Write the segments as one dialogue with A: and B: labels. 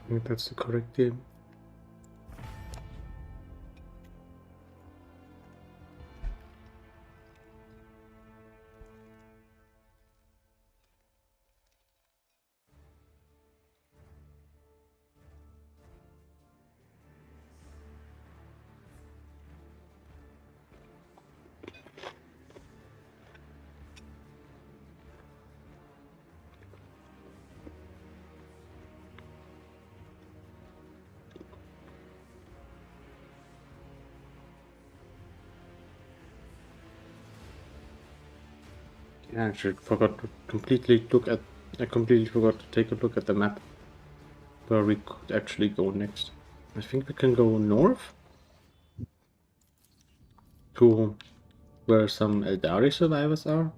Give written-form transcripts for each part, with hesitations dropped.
A: think that's the correct game. Yeah, I actually forgot to completely look at. I completely forgot to take a look at the map where we could actually go next. I think we can go north to where some Eldari survivors are,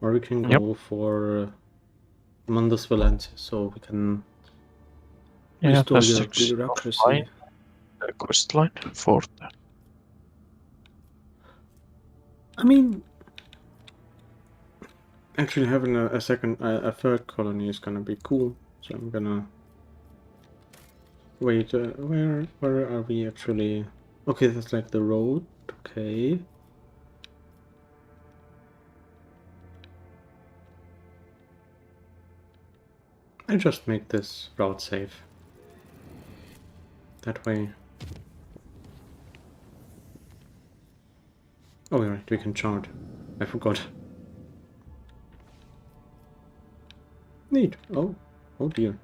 A: or we can go for Mundus Valentia, so we can restore
B: that's
A: your bureaucracy.
B: the quest line for that.
A: I mean, actually having a third colony is gonna be cool. So I'm gonna wait. Where are we actually? Okay, that's like the road. Okay. I just make this route safe. That way. Oh, right, we can charge. I forgot. Neat. Oh dear.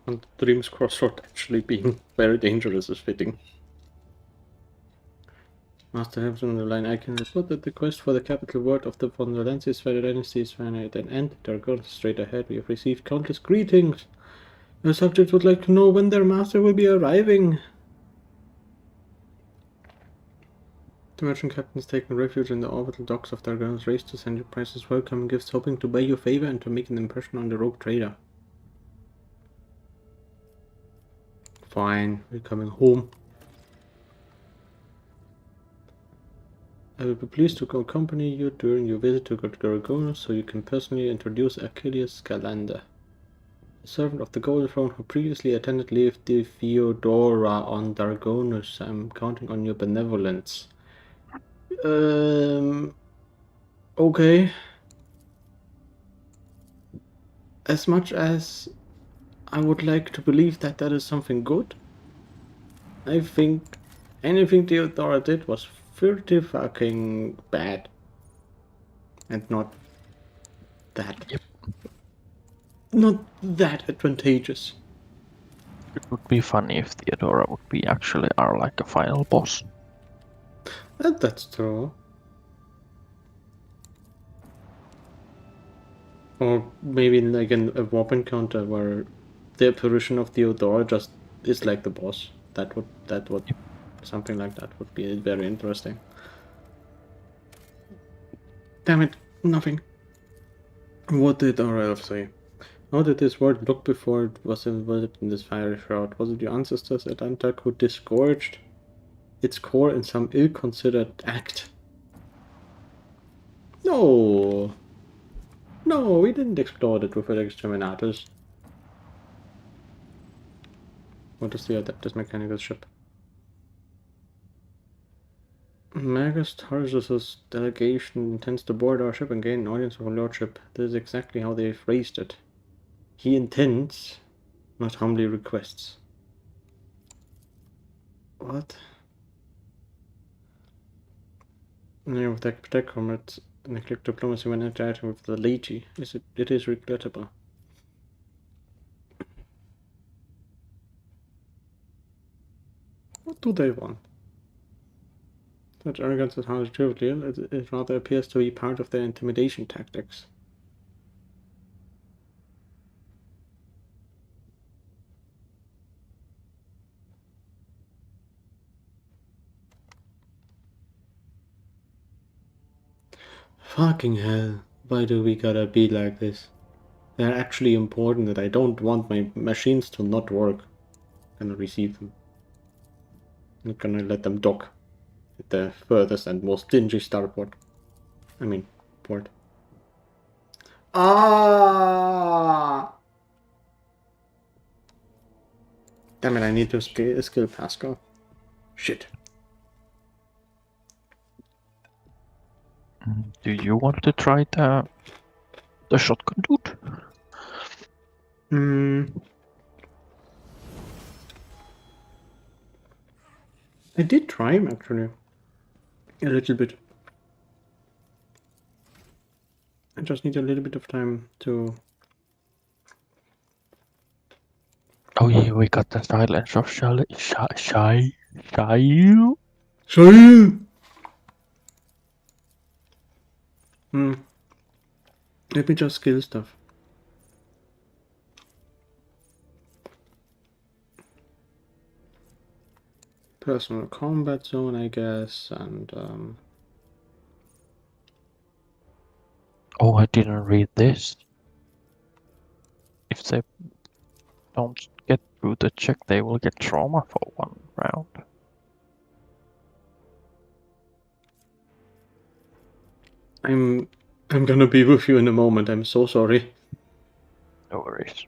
A: And Dream's Crossroad actually being very dangerous is fitting. Master Hamilton on the line, I can report that the quest for the capital word of the von Valencia's dynasty is finite and end. They are going straight ahead. We have received countless greetings. The subject would like to know when their master will be arriving. The merchant captain has taken refuge in the orbital docks of Dargon's race to send you prizes, welcome gifts, hoping to buy your favor and to make an impression on the rogue trader. Fine, we're coming home. I will be pleased to accompany you during your visit to Gargonos so you can personally introduce Achilles Scalander, a servant of the Golden Throne who previously attended Lady Theodora on Dargonus. I'm counting on your benevolence. Okay. As much as I would like to believe that that is something good, I think anything Theodora did was pretty fucking bad. And not that.
B: Yep.
A: Not that advantageous.
B: It would be funny if Theodora would be actually our like a final boss.
A: That's true. Or maybe like a warp encounter where the apparition of Theodora just is like the boss. That would
B: Yep.
A: something like that would be very interesting. Damn it, nothing. What did our elf say? How did this world look before it was enveloped in this fiery shroud? Was it your ancestors at Antak who disgorged its core in some ill-considered act? No! No, we didn't explode it with exterminators. What is the Adeptus Mechanicus ship? Magus Tarsus's delegation intends to board our ship and gain an audience of our lordship. This is exactly how they phrased it. He intends, not humbly requests. What? Name of the protect comrades, neglect diplomacy when interacting with the laity. It is regrettable. What do they want? Such arrogance is how trivial. It rather appears to be part of their intimidation tactics. Fucking hell. Why do we gotta be like this? They're actually important that I don't want my machines to not work. I'm gonna receive them. I'm not gonna let them dock at the furthest and most dingy starport. I mean, port. Ah! Damn it, I need to skill Pascal. Shit.
B: Do you want to try the shotgun dude?
A: I did try him actually. A little bit. I just need a little bit of time to...
B: Oh yeah, we got the silence of Shail.
A: Let me just skill stuff. Personal combat zone, I guess, and
B: Oh, I didn't read this. If they don't get through the check, they will get trauma for 1 round.
A: I'm gonna be with you in a moment. I'm so sorry.
B: No worries.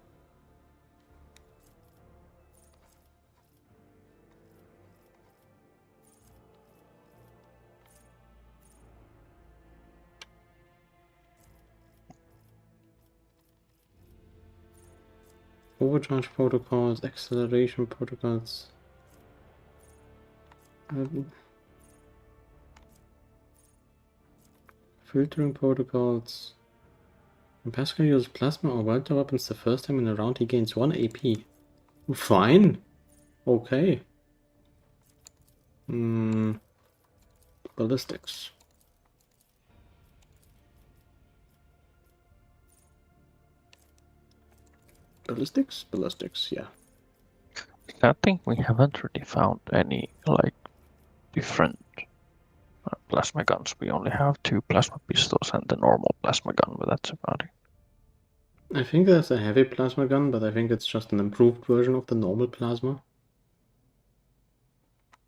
A: Overcharge protocols, acceleration protocols. Filtering protocols. When Pascal uses plasma or welter weapons the first time in a round, he gains 1 AP. Fine. Okay. Ballistics. Ballistics, yeah.
B: I think we haven't really found any like different plasma guns. We only have 2 plasma pistols and the normal plasma gun, but that's about it.
A: I think there's a heavy plasma gun, but I think it's just an improved version of the normal plasma.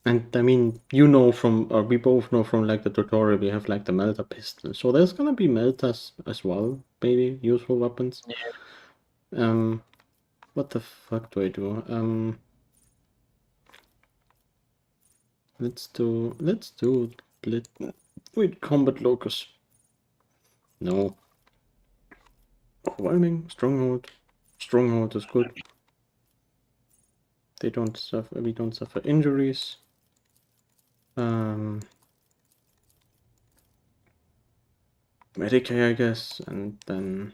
A: And I mean, you know from, or we both know from like the tutorial, we have like the melter pistol. So there's gonna be melters as well, maybe, useful weapons.
B: Yeah.
A: What the fuck do I do? Let's do split. Wait, combat locus. No. Overwhelming, stronghold. Stronghold is good. We don't suffer injuries. Medicae, I guess, and then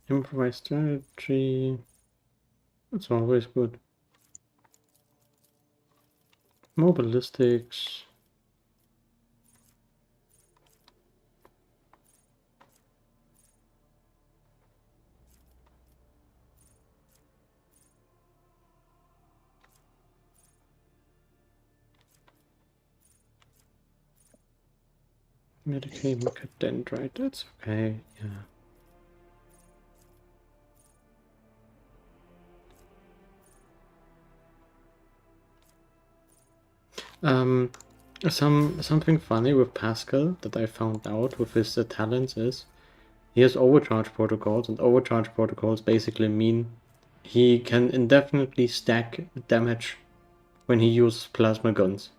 A: improvised strategy. That's always good. More ballistics. Medicae, macadendrite, that's okay, yeah. Something funny with Pascal that I found out with his talents is he has overcharge protocols, and overcharge protocols basically mean he can indefinitely stack damage when he uses plasma guns.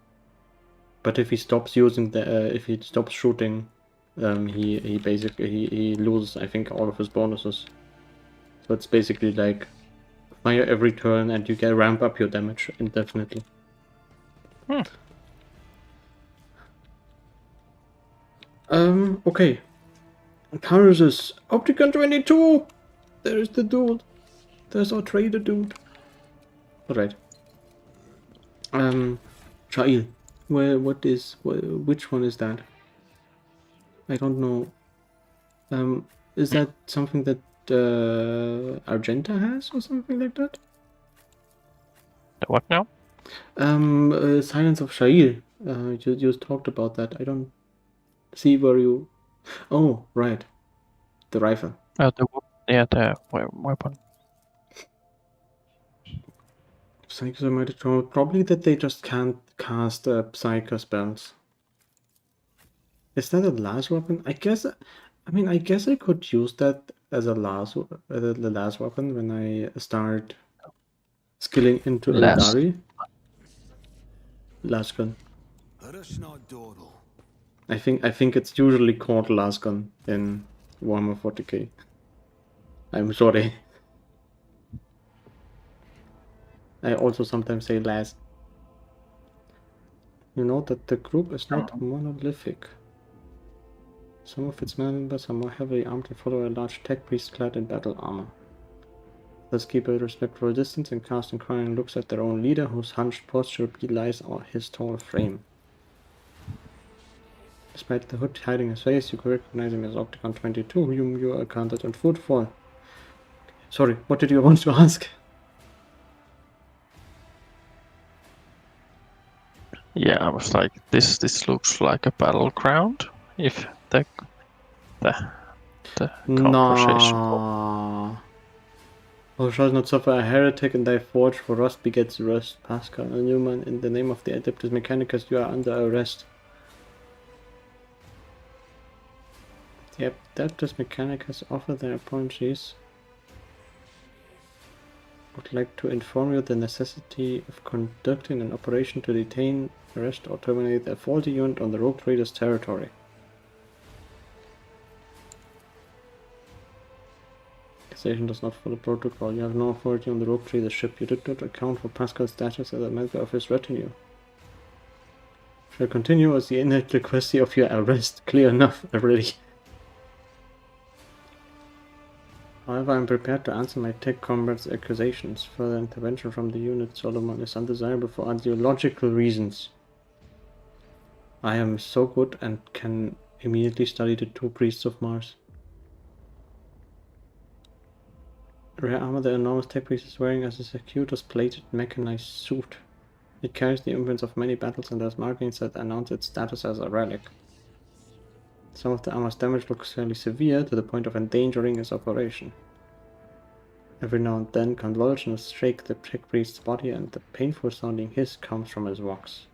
A: But if he stops using if he stops shooting, he basically he loses, I think, all of his bonuses. So it's basically like fire every turn and you can ramp up your damage indefinitely. Okay. Curses. Opticon 22! There's the dude. There's our trader dude. Alright. Shail. Which one is that? I don't know. Is that something that Argenta has or something like that?
B: What now?
A: Silence of Shail. You talked about that. I don't... see where you... Oh, right. The rifle.
B: The weapon.
A: Psychos are mighty strong. Probably that they just can't cast Psycho spells. Is that a last weapon? I guess I could use that as a the last weapon when I start skilling into Eldari. Last gun. I think it's usually called last gun in Warhammer 40k. I'm sorry. I also sometimes say last. You know that the group is not monolithic. Some of its members are more heavily armed and follow a large tech priest clad in battle armor. Others keep a respectful distance and cast inquiring looks at their own leader, whose hunched posture belies his tall frame. Despite the hood hiding his face, you can recognize him as Octagon 22, whom you encountered on Footfall. Sorry, what did you want to ask?
B: Yeah, I was like, this looks like a battleground. If the conversation.
A: No. Thou shalt not suffer a heretic in thy forge, for rust begets rust. Pascal and Newman, in the name of the Adeptus Mechanicus, you are under arrest. The Adeptus Mechanicus offer their apologies. Would like to inform you the necessity of conducting an operation to detain, arrest, or terminate a faulty unit on the Rogue Trader's territory. The station does not follow protocol. You have no authority on the Rogue Trader's ship. You did not account for Pascal's status as a member of his retinue. Shall continue as the inadequacy of your arrest. Clear enough already. However, I am prepared to answer my tech comrades' accusations. Further intervention from the unit Solomon is undesirable for ideological reasons. I am so good and can immediately study the two priests of Mars. Rare armor the enormous tech priest is wearing as a circuitous-plated mechanized suit. It carries the imprints of many battles and has markings that announce its status as a relic. Some of the armor's damage looks fairly severe, to the point of endangering its operation. Every now and then, convulsions shake the tech priest's body, and the painful sounding hiss comes from his vox.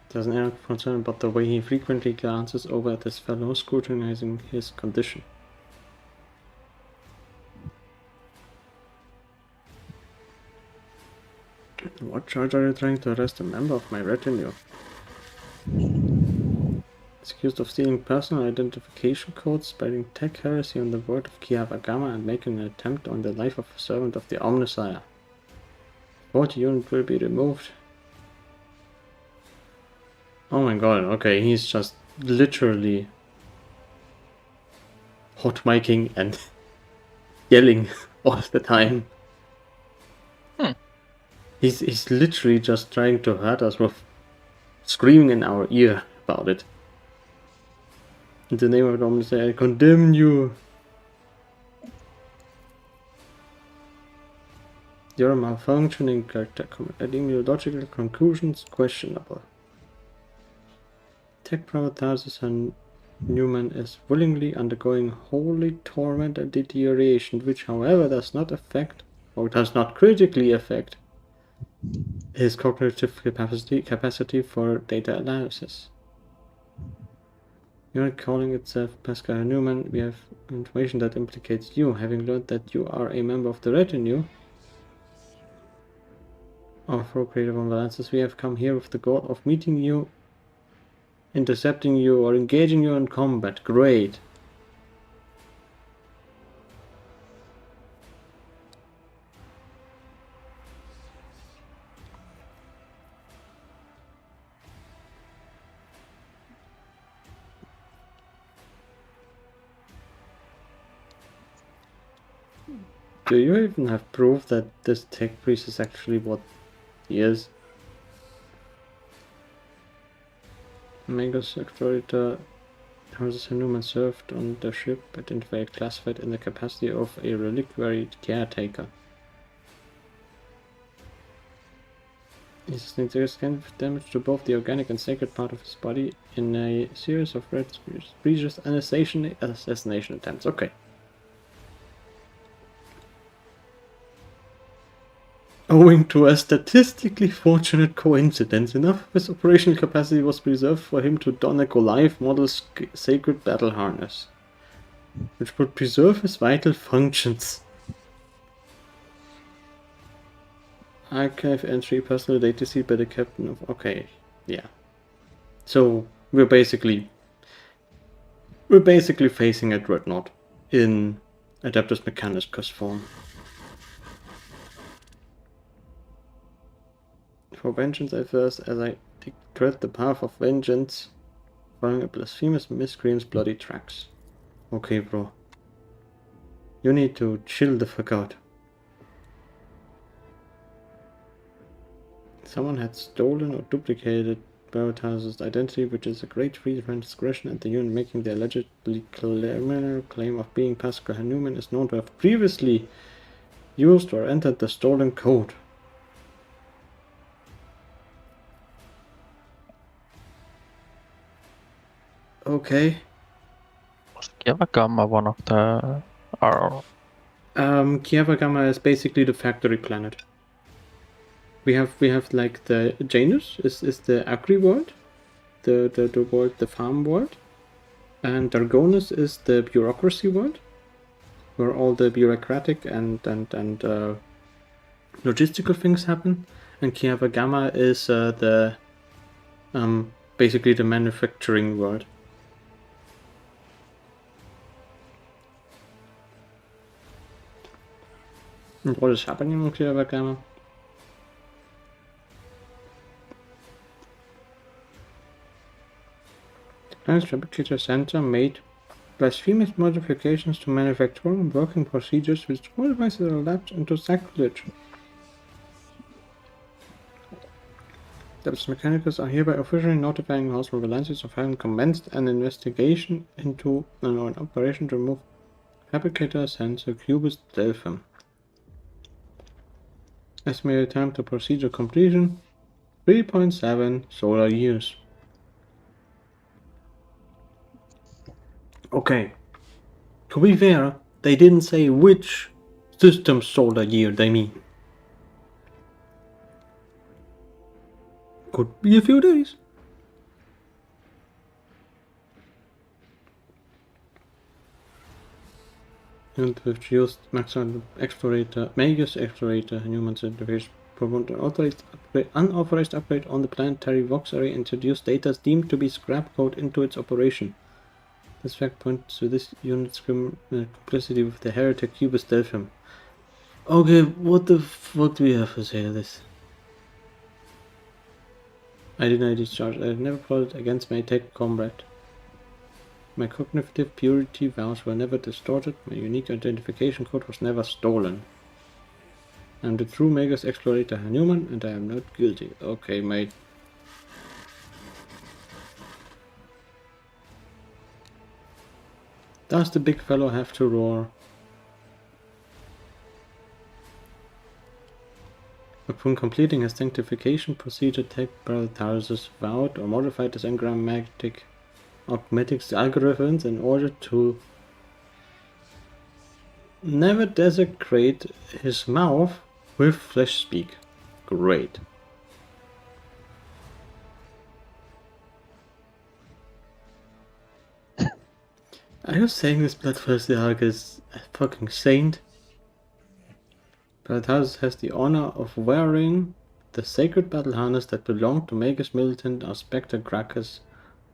A: There's an air of concern about the way he frequently glances over at his fellow, scrutinizing his condition. What charge are you trying to arrest a member of my retinue? It's accused of stealing personal identification codes, spreading tech heresy on the word of Kiavagama, and making an attempt on the life of a servant of the Omnissiah. 40 unit will be removed. Oh my god, okay, he's just literally hot micing and yelling all the time. He's literally just trying to hurt us with screaming in our ear about it. In the name of the Omnissiah, I condemn you. You're a malfunctioning character. Ideological conclusions questionable. Tech Private Tarsus and Newman is willingly undergoing holy torment and deterioration, which, however, does not affect, or does not critically affect, his cognitive capacity for data analysis. Unit calling itself Pascal Newman, we have information that implicates you. Having learned that you are a member of the retinue of Procreative Imbalances, we have come here with the goal of meeting you, intercepting you, or engaging you in combat. Great. Do you even have proof that this tech priest is actually what he is? Mega Sectorita Tarsus and Newman served on the ship, identified classified in the capacity of a reliquary caretaker. He sustained serious damage to both the organic and sacred part of his body in a series of previous assassination attempts. Okay. Owing to a statistically fortunate coincidence, enough of his operational capacity was preserved for him to don a Goliath model sacred battle harness, which would preserve his vital functions. Archive entry, personal data seed by the captain of... Okay, yeah. So, we're basically facing a Dreadnought in Adeptus Mechanicus form. For vengeance I thirst, as I tread the path of vengeance, following a blasphemous miscreant's bloody tracks. Okay, bro. You need to chill the fuck out. Someone had stolen or duplicated Veritas' identity, which is a great free transgression, and the unit making the allegedly criminal claim of being Pascal Newman is known to have previously used or entered the stolen code. Okay.
B: Was Gamma one of the...
A: Gamma is basically the factory planet. We have like the Janus is the agri world, the world, the farm world, and Dargonus is the bureaucracy world, where all the bureaucratic and logistical things happen, and Kiava Gamma is the basically the manufacturing world. And what is happening in Kiava Gamma? Planet's Replicator Center made blasphemous modifications to manufacturing working procedures which otherwise elapsed into sacrilege. Adeptus Mechanicus are hereby officially notifying House of Valencius of having commenced an investigation into an operation to remove Fabricator Sensor Cubus Delphim. Estimated time to procedure completion 3.7 solar years. Okay, to be fair, they didn't say which system solar year they mean. Could be a few days. And we've used maximum explorator, Magus explorator, humans interface, performed an unauthorized upgrade on the planetary Vox array, introduced data deemed to be scrap code into its operation. This fact points to this unit's complicity with the heretic Cubus Delphim. Okay, what the fuck do we have to say to this? I deny this charge. I have never plotted against my tech comrade. My cognitive purity vows were never distorted. My unique identification code was never stolen. I am the true Magus explorator Hanuman, and I am not guilty. Okay, mate. Does the big fellow have to roar? Upon completing his sanctification procedure, Tech Brother Tarsus vowed or modified his engrammatic arithmetic algorithms in order to never desecrate his mouth with flesh speak. Great. Are you saying this bloodthirsty Hulk is a fucking saint? Bratazus has the honor of wearing the sacred battle harness that belonged to Magus militant Spectre Gracchus,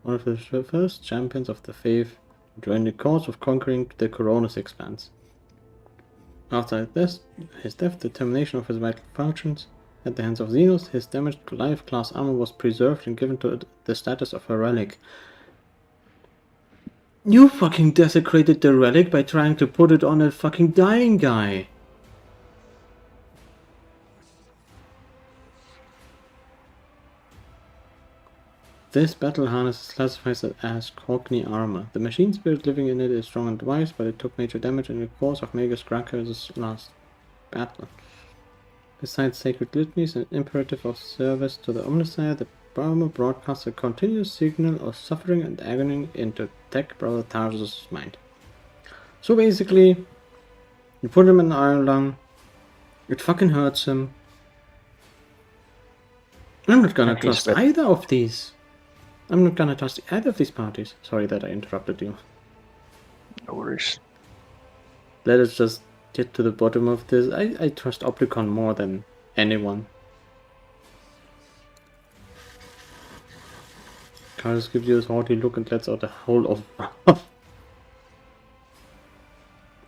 A: one of the first champions of the faith, during the course of conquering the Coronis expanse. After his death, the termination of his vital functions at the hands of Xenos, his damaged Goliath class armor was preserved and given to the status of a relic. You fucking desecrated the relic by trying to put it on a fucking dying guy. This battle harness is classified as Cockney armor. The machine spirit living in it is strong and wise, but it took major damage in the course of Magus Kraker's last battle. Besides sacred litanies and imperative of service to the Omnissiah, the armor broadcasts a continuous signal of suffering and agony into Tech Brother Tarsus' mind. So basically, you put him in iron lung, it fucking hurts him. I'm not gonna trust either of these. I'm not gonna trust either of these parties. Sorry that I interrupted you.
B: No worries.
A: Let us just get to the bottom of this. I trust Opticon more than anyone. Carlos gives you a haughty look and lets out a howl of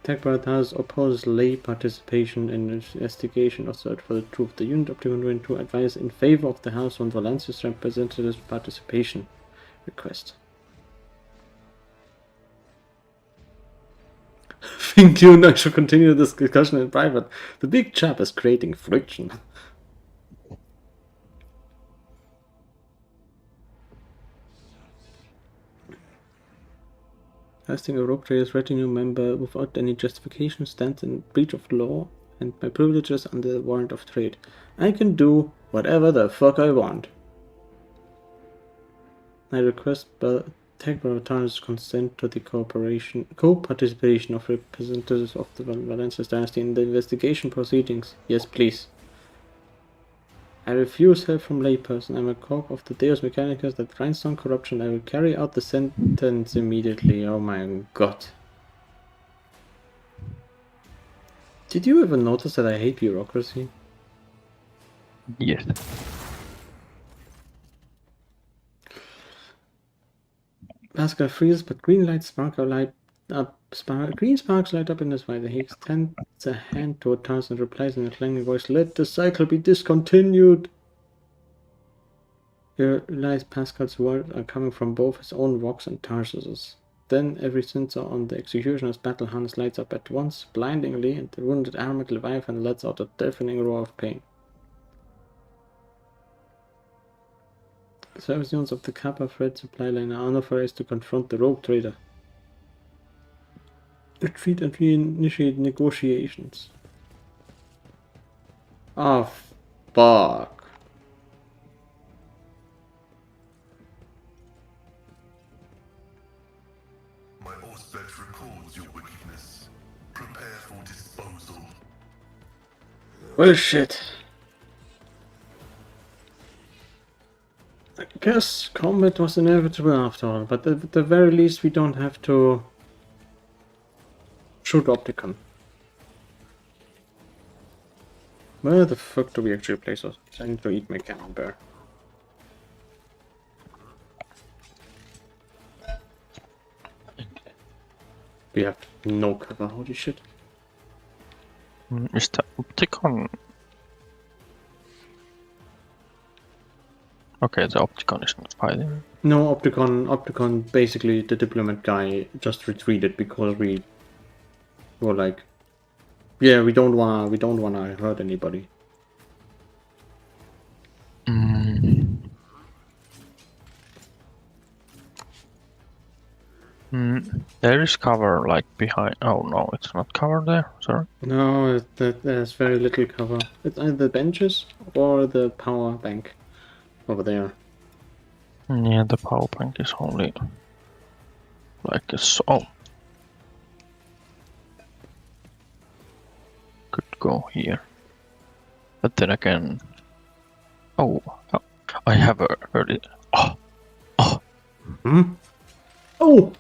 A: Tech Brothers opposes lay participation in investigation or search for the truth. The unit Opticon 2 advises in favor of the House on Valencia's representatives' participation request. I think you and I should continue this discussion in private. The big chap is creating friction. Arresting a rogue trader's retinue member without any justification stands in breach of law and my privileges under the warrant of trade. I can do whatever the fuck I want. I request Tech Brother's consent to the co-participation of representatives of the Valencia dynasty in the investigation proceedings. Yes, please. I refuse help from layperson. I'm a cog of the Deus Mechanicus that grindstone corruption. I will carry out the sentence immediately. Oh my god. Did you ever notice that I hate bureaucracy?
B: Yes.
A: Pascal freezes, but green lights sparkle light up. Green sparks light up in his eyes. He extends a hand toward Tars and replies in a clanging voice, "Let the cycle be discontinued." He realizes Pascal's words are coming from both his own vox and Tarsus's. Then every sensor on the executioner's battle harness lights up at once, blindingly, and the wounded armored Leviathan lets out a deafening roar of pain. Service units of the Kappa Fred supply line are unauthorized to confront the rogue trader. Retreat and reinitiate negotiations. Oh, fuck.
C: My Auspex records your wickedness. Prepare for disposal.
A: Well, shit. I guess combat was inevitable after all, but at the very least we don't have to shoot Opticon. Where the fuck do we actually place us? I need to eat my camembert. We have no cover, holy shit.
B: Is the Opticon... Okay, the Opticon is not fighting.
A: No, Opticon, basically the diplomat guy just retreated because we were like, yeah, we don't wanna hurt anybody.
B: There is cover like behind. Oh no, it's not cover there. Sorry.
A: No, there's very little cover. It's either the benches or the power bank over there.
B: Yeah, the power bank is only like a so. Could go here, but then again, oh, I have heard it. Oh,
A: Oh!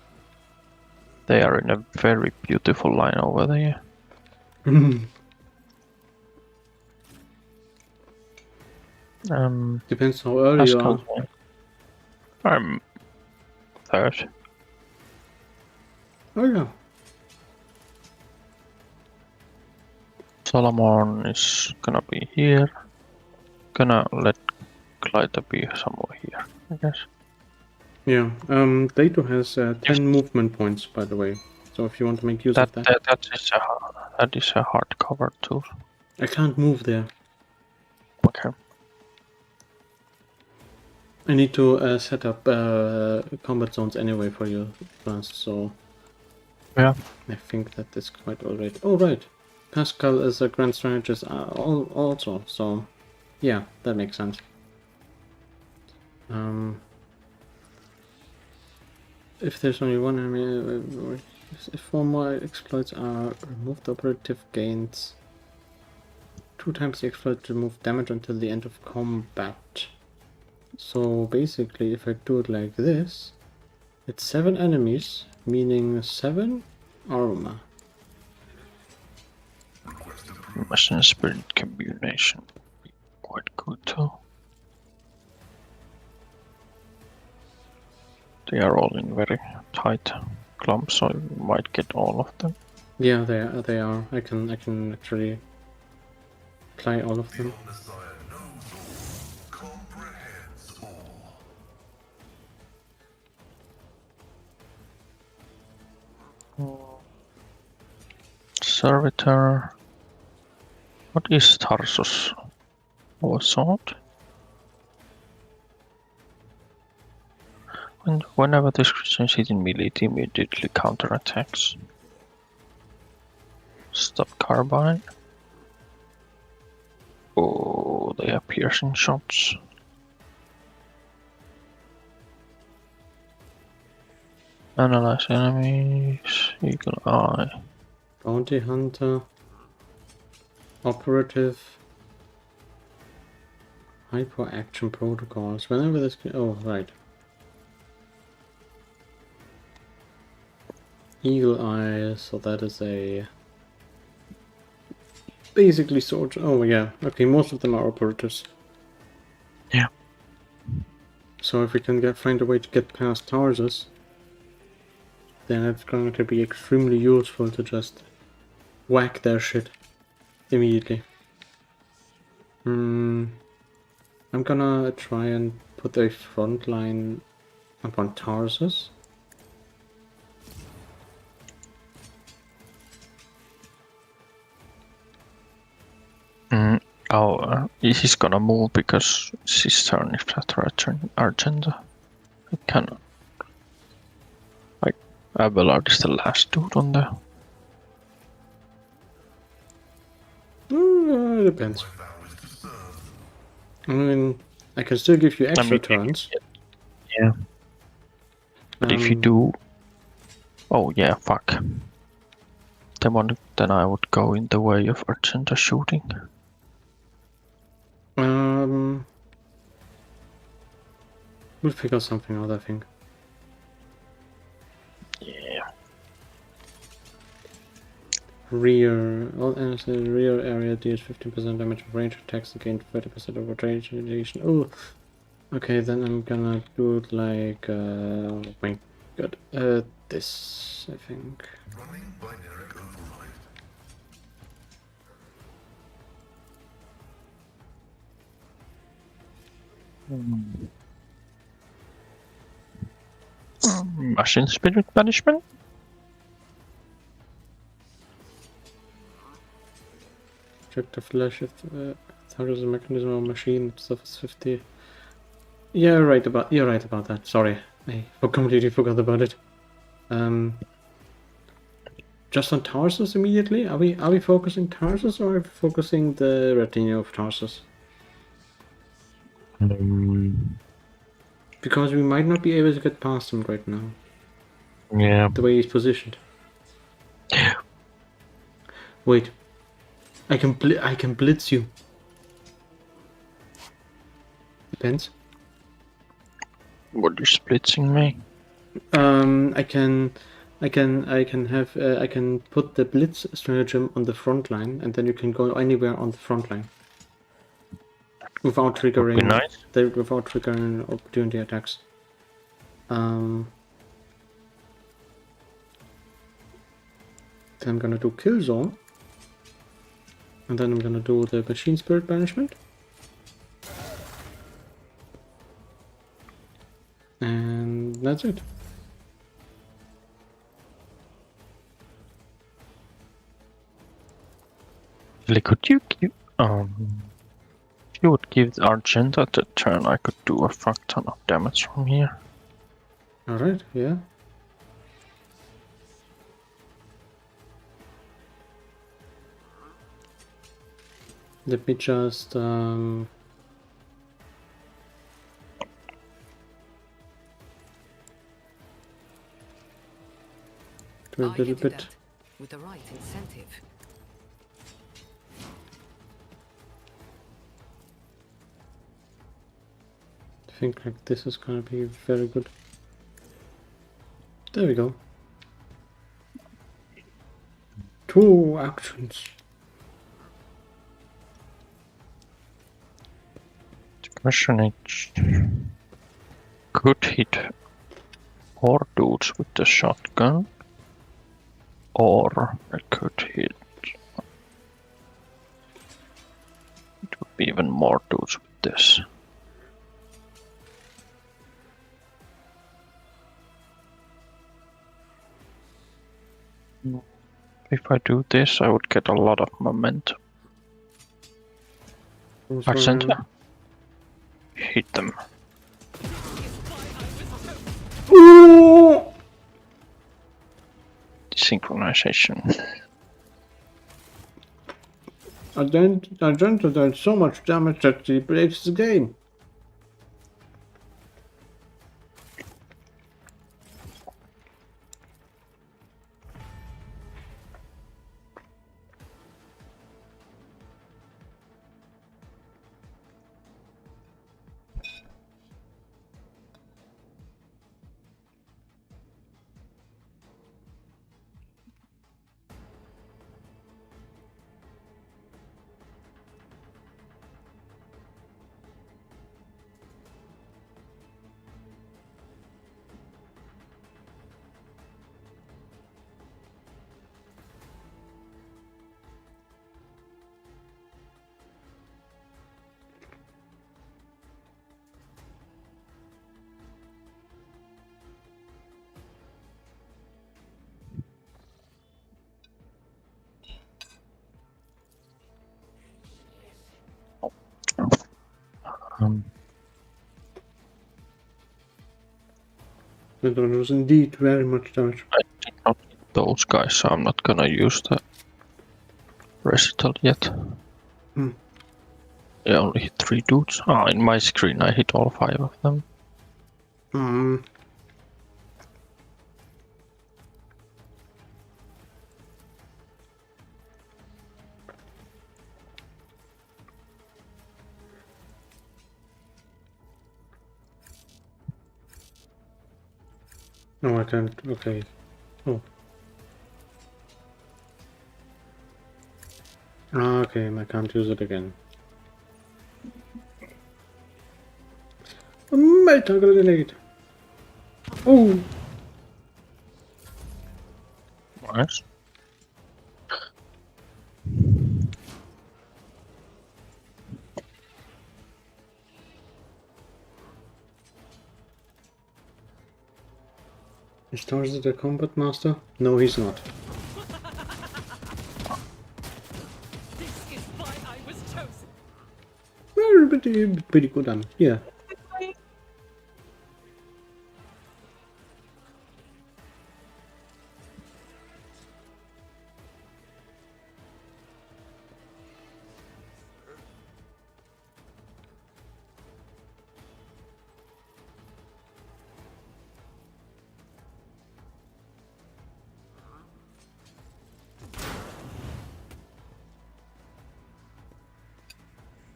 B: they are in a very beautiful line over there.
A: Depends how early you are.
B: I'm third.
A: Oh yeah.
B: Solomon is gonna be here. Gonna let Clyde be somewhere here, I guess.
A: Yeah. Dato has 10 movement points, by the way. So if you want to make use of that.
B: That is a hard cover too.
A: I can't move there.
B: Okay.
A: I need to set up combat zones anyway for you first, so
B: Yeah.
A: I think that is quite alright. Oh, right. Pascal is a grand strategist also, so yeah, that makes sense. If there's only one enemy, if 4 more exploits are removed, operative gains 2 times the exploit remove damage until the end of combat. So basically, if I do it like this, it's 7 enemies, meaning 7 armor.
B: Machine spirit combination would be quite good too. They are all in very tight clumps, so you might get all of them.
A: Yeah, they are. I can actually apply all of
C: The
A: them.
C: Omnissiah knows all, comprehends all.
B: Servitor. What is Tarsus? Or sword? Whenever this creature is hit in melee, it immediately counterattacks. Stop carbine. Oh, they have piercing shots. Analyze enemies. Eagle eye.
A: Bounty hunter, operative, hyper action protocols. Whenever this. Oh, right. Eagle eye. So that is a. Basically sword. Oh yeah. Okay, most of them are operatives.
B: Yeah.
A: So if we can find a way to get past Tarsus, then it's going to be extremely useful to just whack their shit immediately. I'm gonna try and put a front line upon Tarsus.
B: He's gonna move because it's his turn if after agenda. He cannot. Like, Abelard is the last dude on there.
A: It depends. I mean, I can still give you extra turns.
B: Yeah. But if you do... Oh yeah, fuck. Then I would go in the way of agenda shooting.
A: We'll figure something out, I think.
B: Yeah.
A: Rear. All enemies in the rear area deals 15% damage of range attacks and gain 30% of range radiation. Oh! Okay, then I'm gonna do it like. Oh my god. This, I think.
C: Running binary override.
B: Machine spirit banishment?
A: Check the flash if there is a mechanism or machine stuff is 50. Yeah, you're right about that. Sorry. I completely forgot about it. Just on Tarsus immediately? Are we focusing Tarsus or are we focusing the retinue of Tarsus? Because we might not be able to get past him right now.
B: Yeah.
A: The way he's positioned. Wait. I can blitz you. Depends.
B: What are you splitting me?
A: I can put the blitz stratagem on the front line, and then you can go anywhere on the front line without triggering opportunity attacks. Then I'm gonna do kill zone, and then I'm gonna do the machine spirit banishment, and that's it.
B: Could you he would give the Argenta the turn, I could do a fuck ton of damage from here.
A: Alright, yeah. Let me just do a
D: I
A: little
D: can do
A: bit.
D: that with the right incentive.
A: I think like this is gonna be very good. There we go. 2 actions.
B: The question is, could hit 4 dudes with the shotgun, or I could hit. It would be even more dudes with this. If I do this, I would get a lot of momentum. Argenta, hit them.
A: Ooh!
B: Synchronization.
A: Argenta did so much damage that he breaks the game. That one was indeed very much damage.
B: I did not hit those guys, so I'm not gonna use the recital yet.
A: Hmm.
B: I only hit 3 dudes. Ah, in my screen I hit all 5 of them.
A: Hmm. No, I can't. Okay. Oh. Okay, I can't use it again. A meta grenade! Oh!
B: Nice.
A: Is Tarzan the combat master? No, he's not.
E: This is why I was chosen.
A: Well, pretty good on. Yeah.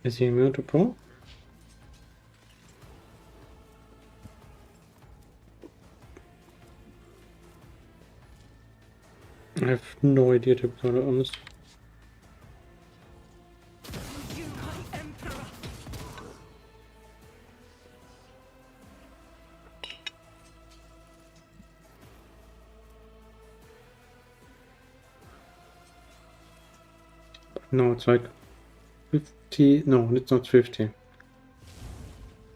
A: Is he immune to pro? I have no idea, to be quite honest.
E: You, my emperor.
A: No, it's like 50. No, it's not 50.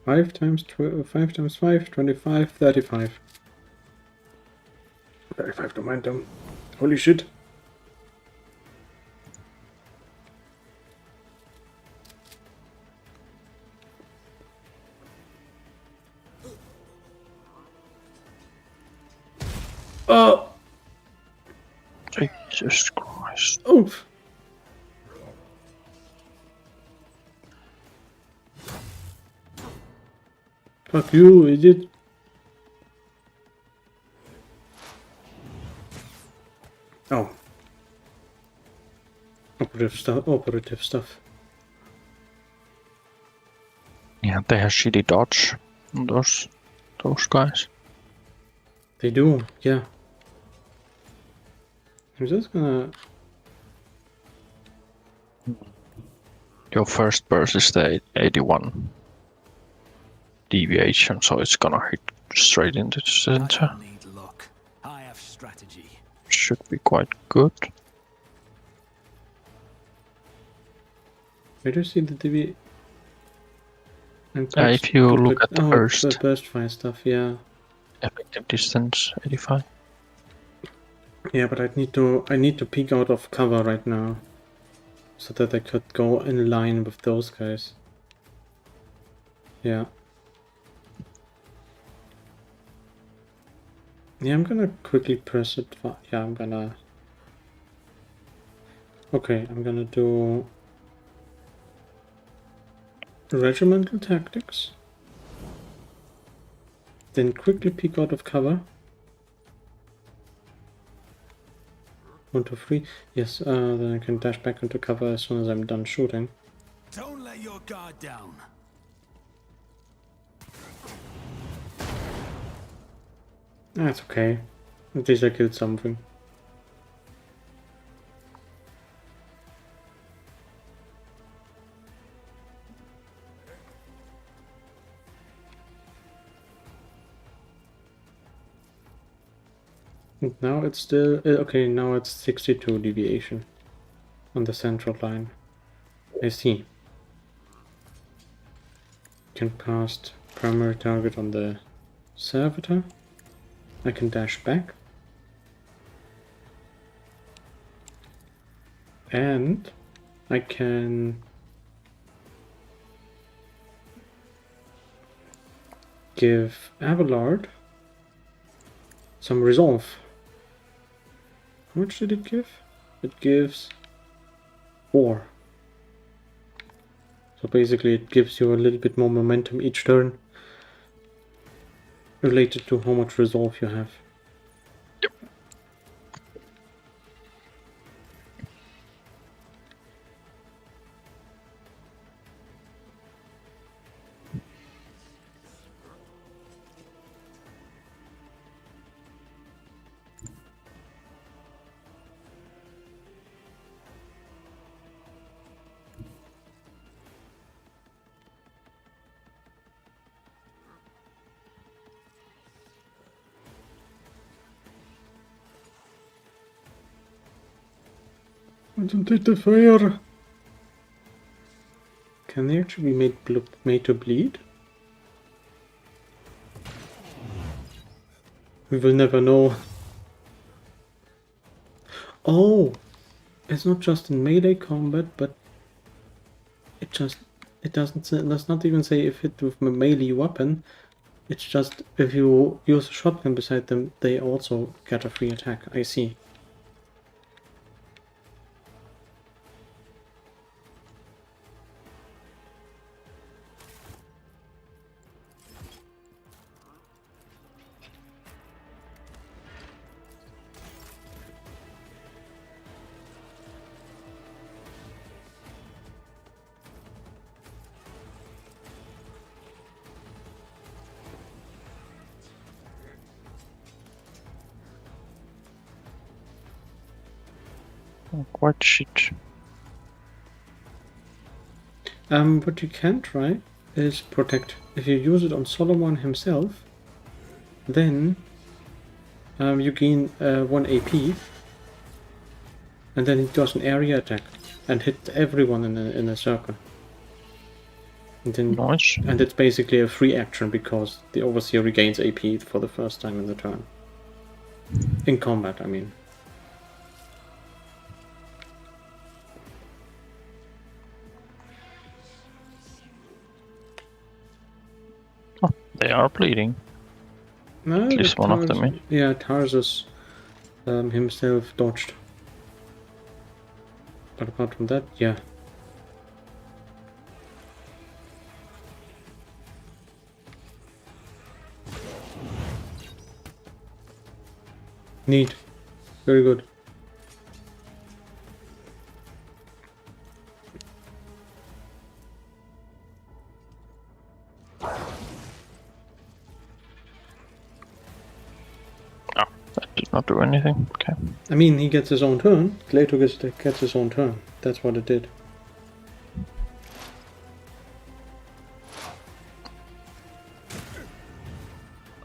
A: 5 times 5 times 5, 25, 35. 35 momentum. Holy shit. Oh!
B: Jesus Christ.
A: Oof! Fuck you, idiot! Oh. Operative stuff.
B: Yeah, they have shitty dodge. Those guys.
A: They do, yeah. I'm just gonna...
B: Your first burst is the 81 deviation, so it's gonna hit straight into the center.
F: I don't need luck. I have strategy.
B: Should be quite good.
A: Where do you see the DV?
B: If you look at the burst.
A: Burst fire stuff, yeah.
B: Effective distance 85.
A: Yeah, but I need to peek out of cover right now, so that I could go in line with those guys. Yeah. Yeah, I'm gonna quickly press it. Yeah, I'm gonna... Okay, I'm gonna do... regimental tactics. Then quickly peek out of cover. 1, 2, 3. Yes, then I can dash back into cover as soon as I'm done shooting.
F: Don't let your guard down.
A: That's okay. At least I killed something. And now it's still... okay, now it's 62 deviation on the central line. I see. Can cast primary target on the servitor. I can dash back. And I can give Abelard some resolve. How much did it give? It gives 4. So basically it gives you a little bit more momentum each turn, related to how much resolve you have. I don't take the fire. Can they actually be made to bleed? We will never know. Oh, it's not just in melee combat, but it does not even say if hit with a melee weapon. It's just if you use a shotgun beside them, they also get a free attack. I see.
B: Quite shit.
A: What you can try is protect. If you use it on Solomon himself, then you gain 1 AP, and then he does an area attack and hit everyone in a circle. And then,
B: Nice.
A: and it's basically a free action because the Overseer regains AP for the first time in the turn. In combat, I mean.
B: They are bleeding.
A: No,
B: At least one of them,
A: Yeah, Tarsus. himself dodged. But apart from that, yeah. Neat. Very good.
B: Oh, that did not do anything. Okay.
A: I mean, he gets his own turn. Glato gets his own turn. That's what it did.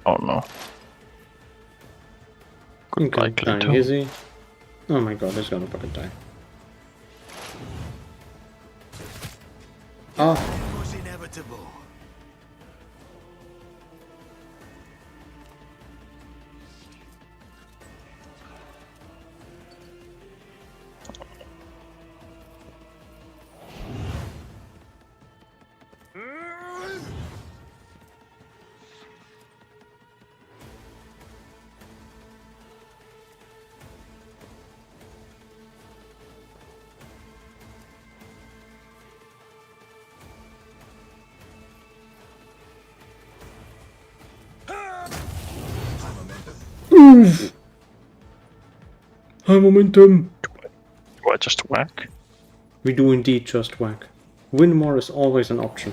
B: Oh no.
A: Okay,
B: Likely
A: dying,
B: to.
A: is he? Oh my god, he's gonna fucking die. Ah,
F: It was inevitable.
A: high momentum!
B: Do I just whack?
A: We do indeed just whack. Win more is always an option.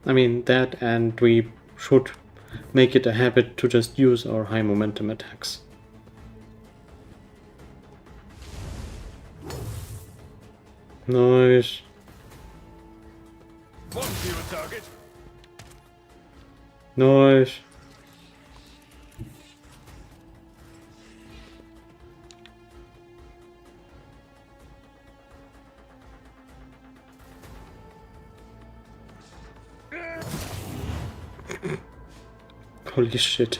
A: I mean, that, and we should make it a habit to just use our high momentum attacks. Nice.
F: One fewer target.
A: Nice. Holy shit.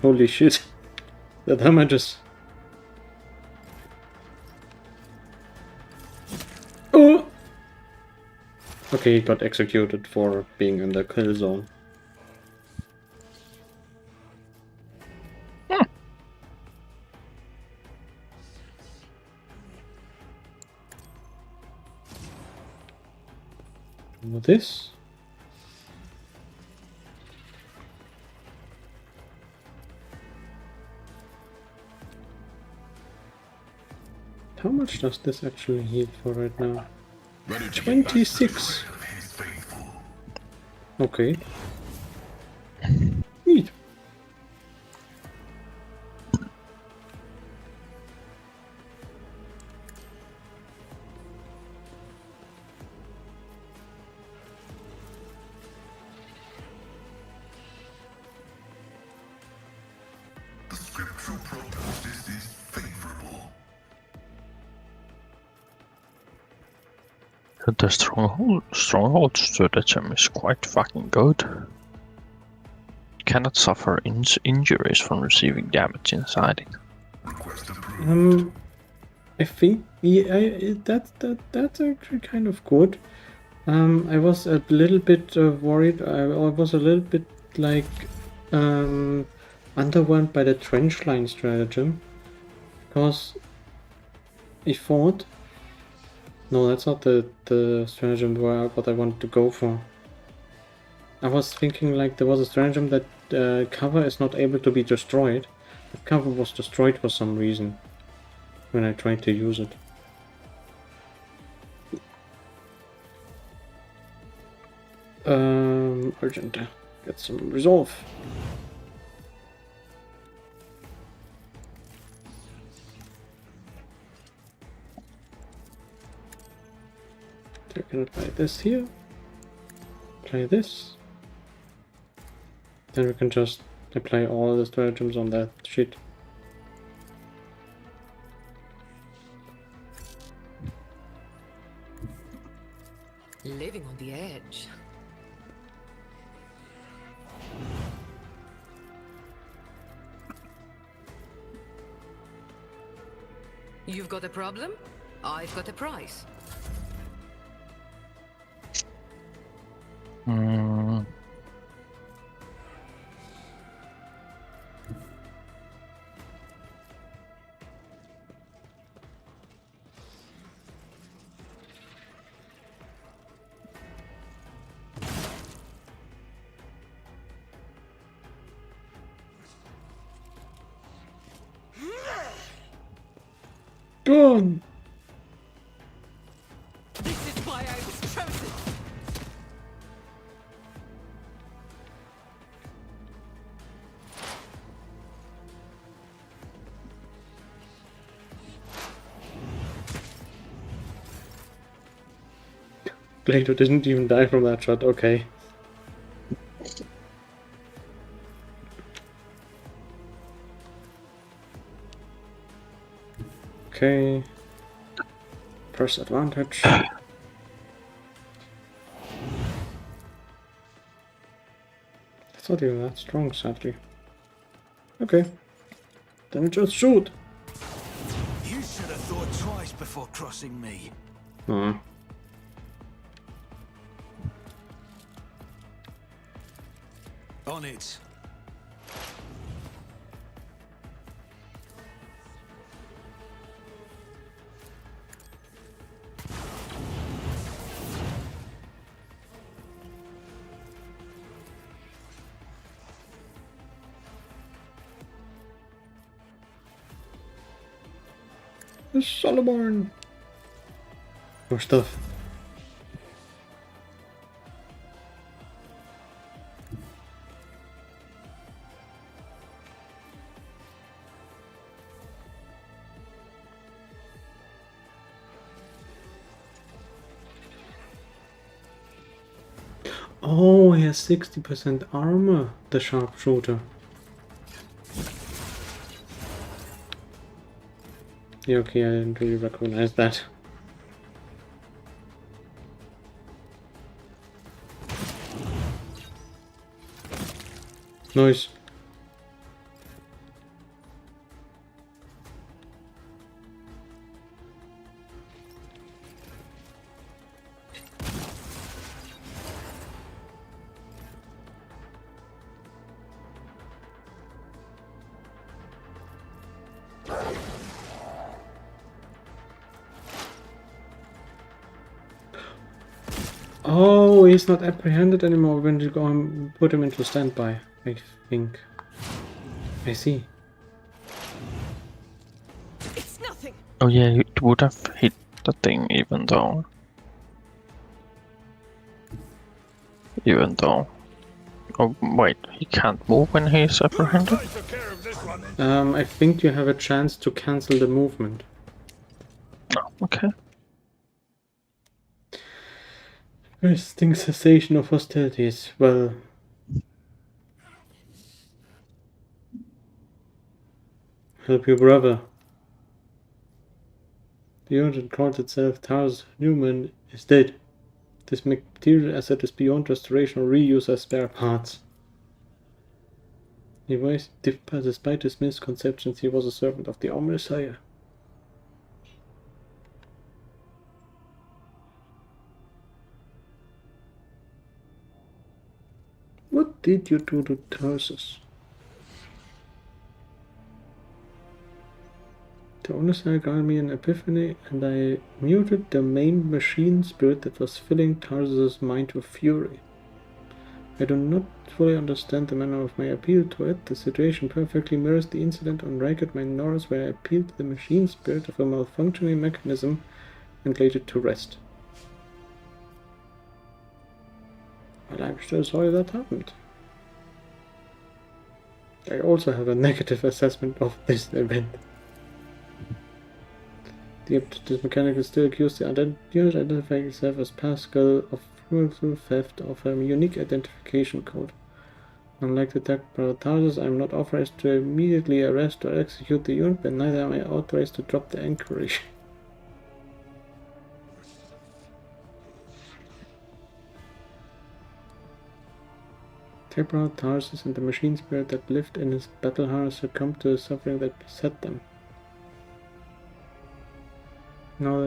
A: Holy shit. The damages. Oh! Okay, he got executed for being in the kill zone. This? How much does this actually heal for right now?
C: Ready to
A: 26.
C: of his faithful.
A: Okay. Neat.
C: The scriptural prognosis is favorable.
B: The stronghold stratagem is quite fucking good. Cannot suffer injuries from receiving damage inside it.
C: Request approved.
A: I think that's actually kind of good. I was a little bit worried. I was a little bit like underwhelmed by the trench line stratagem, because I thought, no, that's not the stratagem what I wanted to go for. I was thinking like there was a stratagem that cover is not able to be destroyed. The cover was destroyed for some reason when I tried to use it. Urgent. Get some resolve. I can apply this here. Apply this. Then we can just apply all the stratagems on that shit.
D: Living on the edge. You've got a problem? I've got a price.
A: on!
E: This is why I was chosen.
A: Plato didn't even die from that shot, okay. Okay. First advantage. It's not even that strong, sadly. Okay. Then just shoot!
F: You should have thought twice before crossing me.
A: Aw.
F: On it.
A: Solomon! More stuff. Oh, he has 60% armor, the sharpshooter. Yeah, okay, I didn't really recognize that. Nice. Oh, he's not apprehended anymore when you go and put him into standby, I think. I see.
E: It's nothing.
B: Oh yeah, it would have hit the thing even though... Oh wait, he can't move when he's apprehended?
F: I took care of this one then.
A: I think you have a chance to cancel the movement.
B: Oh, okay.
A: Resting cessation of hostilities. Well... Help your brother. The unit that called itself Tars Newman is dead. This material asset is beyond restoration or reuse as spare parts. Despite his misconceptions, he was a servant of the Omnissiah. What did you do to Tarsus? The Omnissiah granted me an epiphany, and I muted the main machine spirit that was filling Tarsus' mind with fury. I do not fully understand the manner of my appeal to it. The situation perfectly mirrors the incident on Ragged Minoris where I appealed to the machine spirit of a malfunctioning mechanism and laid it to rest. Well, I'm still sorry that happened. I also have a negative assessment of this event. This mechanic will still accuse the unit identifying itself as Pascal of fruitful theft of a unique identification code. Unlike the attack by Tarsus, I am not authorized to immediately arrest or execute the unit, but neither am I authorized to drop the inquiry. Temporal Tarsus and the machine spirit that lived in his battle heart succumbed to the suffering that beset them. Now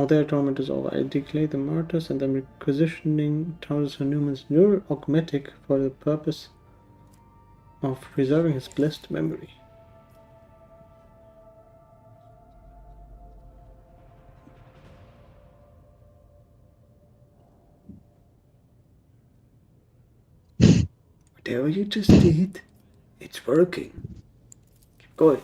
A: their torment is over. I declare the martyrs and am requisitioning Tarsus Newman's neural augmetic for the purpose of preserving his blessed memory. Whatever you just did, it's working. Keep going.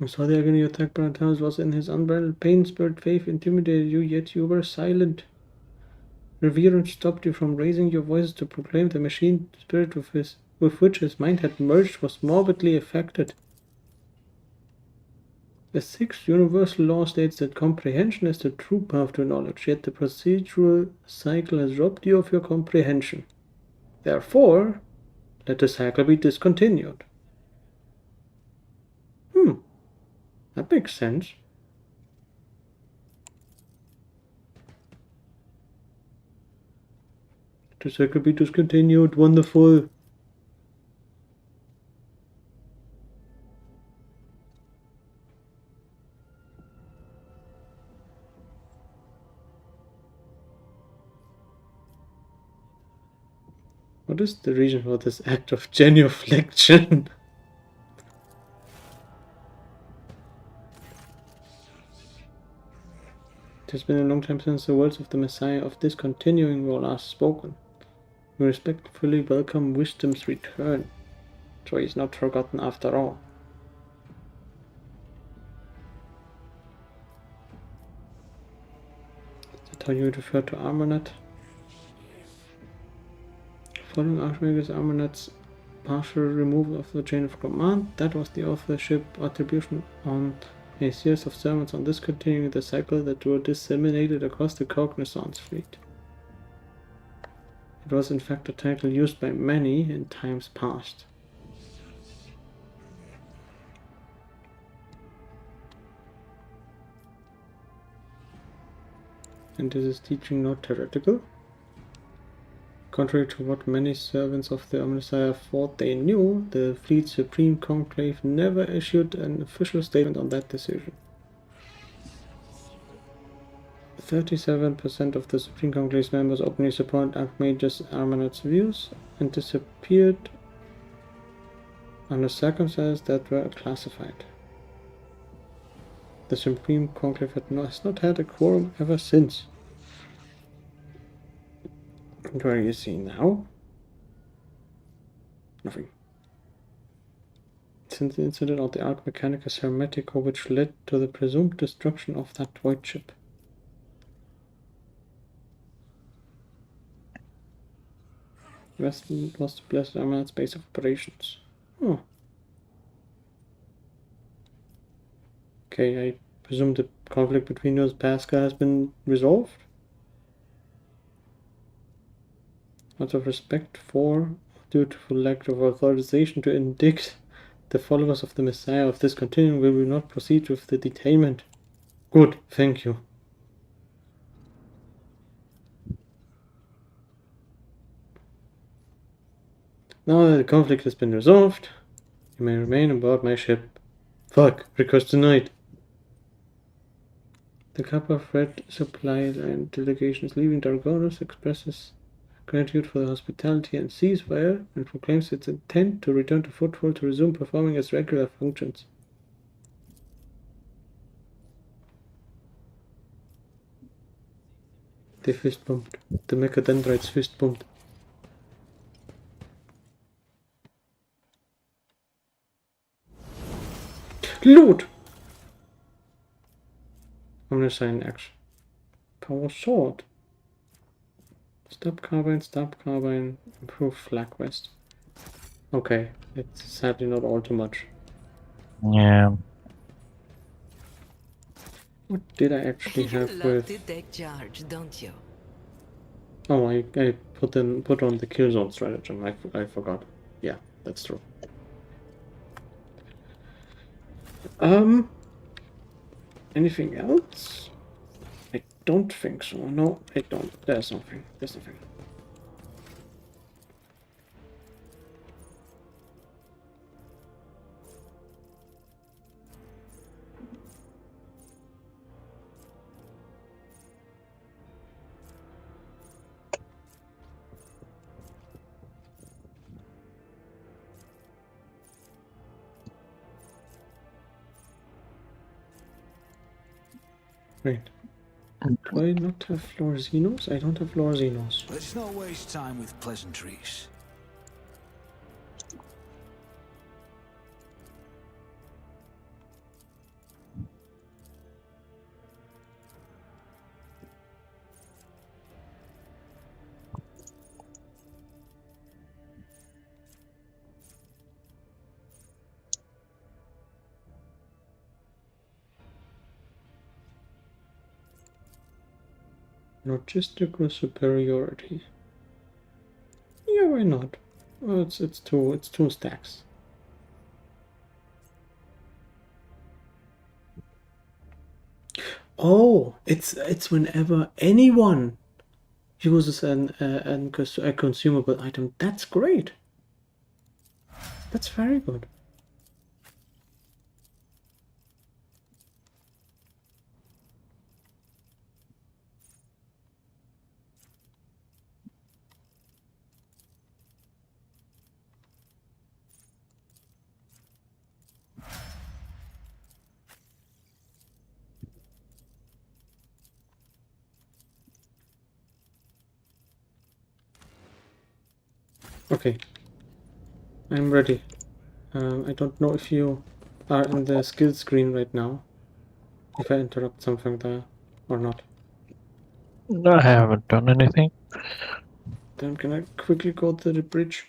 A: I saw the agony you attacked by Thanos was in his unbridled pain, spirit, faith intimidated you, yet you were silent. Reverence stopped you from raising your voices to proclaim the machine spirit with which his mind had merged was morbidly affected. The sixth universal law states that comprehension is the true path to knowledge, yet the procedural cycle has robbed you of your comprehension. Therefore, let the cycle be discontinued. That makes sense. The cycle be discontinued. Wonderful. What is the reason for this act of genuflection? It has been a long time since the words of the Messiah of discontinuing were last spoken. We respectfully welcome wisdom's return, so he is not forgotten after all. Is that how you refer to Armonet? Following Archmage's Armonet's partial removal of the chain of command, that was the authorship attribution on a series of sermons on discontinuing the cycle that were disseminated across the Cognizance fleet. It was in fact a title used by many in times past. And is his teaching not heretical? Contrary to what many servants of the Messiah thought they knew, the fleet's Supreme Conclave never issued an official statement on that decision. 37% of the Supreme Conclave's members openly supported Archmage's Armonet's views and disappeared under circumstances that were classified. The Supreme Conclave has not had a quorum ever since. And where you see now? Nothing. Since the incident of the Arc Mechanicus Hermetico, which led to the presumed destruction of that void ship. Westland was the Blessed Armonet's base of operations. Oh. Okay, I presume the conflict between you and Pascal has been resolved? Out of respect for, dutiful lack of authorization to indict the followers of the Messiah of discontinuing, we will not proceed with the detainment. Good, thank you. Now that the conflict has been resolved, you may remain aboard my ship. Fuck, request denied. The Kappa Fred Supply Line delegation is leaving Dargonos, expresses gratitude for the hospitality and ceasefire, and proclaims its intent to return to Foothold to resume performing its regular functions. They fist bumped. The mechadendrites fist bumped. Loot! I'm gonna sign action. Power sword. Stop carbine, improve flag west. Okay, it's sadly not all too much.
B: Yeah.
A: What did I actually have
D: You
A: with...
D: love to take charge, don't you?
A: Oh, I put on the Killzone stratagem. I forgot. Yeah, that's true. Anything else? I don't think so. No, I don't. There's nothing. There's nothing. Right. Do I not have Florzinos? I don't have Florzinos.
F: Let's not waste time with pleasantries.
A: Logistical superiority. Yeah, why not? Well, it's two stacks. Oh, it's whenever anyone uses a consumable item. That's great. That's very good. Okay, I'm ready. I don't know if you are in the skill screen right now. If I interrupt something there or not.
B: I haven't done anything.
A: Then can I quickly go to the bridge?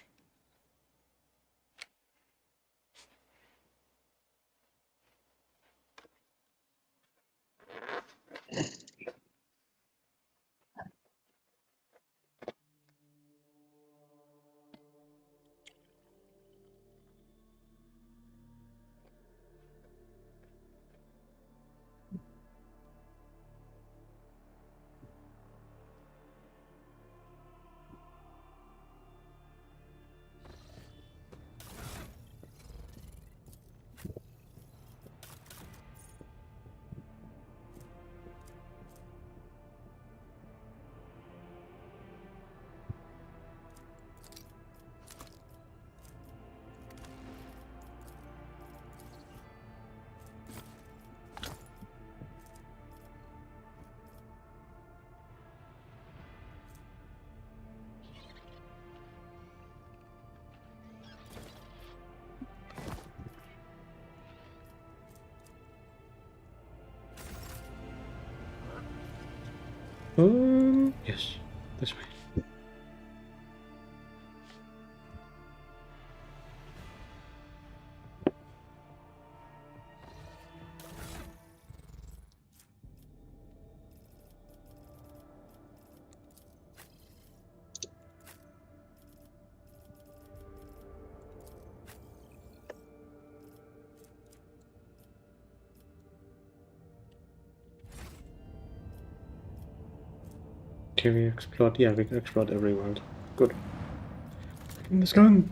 A: Yes, this way. Okay, we explored. Yeah, we can explore every world. Good. Let's go.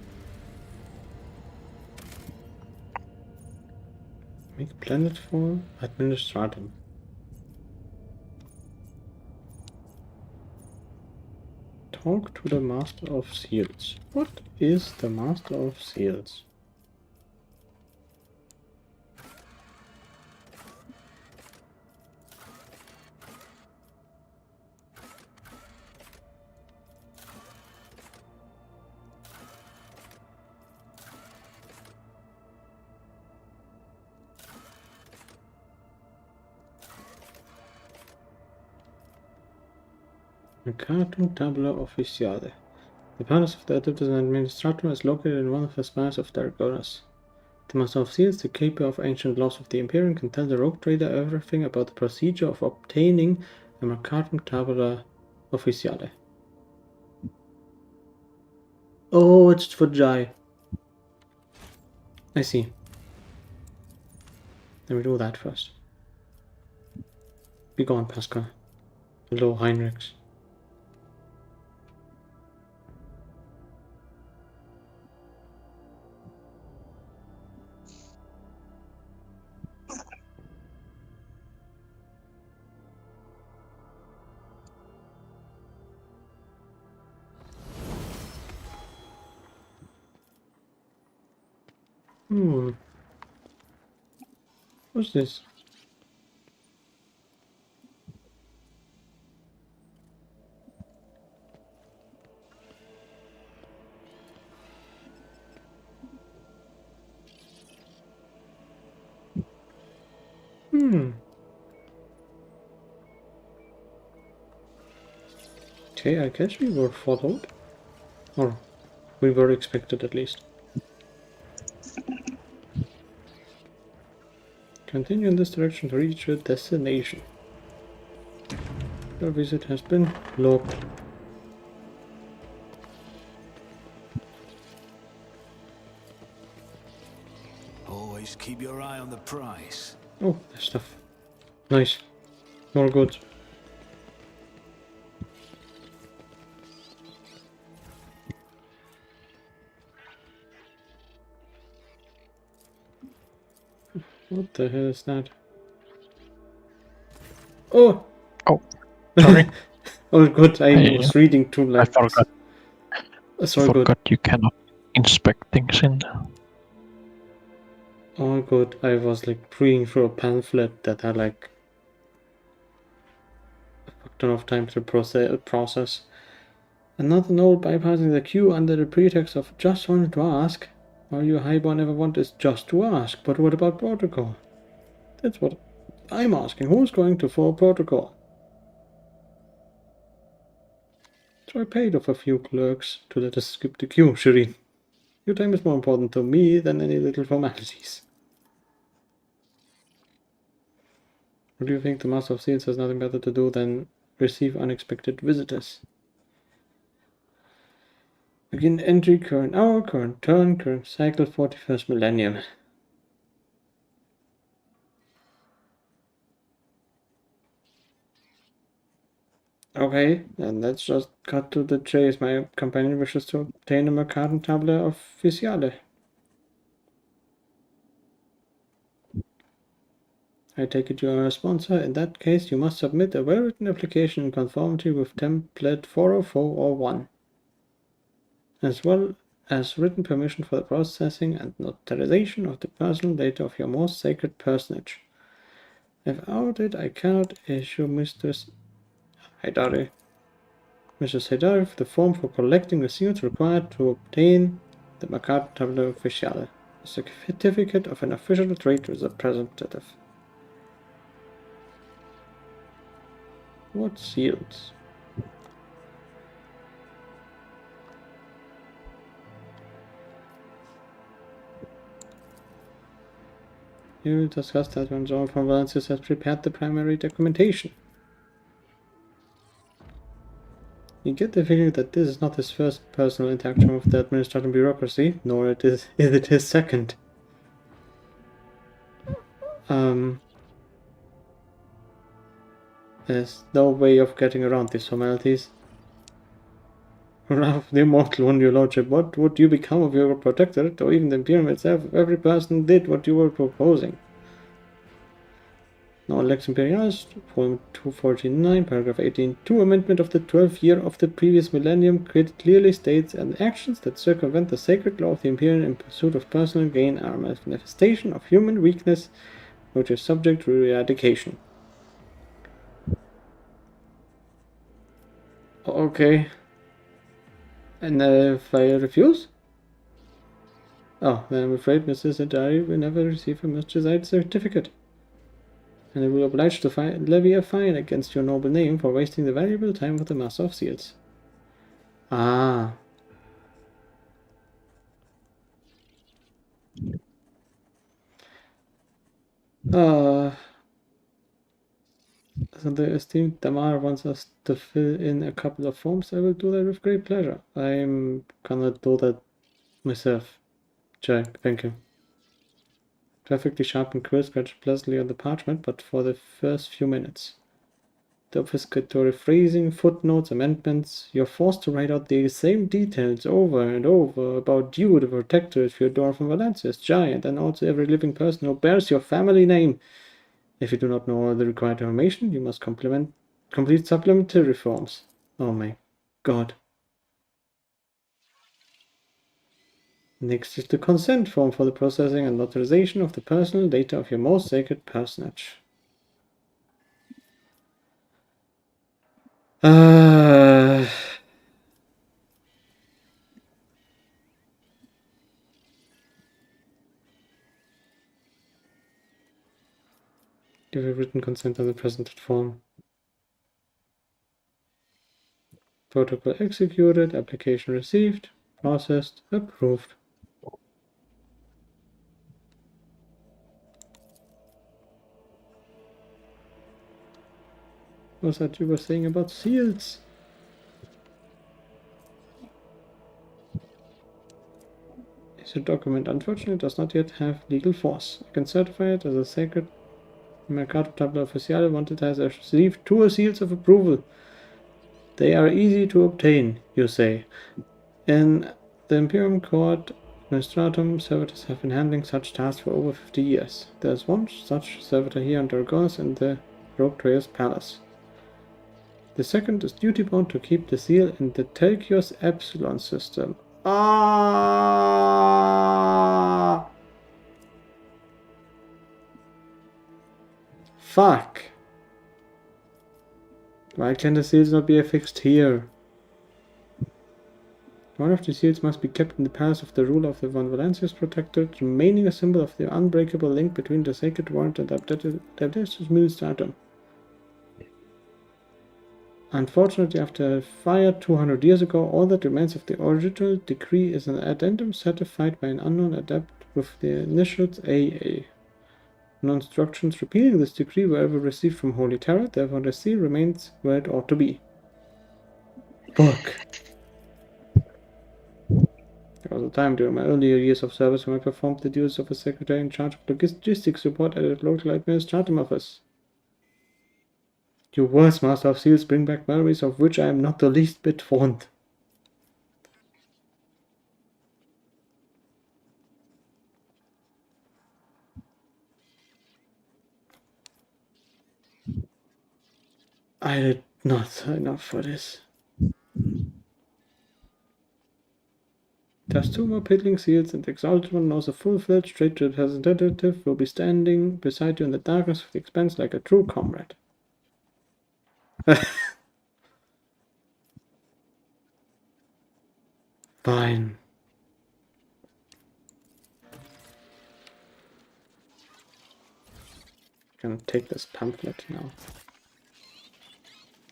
A: Make planetfall administratum. Talk to the Master of Seals. What is the Master of Seals? Mercatum Tabula Officiale. The palace of the Adeptus and Administratum is located in one of the spires of Dargonus. The Master of Seals, the keeper of ancient laws of the Imperium, can tell the rogue trader everything about the procedure of obtaining a Mercatum Tabula Officiale. Oh, it's for Jai. I see. Let me do that first. Be gone, Pascal. Hello, Heinrichs. What's this? Okay, I guess we were followed. Or we were expected at least. Continue in this direction to reach your destination. Your visit has been logged.
F: Always keep your eye on the prize.
A: Oh, there's stuff. Nice. More goods. What the hell is that? Oh!
B: Oh, sorry.
A: Oh, good. I
B: Hey,
A: was reading two
B: I
A: lines. Sorry, good.
B: forgot you cannot inspect things in there.
A: Oh, good. I was like reading through a pamphlet that had like a fuck ton of time to process. Another note bypassing the queue under the pretext of just wanted to ask. All you highborn ever want is just to ask. But what about protocol? That's what I'm asking. Who's going to follow protocol? So I paid off a few clerks to let us skip the queue, Shireen. Your time is more important to me than any little formalities. Or do you think the Master of Seals has nothing better to do than receive unexpected visitors? Begin entry, current hour, current turn, current cycle, 41st millennium. Okay, then let's just cut to the chase. My companion wishes to obtain a Mercatum Tabula Officiale. I take it you are a sponsor. In that case, you must submit a well-written application in conformity with template 40401, as well as written permission for the processing and notarization of the personal data of your most sacred personage. Without it, I cannot issue Mrs. Haidari the form for collecting the seals required to obtain the Mercatum Tabula Officiale, a certificate of an official trade representative. What seals? We will discuss that when John from Valencius has prepared the primary documentation. You get the feeling that this is not his first personal interaction with the administrative bureaucracy, nor is it his second. There's no way of getting around these formalities. Ralph, the immortal one, your lordship, what would you become of your protectorate, or even the Imperium itself, if every person did what you were proposing? Now, Lex Imperialis, Form 249, paragraph 18.2, amendment of the 12th year of the previous millennium clearly states that actions that circumvent the sacred law of the Imperium in pursuit of personal gain are a manifestation of human weakness, which is subject to eradication. Okay. And if I refuse? Oh, then I'm afraid Mrs. Adari will never receive a much desired certificate. And I will be obliged to levy a fine against your noble name for wasting the valuable time of the Master of Seals. Ah. So the esteemed Damar wants us to fill in a couple of forms. I will do that with great pleasure. I'm gonna do that myself. Jack, thank you. Perfectly sharpened quill scratched pleasantly on the parchment, but for the first few minutes. The obfuscatory phrasing, footnotes, amendments, you're forced to write out the same details over and over about you, the protectorate, Fyodor from Valencia's giant, and also every living person who bears your family name. If you do not know all the required information, you must complete supplementary forms. Oh my god. Next is the consent form for the processing and notarization of the personal data of your most sacred personage. Give a written consent on the presented form. Protocol executed, application received, processed, approved. What was that you were saying about seals? It's a document. Unfortunately, it does not yet have legal force. I can certify it as a sacred Mercato Tabla Oficiale wanted has received 2 seals of approval. They are easy to obtain, you say. In the Imperium Court Administratum, servitors have been handling such tasks for over 50 years. There is one such servitor here on Dragonis in the Rogue Palace. The second is duty-bound to keep the seal in the Telchios Epsilon system. Ah! Fuck! Why can the seals not be affixed here? One of the seals must be kept in the palace of the ruler of the Von Valencia's protectorate, remaining a symbol of the unbreakable link between the sacred warrant and the Abdestus Militatum. Unfortunately, after a fire 200 years ago, all that remains of the original decree is an addendum certified by an unknown adept with the initials AA. No instructions repealing this decree were ever received from Holy Terror, therefore the seal remains where it ought to be. Fuck. There was a time during my earlier years of service when I performed the duties of a secretary in charge of logistics support at a local administratum office. Your words, Master of Seals, bring back memories of which I am not the least bit fond. I did not sign up for this. There's 2 more piddling seals, and the Exalted One knows a full-fledged trade representative will be standing beside you in the darkness of the expanse like a true comrade. Fine. Gonna take this pamphlet now.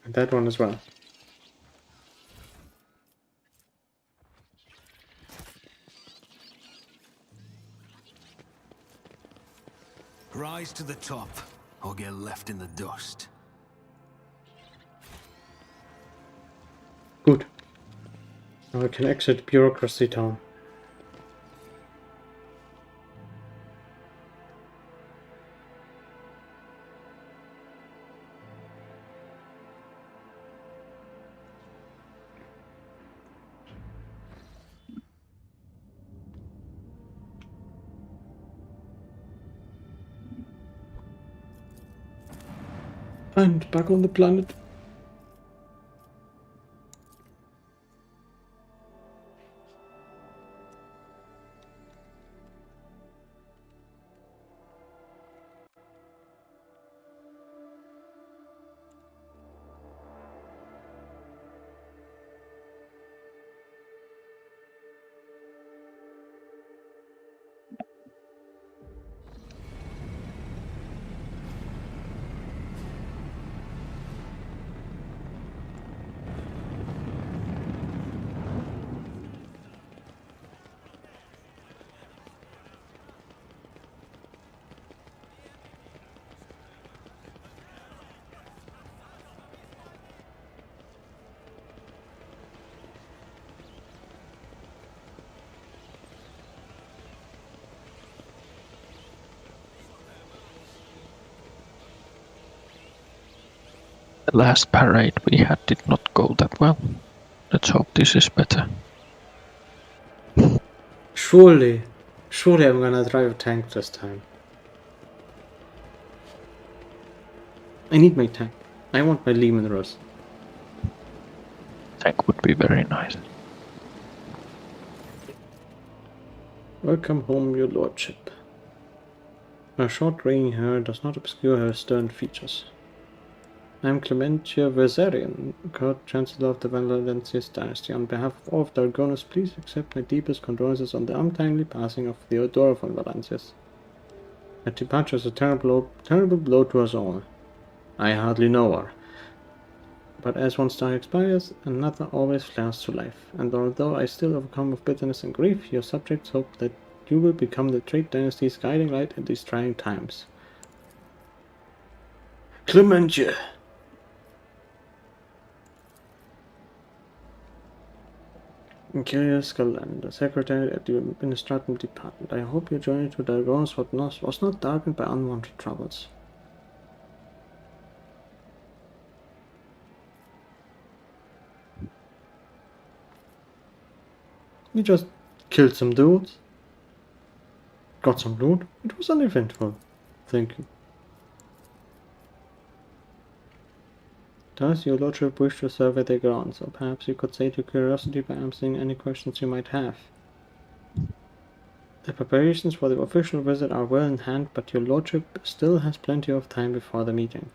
A: And that one as well.
F: Rise to the top, or get left in the dust.
A: Good. Now I can exit Bureaucracy Town. And back on the planet.
B: The last parade we had did not go that well. Let's hope this is better.
A: Surely I'm gonna drive a tank this time. I need my tank. I want my Lehman Russ.
B: Tank would be very nice.
A: Welcome home, your lordship. Her short graying hair does not obscure her stern features. I am Clementia Versarian, Court Chancellor of the Valencius dynasty. On behalf of all of Dragonis, please accept my deepest condolences on the untimely passing of Theodora von Valencius. Her departure is a terrible blow to us all. I hardly know her. But as one star expires, another always flares to life, and although I still overcome with bitterness and grief, your subjects hope that you will become the Trade Dynasty's guiding light in these trying times. Clementia! Curious Calendar, Secretary at the Administrative Department. I hope your journey to Dargonos was not darkened by unwanted troubles. We just killed some dudes. Got some loot. It was uneventful. Thank you. Does your lordship wish to survey the grounds, or perhaps you could sate your curiosity by answering any questions you might have? The preparations for the official visit are well in hand, but your lordship still has plenty of time before the meeting.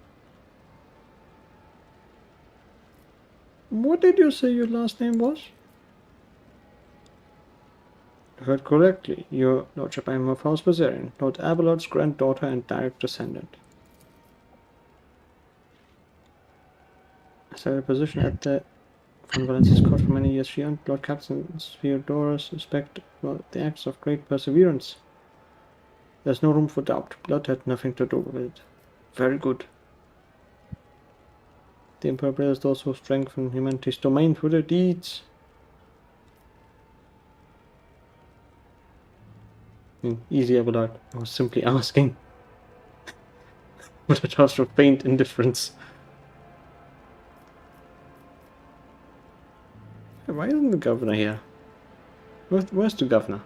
A: What did you say your last name was? You heard correctly, your lordship. I am of House Viserion, Lord Abelard's granddaughter and direct descendant. As I had a position at the von Valencia's court for many years, she earned Lord Captain Spheodora's respect for the acts of great perseverance. There's no room for doubt. Blood had nothing to do with it. Very good. The Emperor blessed those who strengthen humanity's domain through their deeds. Easy, Abelard. I was simply asking. With a touch of faint indifference. Why isn't the governor here? Where's the governor?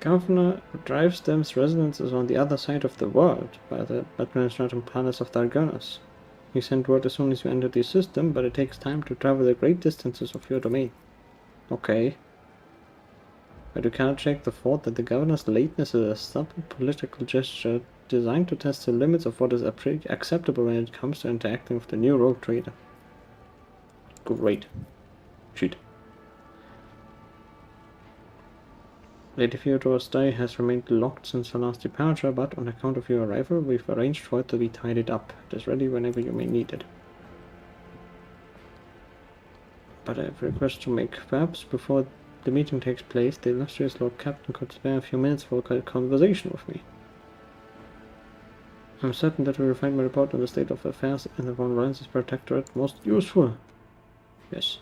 A: Governor drives them's residences on the other side of the world, by the administrative palace of Dargonos. You send word as soon as you enter the system, but it takes time to travel the great distances of your domain. Okay. But you cannot shake the thought that the governor's lateness is a subtle political gesture designed to test the limits of what is acceptable when it comes to interacting with the new rogue trader. Great. Shit. Lady Theodora's die has remained locked since her last departure, but on account of your arrival, we've arranged for it to be tidied up. It is ready whenever you may need it. But I have a request to make. Perhaps before the meeting takes place, the illustrious Lord Captain could spare a few minutes for a conversation with me. I'm certain that we will find my report on the state of affairs in the von Valencia's protectorate most useful. Yes.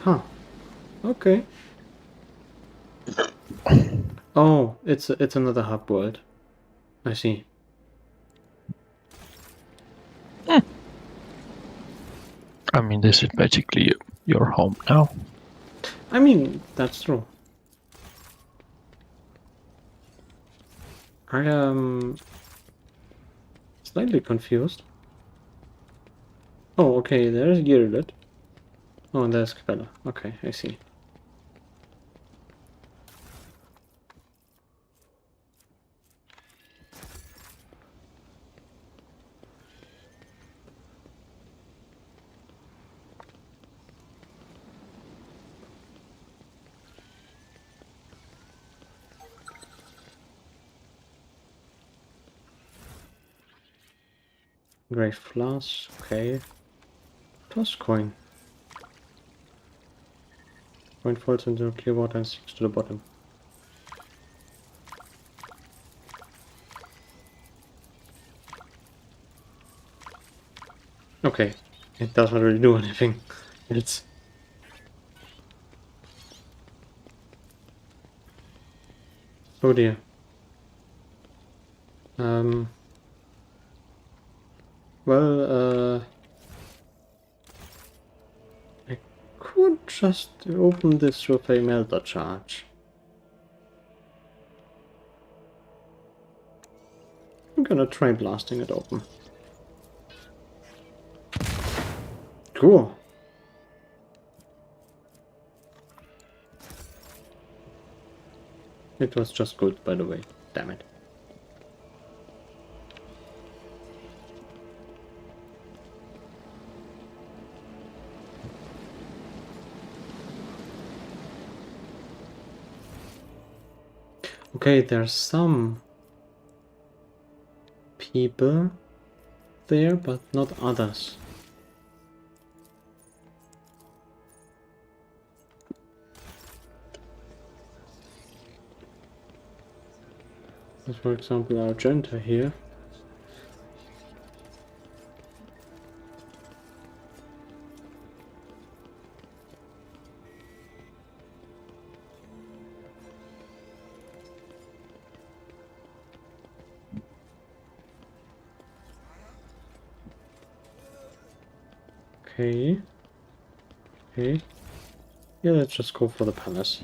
A: Huh. Okay. Oh, it's another hub world. I see.
B: I mean, this is basically your home now.
A: I mean, that's true. I am slightly confused. Oh, okay, there's Gyrlet. Oh, and there's Capella. Okay, I see. Grave Flask, okay. Toss coin. Coin falls into clear water and sinks to the bottom. Okay, it doesn't really do anything. It's... Oh dear. Well, I could just open this with a melter charge. I'm gonna try blasting it open. Cool. It was just good, by the way. Damn it. Okay, there's some people there, but not others. As for example, Argenta here. Okay. Okay. Yeah, let's just go for the palace.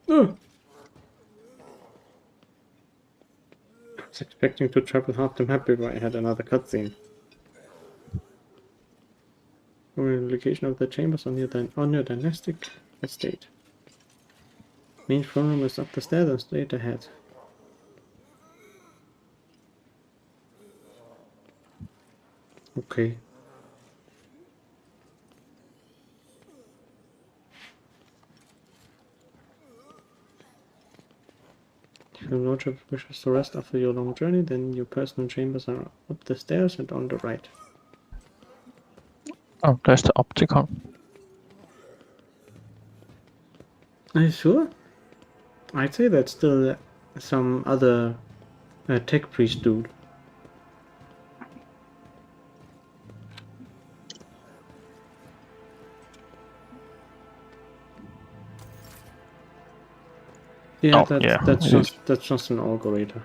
A: Oh! I was expecting to travel half the map before I had another cutscene. Over the location of the chambers on your dynastic estate. Main throne room is up the stairs and straight ahead. Okay. If your lordship wishes to rest after your long journey, then your personal chambers are up the stairs and on the right.
B: Oh, there's the Opticon.
A: Are you sure? I'd say that's still some other tech priest dude. Yeah,
B: Oh, yeah,
A: that's
B: it is.
A: just an algorithm.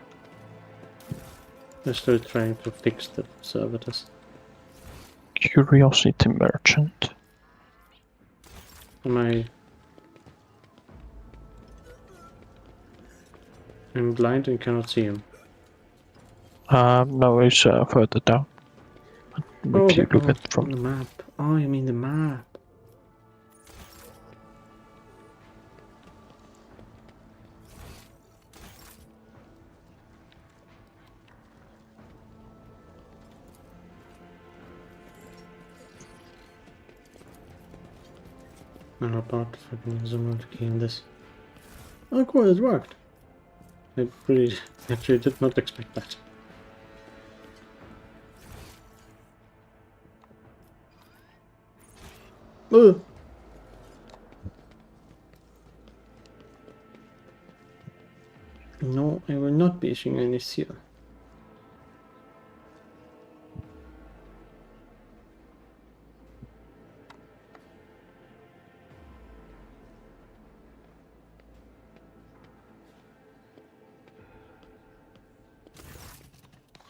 A: They're still trying to fix the servitors.
B: Curiosity Merchant.
A: I'm blind and cannot see him.
B: No, it's further down.
A: Oh,
B: If you look
A: on
B: at from
A: the map. Oh, you mean the map? I'm about to fucking zoom out to in this. Oh, cool, it worked. I really actually did not expect that. Ugh. No, I will not be issuing any seal.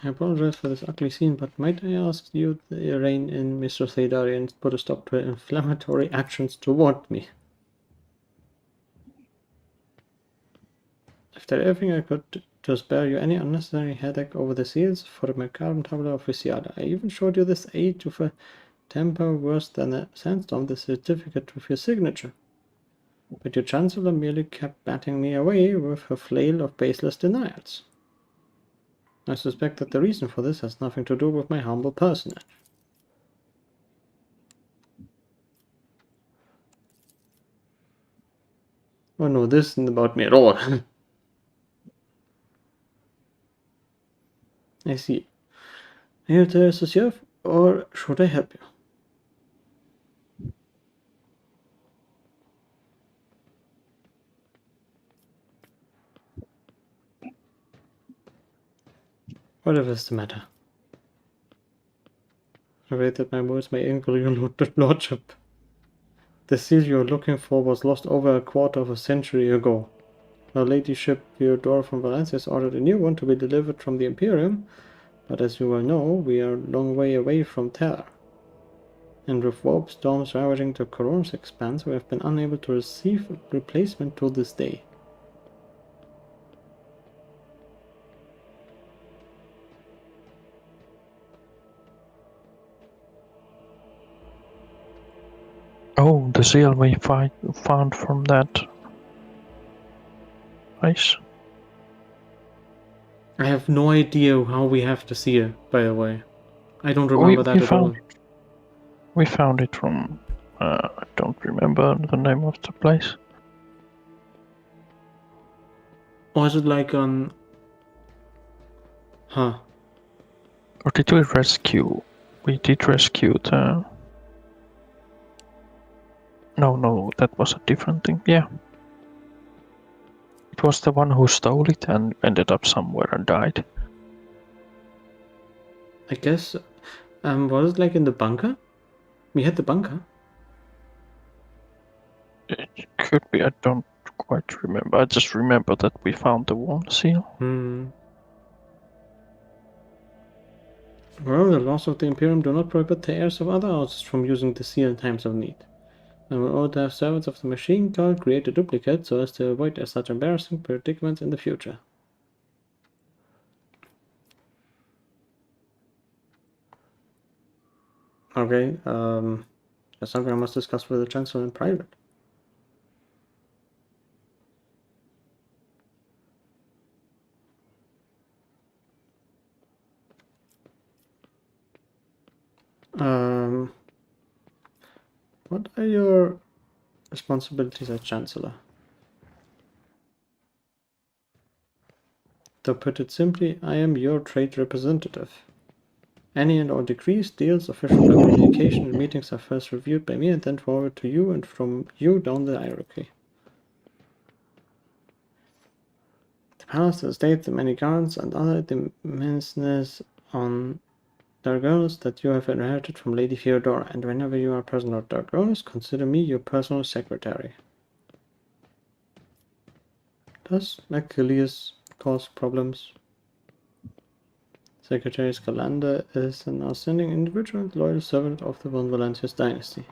A: I apologize for this ugly scene, but might I ask you to rein in Mr. Thedari and put a stop to inflammatory actions toward me? I've done everything I could to spare you any unnecessary headache over the seals for the Mercarum Tabula Officiale. I even showed you this aid to a temper worse than a sandstorm, the certificate with your signature. But your Chancellor merely kept batting me away with her flail of baseless denials. I suspect that the reason for this has nothing to do with my humble personage. Oh no, this isn't about me at all. I see. Are you to serve, or should I help you? Whatever is the matter? I read that my words may anger your lordship. The seal you're looking for was lost over a quarter of a century ago. Her ladyship Theodora from Valencia has ordered a new one to be delivered from the Imperium, but as you well know, we are a long way away from Terra. And with warp storms ravaging the Coronis expanse, we have been unable to receive a replacement to this day.
B: Oh, the seal we found from that. Nice.
A: I have no idea how we have the seal, by the way. I don't remember that at all.
B: We found it from. I don't remember the name of the place.
A: Or is it like on... Huh.
B: Or did we rescue? We did rescue the... No, that was a different thing, yeah. It was the one who stole it and ended up somewhere and died.
A: I guess, was it like in the bunker? We had the bunker.
B: It could be, I don't quite remember. I just remember that we found the one seal.
A: Well, the laws of the Imperium do not prohibit the heirs of other houses from using the seal in times of need. And we ought to have servants of the machine cult create a duplicate so as to avoid such embarrassing predicaments in the future. Okay, that's something I must discuss with the Chancellor in private. What are your responsibilities as Chancellor? To put it simply, I am your trade representative. Any and all decrees, deals, official communication, and meetings are first reviewed by me and then forwarded to you and from you down the hierarchy. The palace, the estate, the many gardens, and other demands on Dargonus that you have inherited from Lady Theodora, and whenever you are present at Dargonus, consider me your personal secretary. Does Achilles cause problems? Secretary Scalander is an outstanding individual and loyal servant of the Von Valentius dynasty.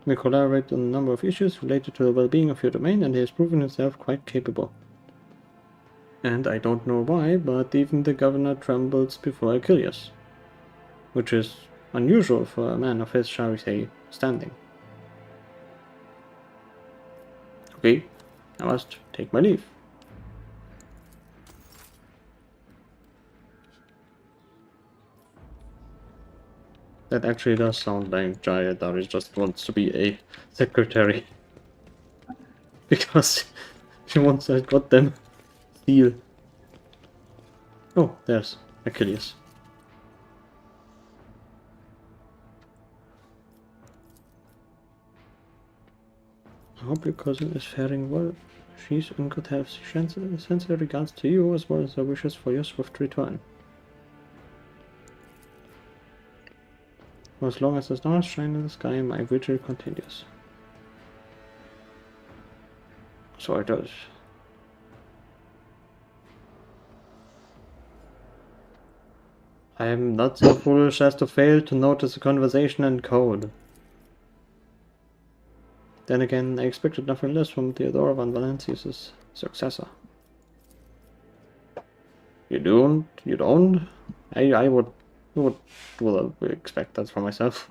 A: We collaborate on a number of issues related to the well-being of your domain, and he has proven himself quite capable. And I don't know why, but even the governor trembles before Achilles, which is unusual for a man of his, shall we say, standing. Okay, I must take my leave. That actually does sound like Jaya Dari just wants to be a secretary. Because she wants a goddamn seal. Oh, there's Achilles. I hope your cousin is faring well. She's in good health. She sends her regards to you as well as her wishes for your swift return. For as long as the stars shine in the sky, my vigil continues. So it does. I am not so foolish as to fail to notice a conversation in code. Then again, I expected nothing less from Theodora Van Valentius' successor. You don't? You don't? I would expect that from myself.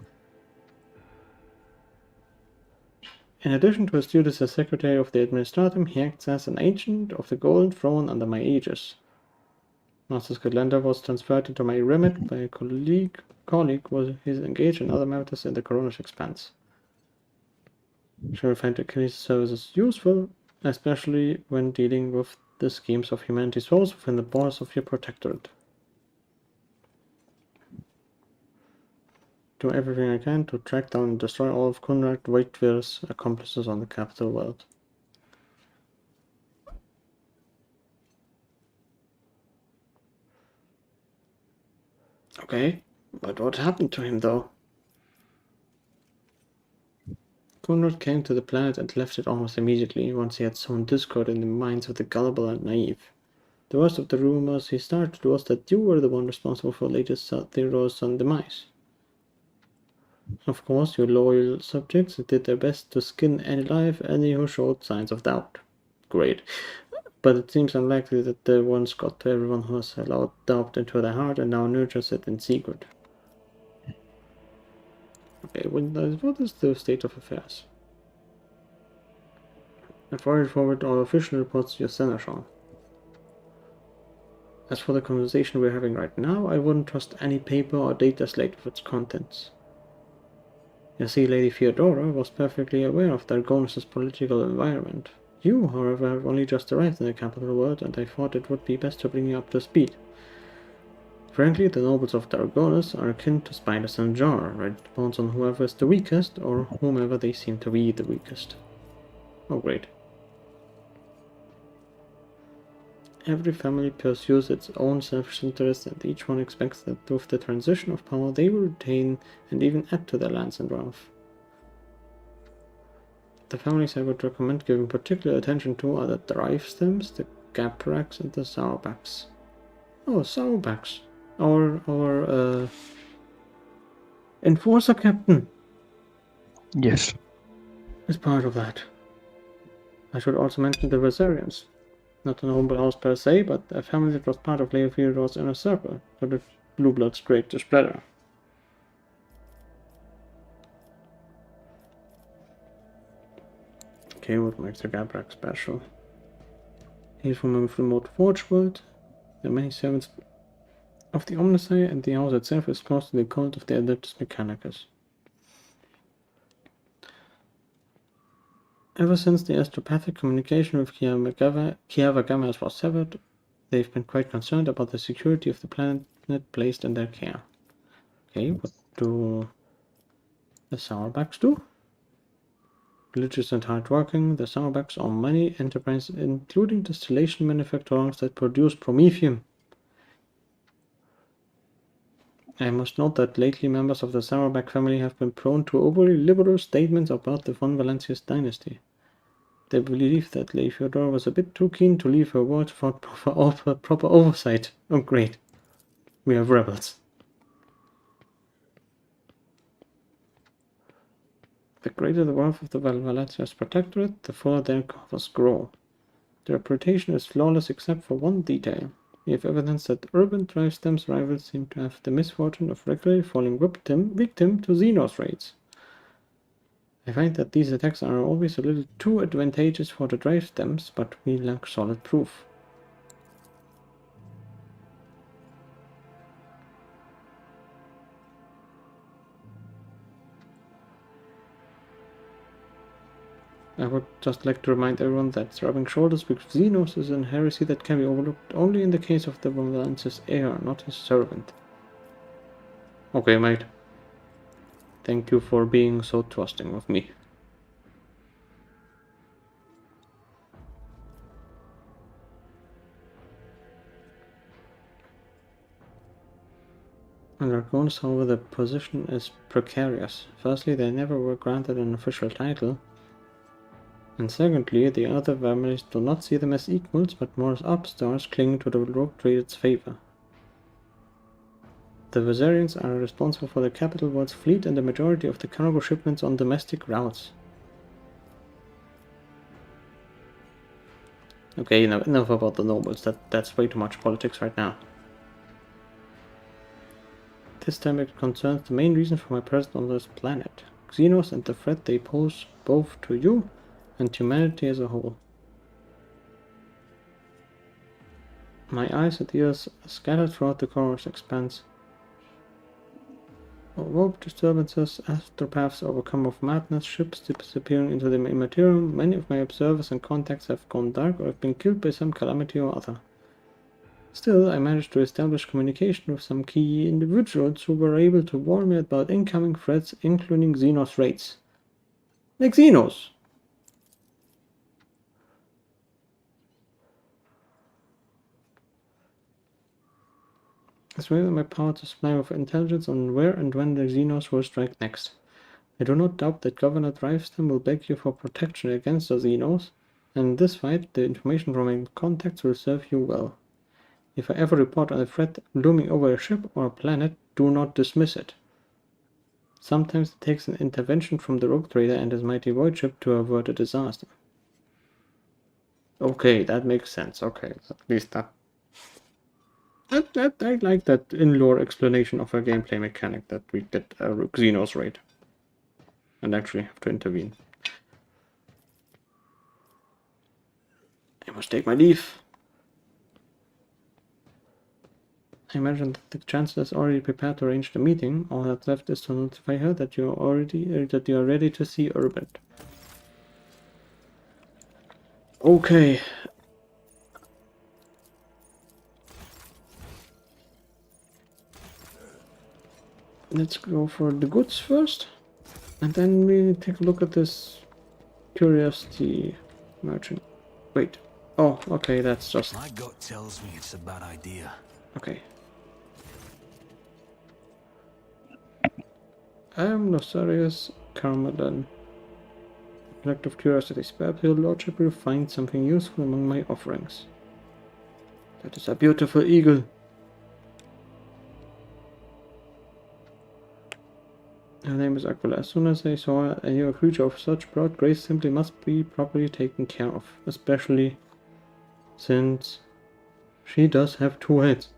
A: In addition to his duties as Secretary of the Administratum, he acts as an agent of the Golden Throne under my aegis. Master Scalander was transferred into my remit by a colleague was engaged in other matters in the Coroner's Expanse. She will find Achilles' services useful, especially when dealing with the schemes of humanity's foes within the borders of your protectorate. Do everything I can to track down and destroy all of Conrad Waitvir's accomplices on the capital world. Okay, but what happened to him though? Conrad came to the planet and left it almost immediately once he had sown discord in the minds of the gullible and naive. The worst of the rumors he started was that you were the one responsible for Lady Theodora's son's demise. Of course, your loyal subjects did their best to skin alive any who showed signs of doubt. Great. But it seems unlikely that the ones got to everyone who has allowed doubt into their heart and now nurtures it in secret. Okay, what is the state of affairs? I forward all official reports to your Seneschal. As for the conversation we're having right now, I wouldn't trust any paper or data slate with its contents. You see, Lady Theodora was perfectly aware of Dargonus' political environment. You, however, have only just arrived in the capital world, and I thought it would be best to bring you up to speed. Frankly, the nobles of Targonis are akin to spiders in a jar, right? It depends on whoever is the weakest, or whomever they seem to be the weakest. Oh, great. Every family pursues its own selfish interests, and each one expects that with the transition of power they will retain and even add to their lands and wealth. The families I would recommend giving particular attention to are the Drive Stems, the Gapraks, and the Sourbacks. Oh, Sourbacks. Our Enforcer Captain
B: Yes.
A: is part of that. I should also mention the Rosarians. Not a noble house per se, but a family that was part of Leo Theodore's inner circle, so the blue blood's great spreader. Okay, what makes the Gabrak special? He's from a remote forge world. There are many servants of the Omnissiah, and the house itself is close to the cult of the Adeptus Mechanicus. Ever since the astropathic communication with Kiava Gammas was severed, they've been quite concerned about the security of the planet placed in their care. Okay, what do the Sourbacks do? Religious and hardworking, the Sourbacks own many enterprises, including distillation manufacturers that produce promethium. I must note that lately members of the Sourback family have been prone to overly liberal statements about the von Valancius dynasty. They believe that Lady Theodora was a bit too keen to leave her word without proper oversight. Oh great, we have rebels. The greater the wealth of the Valancius protectorate, the fuller their coffers grow. Their reputation is flawless except for one detail. We have evidence that urban drive stems rivals seem to have the misfortune of regularly falling victim to Xenos raids. I find that these attacks are always a little too advantageous for the drive stems, but we lack solid proof. I would just like to remind everyone that rubbing shoulders with Xenos is an heresy that can be overlooked only in the case of the von Valancius heir, not his servant. Okay, mate. Thank you for being so trusting of me. Under Draconis, however, the position is precarious. Firstly, they never were granted an official title. And secondly, the other families do not see them as equals, but more as upstarts clinging to the rogue trader's favor. The Viserians are responsible for the capital world's fleet and the majority of the cargo shipments on domestic routes. Okay, enough about the nobles. That's way too much politics right now. This time it concerns the main reason for my presence on this planet. Xenos and the threat they pose both to you and humanity as a whole. My eyes and ears are scattered throughout the Chorus expanse. Warp disturbances, astropaths overcome of madness, ships disappearing into the immaterium, many of my observers and contacts have gone dark or have been killed by some calamity or other. Still, I managed to establish communication with some key individuals who were able to warn me about incoming threats, including Xenos raids. Like Xenos! It's within my power to supply with intelligence on where and when the Xenos will strike next. I do not doubt that Governor Drivestem will beg you for protection against the Xenos, and in this fight, the information from my contacts will serve you well. If I ever report on a threat looming over a ship or a planet, do not dismiss it. Sometimes it takes an intervention from the rogue trader and his mighty void ship to avert a disaster. Okay, that makes sense. Okay, at least that I like that in-lore explanation of a gameplay mechanic that we get a Xenos raid and actually have to intervene. I must take my leave. I imagine that the Chancellor is already prepared to arrange the meeting. All that's left is to notify her that you are ready to see Urban. Okay. Let's go for the goods first, and then we take a look at this curiosity merchant. Wait. Oh, okay, that's just...
F: My gut tells me it's a bad idea.
A: Okay. I am Nosarius Carmadan. Object of curiosity. Perhaps your lordship will find something useful among my offerings. That is a beautiful eagle. Her name is Aquila. As soon as I saw a creature of such broad grace, simply must be properly taken care of. Especially since she does have 2 heads.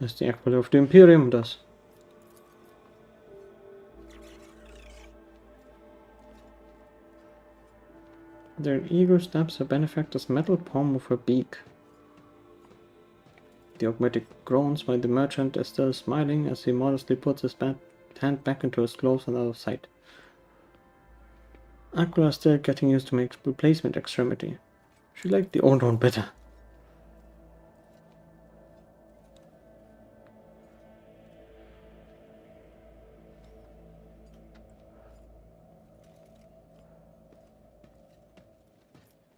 A: As the Aquila of the Imperium does. Their eagle stabs her benefactor's metal palm with her beak. The augmetic groans while the merchant is still smiling as he modestly puts his hand back into his clothes and out of sight. Aquila is still getting used to my replacement extremity. She liked the old one better.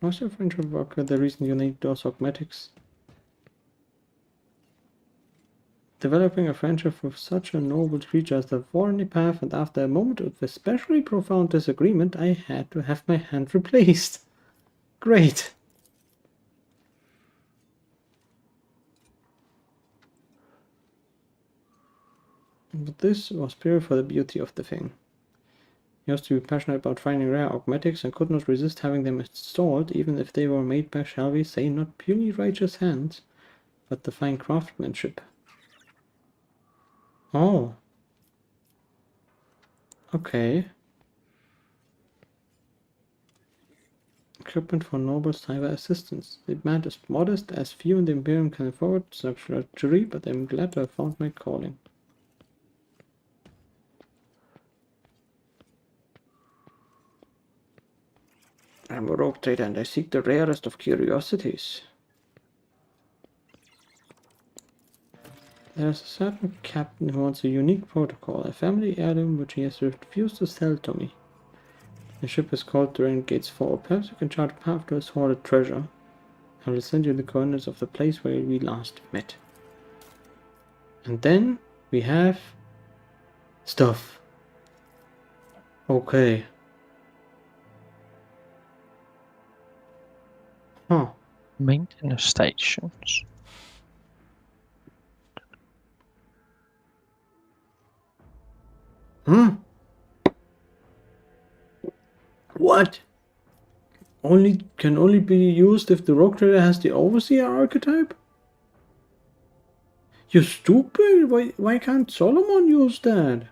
A: Was your friendship work the reason you named those augmetics? Developing a friendship with such a noble creature as the thorny path, and after a moment of especially profound disagreement, I had to have my hand replaced. Great. But this was purely for the beauty of the thing. He used to be passionate about finding rare augmetics and could not resist having them installed, even if they were made by, shall we say, not purely righteous hands, but the fine craftsmanship. Oh. Okay. Equipment for noble cyber assistance. The demand is modest, as few in the Imperium can afford such luxury, but I'm glad to have found my calling. I'm a rogue trader and I seek the rarest of curiosities. There's a certain captain who wants a unique protocol, a family heirloom which he has refused to sell to me. The ship is called the Renegade's Fall. Perhaps you can chart a path to his hoarded treasure. I will send you the coordinates of the place where we last met. And then we have stuff. Okay. Huh.
B: Maintenance stations.
A: What? Can only be used if the rogue trader has the overseer archetype? You stupid! Why can't Solomon use that?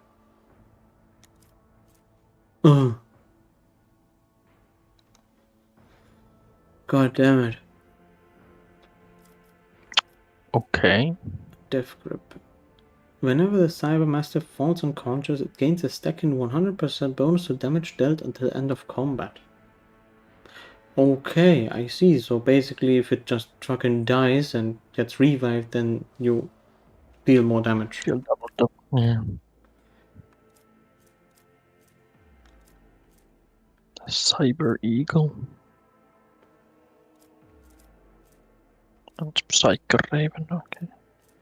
A: God damn it.
B: Okay.
A: Death grip. Whenever the Cyber Mastiff falls unconscious, it gains a stacking 100% bonus to damage dealt until end of combat. Okay, I see. So basically, if it just fucking dies and gets revived, then you deal more damage.
B: Feel doubled up. Yeah. Cyber Eagle. And Psycho Raven, okay.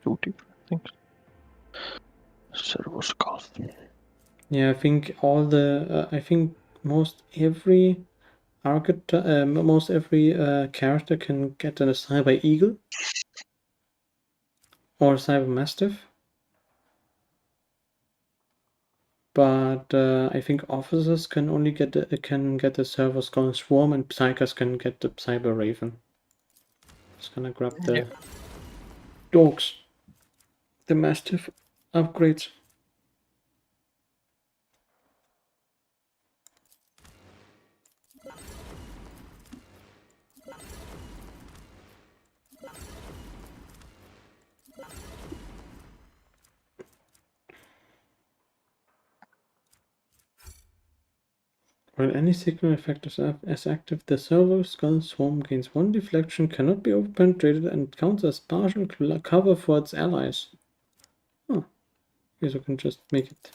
B: 2 different things. Servo Skulls.
A: Yeah, I think all the I think most every character can get a Cyber Eagle or Cyber Mastiff, but I think officers can only get the Servo Skull Swarm, and Psychers can get the Cyber Raven. Just gonna grab the dogs, the Mastiff upgrades. While any signal effect is active, the Servo Skull Swarm gains 1 deflection, cannot be overpenetrated, and counts as partial cover for its allies. Huh. guess I can just make it.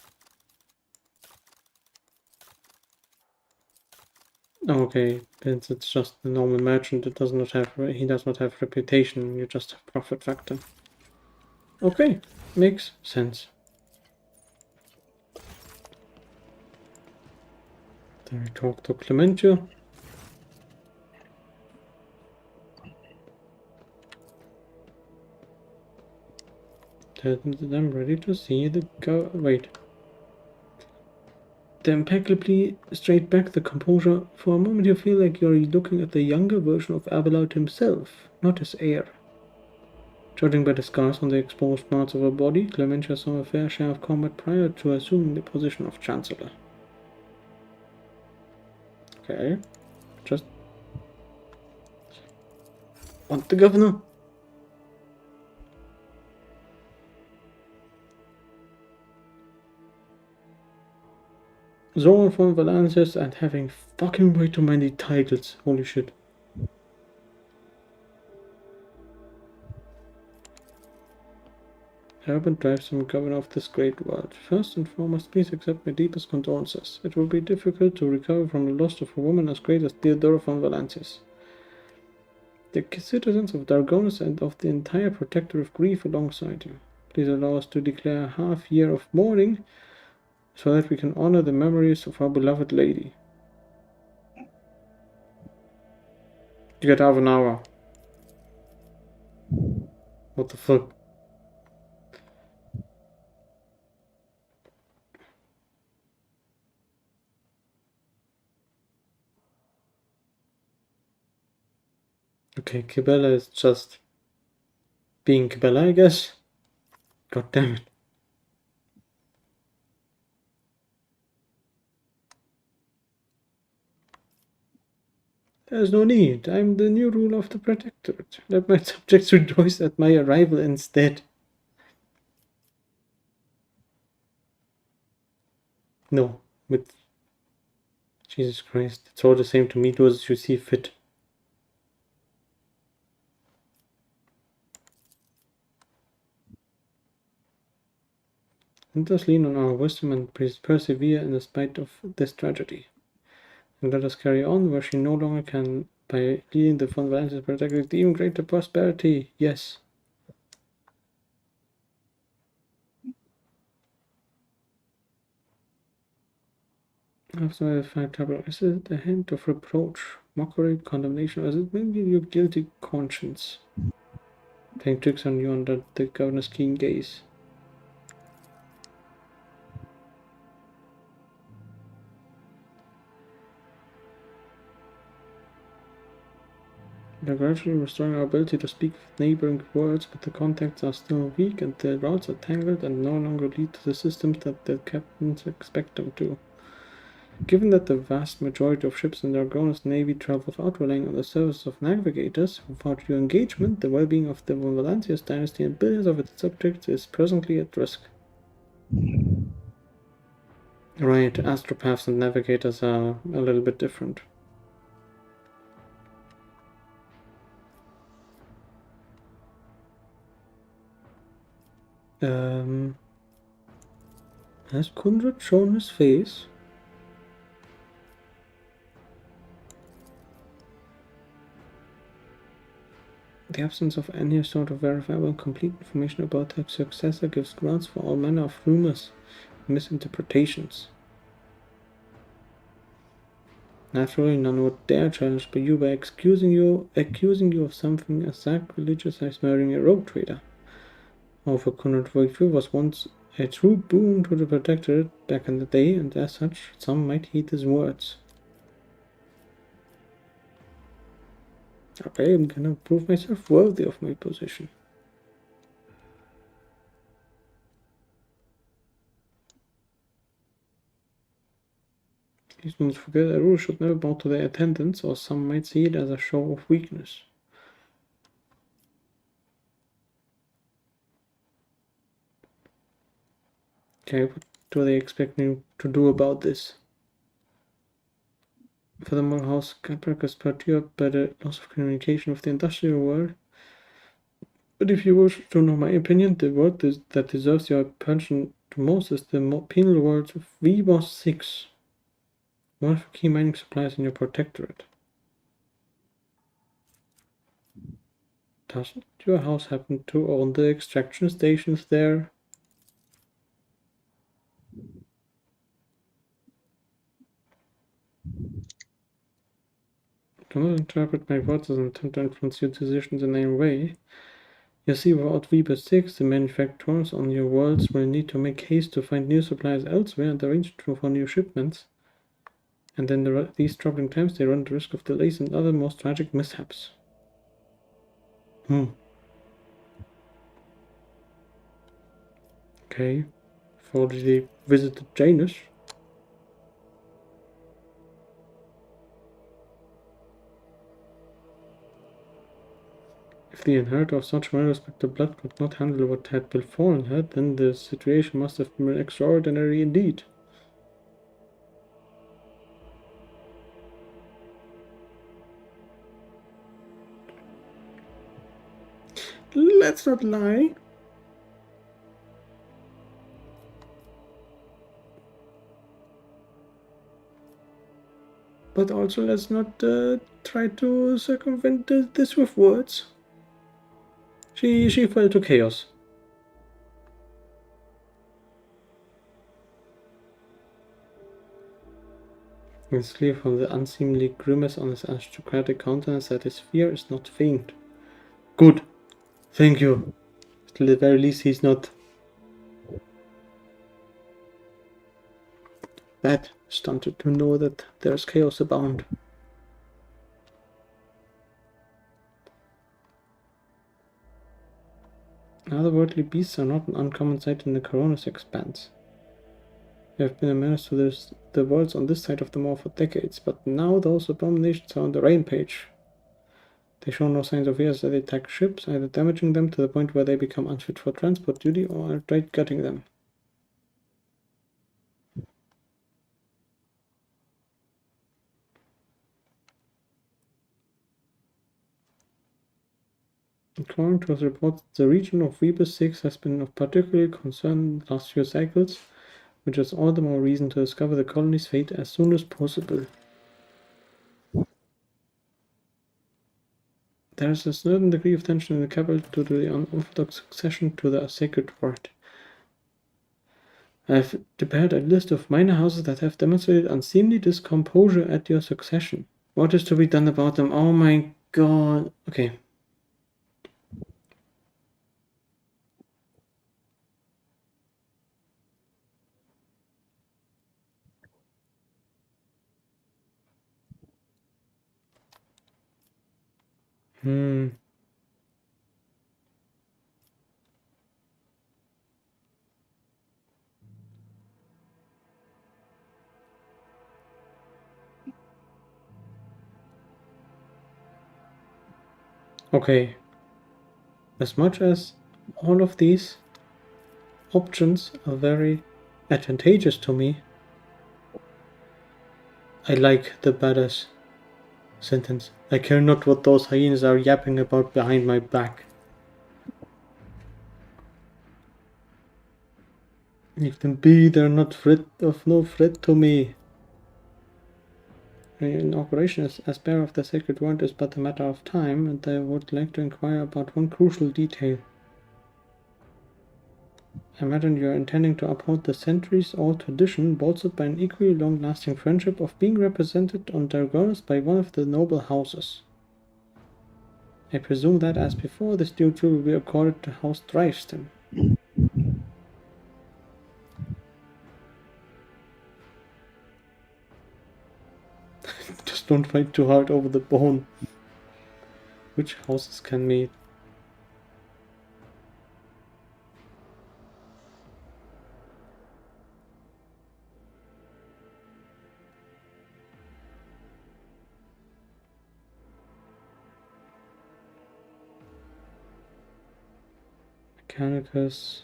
A: Okay, it's just the normal merchant. It does not have. He does not have reputation. You just have profit factor. Okay, makes sense. Then we talk to Clementia. I'm ready to see the go. Wait. The impeccably straight back, the composure. For a moment, you feel like you're looking at the younger version of Abelard himself, not his heir. Judging by the scars on the exposed parts of her body, Clementia saw a fair share of combat prior to assuming the position of Chancellor. Okay, just want the governor. Zoran von Valancius and having fucking way too many titles. Holy shit. Help and drive some governor of this great world. First and foremost, please accept my deepest condolences. It will be difficult to recover from the loss of a woman as great as Theodora von Valancius. The citizens of Dargonus and of the entire Protectorate grieve alongside you. Please allow us to declare a half year of mourning so that we can honor the memories of our beloved lady. You get half an hour. What the fuck? Okay, Kibella is just being Kibella, I guess. God damn it. There's no need. I'm the new ruler of the Protectorate. Let my subjects rejoice at my arrival instead. No, with Jesus Christ. It's all the same to me. Do as you see fit. Let us lean on our wisdom and persevere in spite of this tragedy. And let us carry on where she no longer can by leading the von Valancius Protectorate to even greater prosperity. Yes. After the fight tableau, is it a hint of reproach, mockery, condemnation, or is it maybe your guilty conscience playing tricks on you under the governor's keen gaze? We are gradually restoring our ability to speak with neighboring worlds, but the contacts are still weak and the routes are tangled and no longer lead to the systems that the captains expect them to. Given that the vast majority of ships in the Argona's navy travel without relying on the services of navigators, without your engagement, the well-being of the Valancius dynasty and billions of its subjects is presently at risk. Right, astropaths and navigators are a little bit different. Has Kundrat shown his face? The absence of any sort of verifiable complete information about her successor gives grounds for all manner of rumors and misinterpretations. Naturally, none would dare challenge you by accusing you of something as sacrilegious as murdering a rogue trader. However, Conrad Wakefield was once a true boon to the Protectorate back in the day, and as such, some might heed his words. Okay, I'm gonna prove myself worthy of my position. Please don't forget that rules should never bow to their attendants, or some might see it as a show of weakness. Okay, what do they expect me to do about this? Furthermore, House Capric is perturbed by the loss of communication with the industrial world. But if you wish to know my opinion, the word that deserves your attention to most is the penal words of VBOS 6, one of the key mining supplies in your protectorate. Doesn't your house happen to own the extraction stations there? Do not interpret my words as an attempt to influence your decisions in any way. You see, without VBOS 6, the manufacturers on your worlds will need to make haste to find new supplies elsewhere and arrange for new shipments. And in these troubling times, they run the risk of delays and other most tragic mishaps. Okay. I've already visited Janus. If the inheritor of such well-respected blood could not handle what had befallen her, then the situation must have been extraordinary indeed. Let's not lie. But also let's not try to circumvent this with words. She fell to chaos. It's clear from the unseemly grimace on his aristocratic countenance that his fear is not feigned. Good. Thank you. At the very least, he's not that stunted to know that there's chaos abound. Otherworldly beasts are not an uncommon sight in the Coronis expanse. They have been a menace to the worlds on this side of the moor for decades, but now those abominations are on the rampage. They show no signs of fear as they attack ships, either damaging them to the point where they become unfit for transport duty or outright gutting them. According to his reports, the region of VBOS 6 has been of particular concern in the last few cycles, which is all the more reason to discover the colony's fate as soon as possible. There is a certain degree of tension in the capital due to the unorthodox succession to the sacred word. I have prepared a list of minor houses that have demonstrated unseemly discomposure at your succession. What is to be done about them? Oh my god. Okay. Okay. As much as all of these options are very advantageous to me, I like the badass sentence. I care not what those hyenas are yapping about behind my back. Leave them be, they're not of no threat to me. Inauguration as bearer of the sacred word is but a matter of time, and I would like to inquire about one crucial detail. I imagine you are intending to uphold the centuries-old tradition, bolstered by an equally long-lasting friendship, of being represented on Dargonis by one of the noble houses. I presume that, as before, this duty will be accorded to House Driveston. Just don't fight too hard over the bone. Which houses can meet? Mechanicus.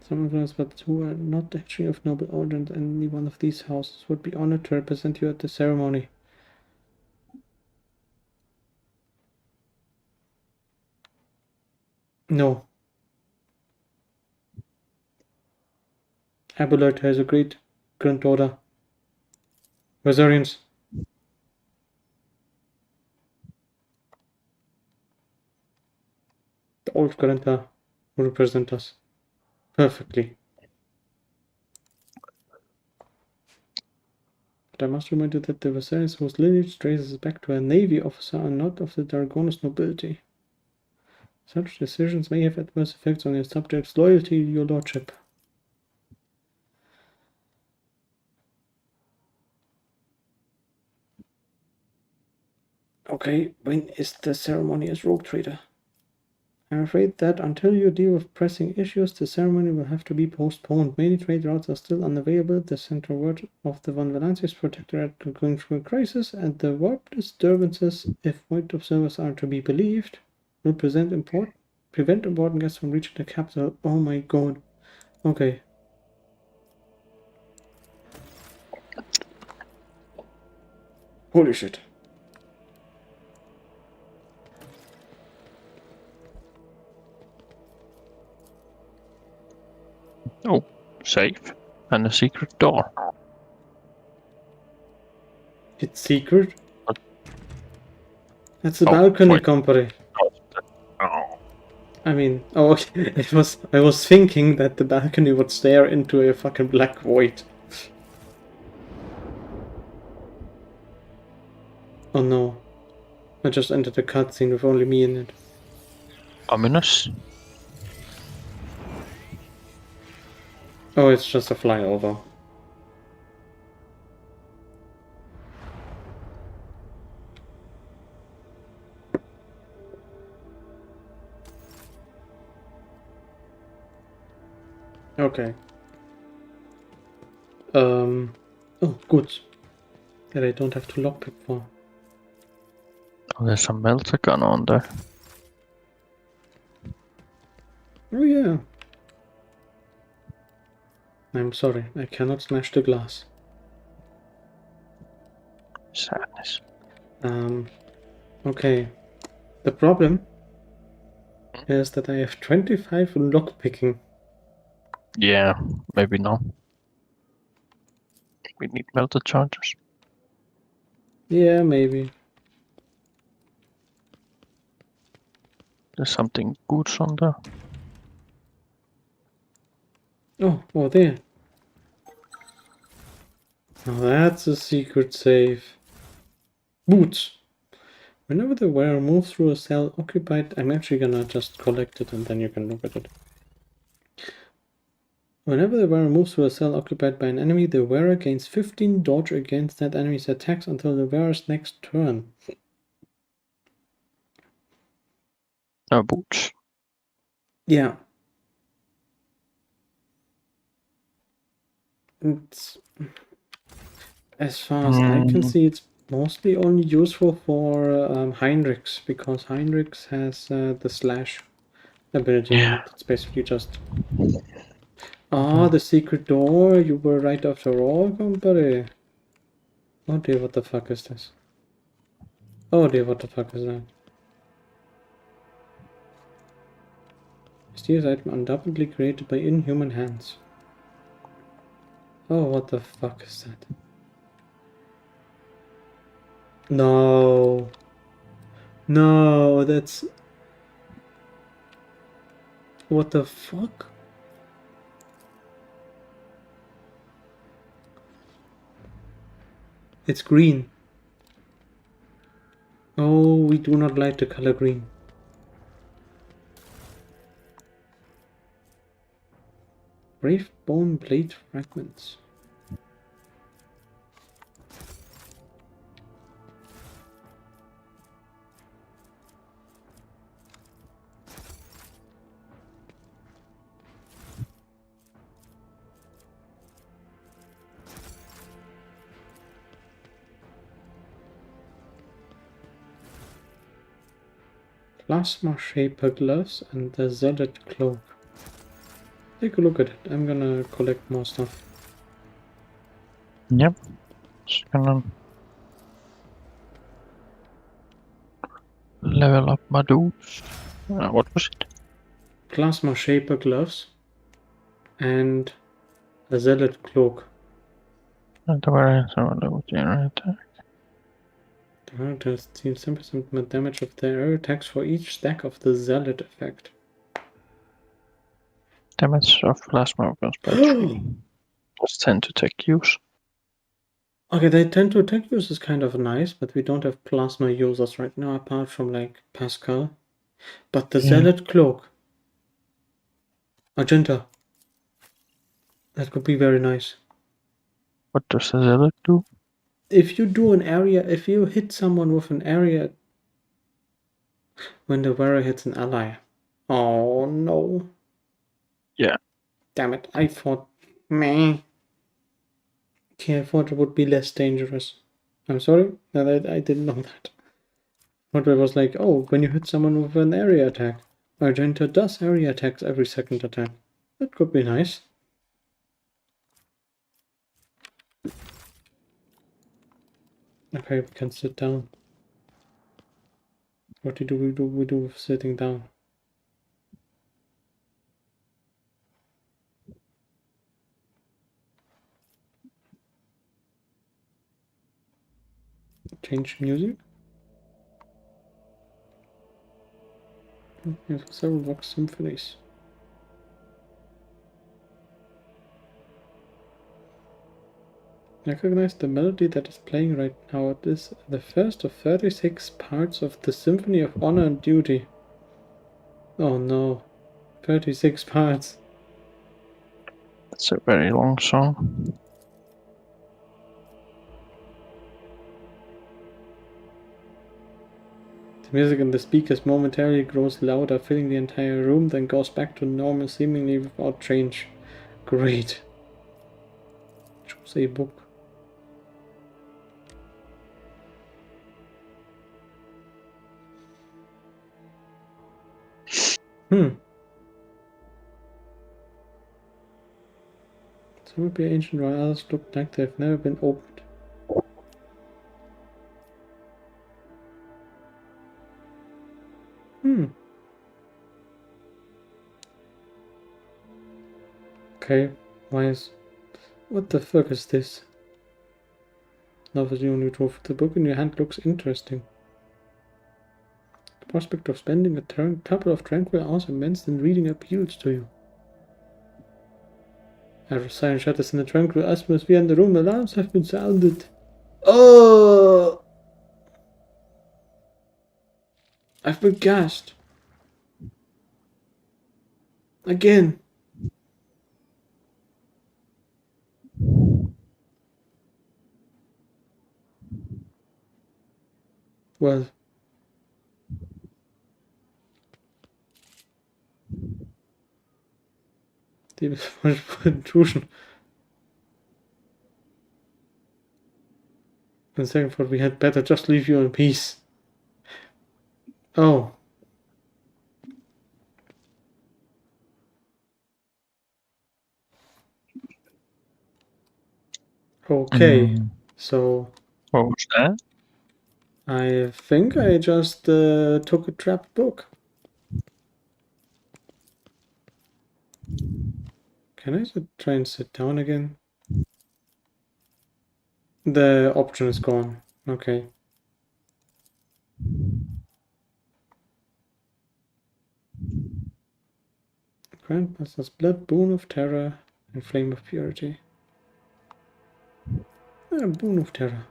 A: Some of us, but who are not actually of noble order, and any one of these houses would be honored to represent you at the ceremony. No. Abelard has a great granddaughter. Rosarians. The old grandpa will represent us perfectly. But I must remind you that the Rosarians whose lineage traces back to a navy officer are not of the Dragonus nobility. Such decisions may have adverse effects on your subjects' loyalty to your lordship. Okay, when is the ceremony as rogue trader? I'm afraid that until you deal with pressing issues, the ceremony will have to be postponed. Many trade routes are still unavailable. The central ward of the Von Valancius Protectorate are going through a crisis, and the warp disturbances, if white observers are to be believed, will prevent important guests from reaching the capital. Oh my god. Okay. Holy shit.
B: Oh, safe. And a secret door.
A: It's secret?
B: What?
A: That's the
B: Oh,
A: balcony
B: wait.
A: company.
B: Oh.
A: I mean, oh, okay. I was thinking that the balcony would stare into a fucking black void. Oh no. I just entered a cutscene with only me in it.
B: Ominous.
A: Oh, it's just a flyover. Okay. Oh, good. That I don't have to lockpick for.
B: Oh, there's a melter gun on there.
A: Oh yeah. I'm sorry, I cannot smash the glass.
B: Sadness.
A: Okay. The problem is that I have 25 lockpicking.
B: Yeah, maybe not. We need melter chargers.
A: Yeah, maybe.
B: There's something good on there.
A: Oh, there. Now that's a secret safe. Boots. Whenever the wearer moves through a cell occupied, I'm actually gonna just collect it and then you can look at it. Whenever the wearer moves through a cell occupied by an enemy, the wearer gains 15 dodge against that enemy's attacks until the wearer's next turn.
B: Boots.
A: Yeah. It's, as far as I can see, it's mostly only useful for Heinrichs, because Heinrichs has the slash ability, and it's basically just... Ah, the secret door, you were right after all, company. Oh dear, what the fuck is this? Oh dear, what the fuck is that? Mysterious item undoubtedly created by inhuman hands. Oh, what the fuck is that? No. No, that's... What the fuck? It's green. Oh, we do not like the color green. Brave bone blade fragments. Plasma shaper gloves and the zealot cloak. Take a look at it. I'm gonna collect more stuff.
B: Yep. Just gonna level up my dudes. What was it?
A: Plasma shaper gloves and A zealot cloak.
B: At the variance of the generator.
A: The hunter does deal 10% more damage of their air attacks for each stack of the zealot effect.
B: Damage of plasma weapons by 3. Plus 10 to tech use.
A: Okay, they tend to attack use is kind of nice, but we don't have plasma users right now apart from like Pascal. But the zealot cloak. Magenta. That could be very nice.
B: What does the zealot do?
A: If you do an area, if you hit someone with an area when the wearer hits an ally. Oh no.
B: Yeah.
A: Damn it, I thought. Meh. Okay, I thought it would be less dangerous. I'm sorry, I didn't know that. I thought it was like, oh, when you hit someone with an area attack. Magenta does area attacks every second attack. That could be nice. Okay, we can sit down. What do we do? We do with sitting down. Change music. We have several Vox symphonies. Recognize the melody that is playing right now. It is the first of 36 parts of the Symphony of Honor and Duty. Oh no. 36 parts.
B: That's a very long song.
A: The music in the speakers momentarily grows louder, filling the entire room, then goes back to normal seemingly without change. Great. Choose a book. Some would be ancient while others look like they've never been opened. Okay, why is... What the fuck is this? Love is the only truth. The book in your hand looks interesting. The prospect of spending a couple of tranquil hours immersed in reading appeals to you. After silent shutters in the tranquil atmosphere in the room, alarms have been sounded. Oh! I've been gassed. Again. Well. Die intrusion. In second thought we had better just leave you in peace. Oh. Okay. So...
B: What was that?
A: I think I just took a trapped book. Can I try and sit down again? The option is gone. Okay. Grandmaster's blood, boon of terror, and flame of purity. Boon of terror.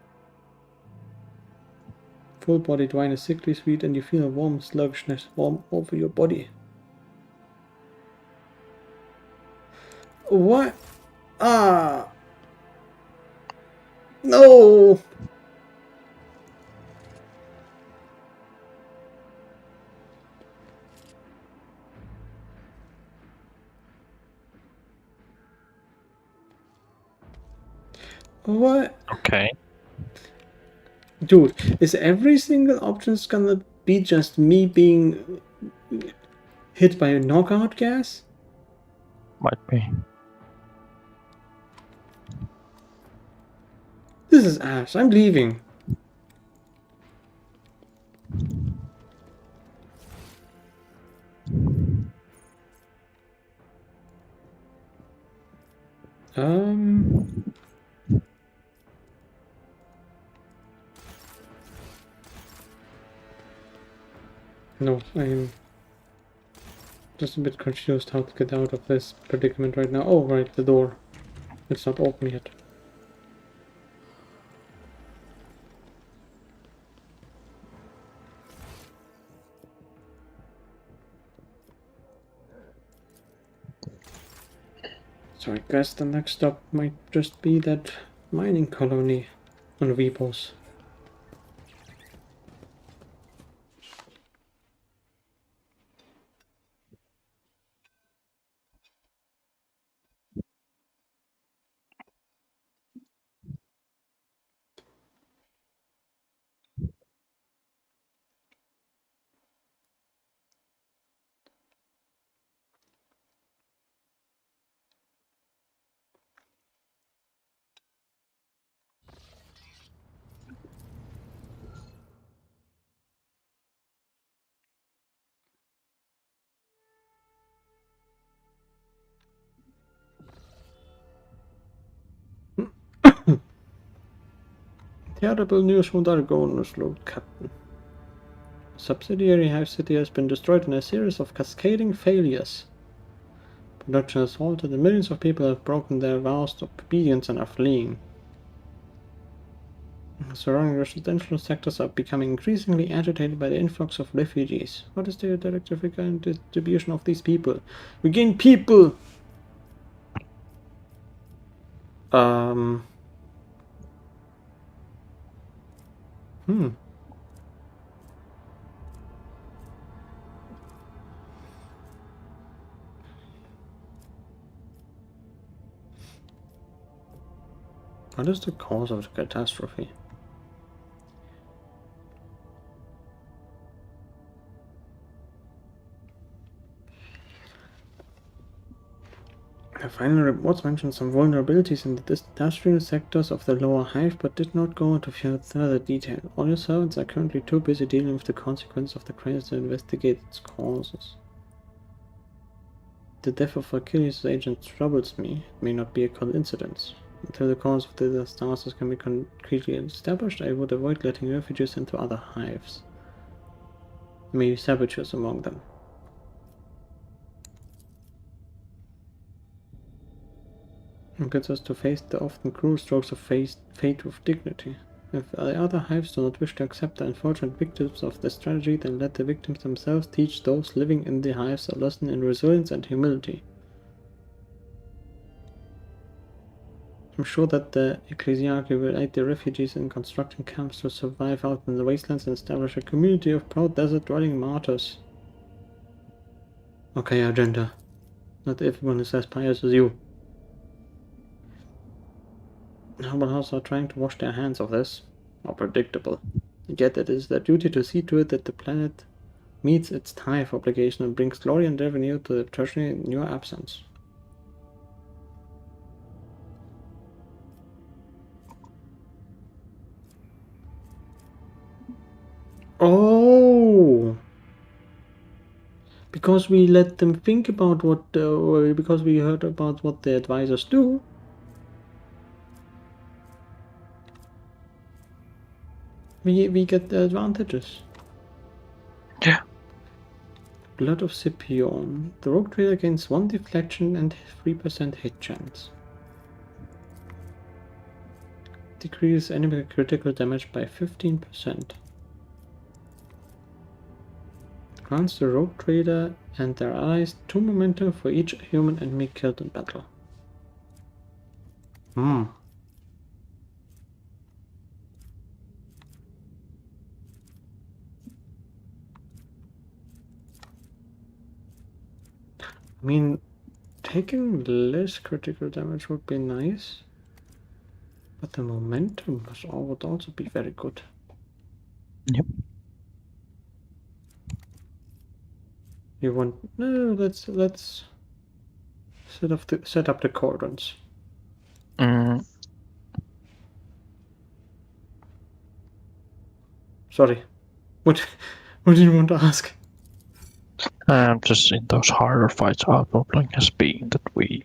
A: Full-bodied wine is sickly sweet, and you feel a warm sluggishness warm over your body. What? Ah! No! What?
B: Okay.
A: Dude, is every single option gonna be just me being hit by a knockout gas?
B: Might be.
A: This is ass. I'm leaving. No, I'm just a bit confused how to get out of this predicament right now. Oh, right, the door. It's not open yet. So I guess the next stop might just be that mining colony on Vipos. Terrible news from Dargonus, Lord Captain. A subsidiary Hive City has been destroyed in a series of cascading failures. Production has halted and millions of people have broken their vows of obedience and are fleeing. The surrounding residential sectors are becoming increasingly agitated by the influx of refugees. What is the directive regarding the distribution of these people? We gain people! What is the cause of the catastrophe? The final reports mentioned some vulnerabilities in the industrial sectors of the lower Hive, but did not go into further detail. All your servants are currently too busy dealing with the consequences of the crisis to investigate its causes. The death of Achilles' agent troubles me. It may not be a coincidence. Until the cause of the disasters can be concretely established, I would avoid letting refugees into other hives. There may be saboteurs among them. It gets us to face the often cruel strokes of fate with dignity. If the other hives do not wish to accept the unfortunate victims of the strategy, then let the victims themselves teach those living in the hives a lesson in resilience and humility. I'm sure that the ecclesiarchy will aid the refugees in constructing camps to survive out in the wastelands and establish a community of proud desert-dwelling martyrs. Okay, agenda. Not everyone is as pious as you. Noble houses are trying to wash their hands of this. How predictable. Yet it is their duty to see to it that the planet meets its tithe obligation and brings glory and revenue to the treasury in your absence. Oh! Because we let them think about what, because we heard about what the advisors do. We get the advantages.
B: Yeah.
A: Blood of Scipion. The rogue trader gains 1 deflection and 3% hit chance. Decreases enemy critical damage by 15%. Grants the rogue trader and their allies 2 momentum for each human enemy killed in battle. I mean, taking less critical damage would be nice, but the momentum would also be very good.
B: Yep.
A: You want let's set up the cordons. Sorry, what did you want to ask?
B: Just in those harder fights, our problem has been that we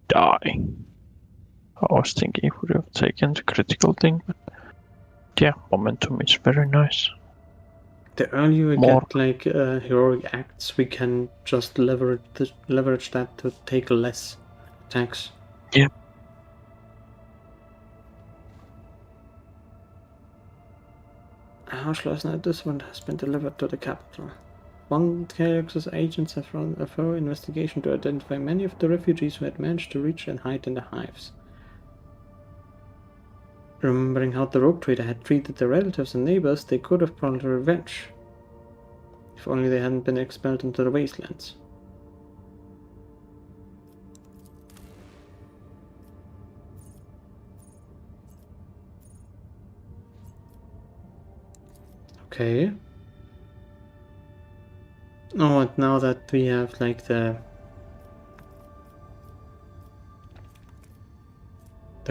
B: die. I was thinking if we would have taken the critical thing, but yeah, momentum is very nice.
A: The earlier we
B: More.
A: get like heroic acts, we can just leverage that to take less attacks.
B: Yeah.
A: Last this one has been delivered to the capital. One Kellogg's agents have run a thorough investigation to identify many of the refugees who had managed to reach and hide in the hives. Remembering how the rogue trader had treated their relatives and neighbors, they could have brought revenge. If only they hadn't been expelled into the wastelands. Okay. Oh, and now that we have like the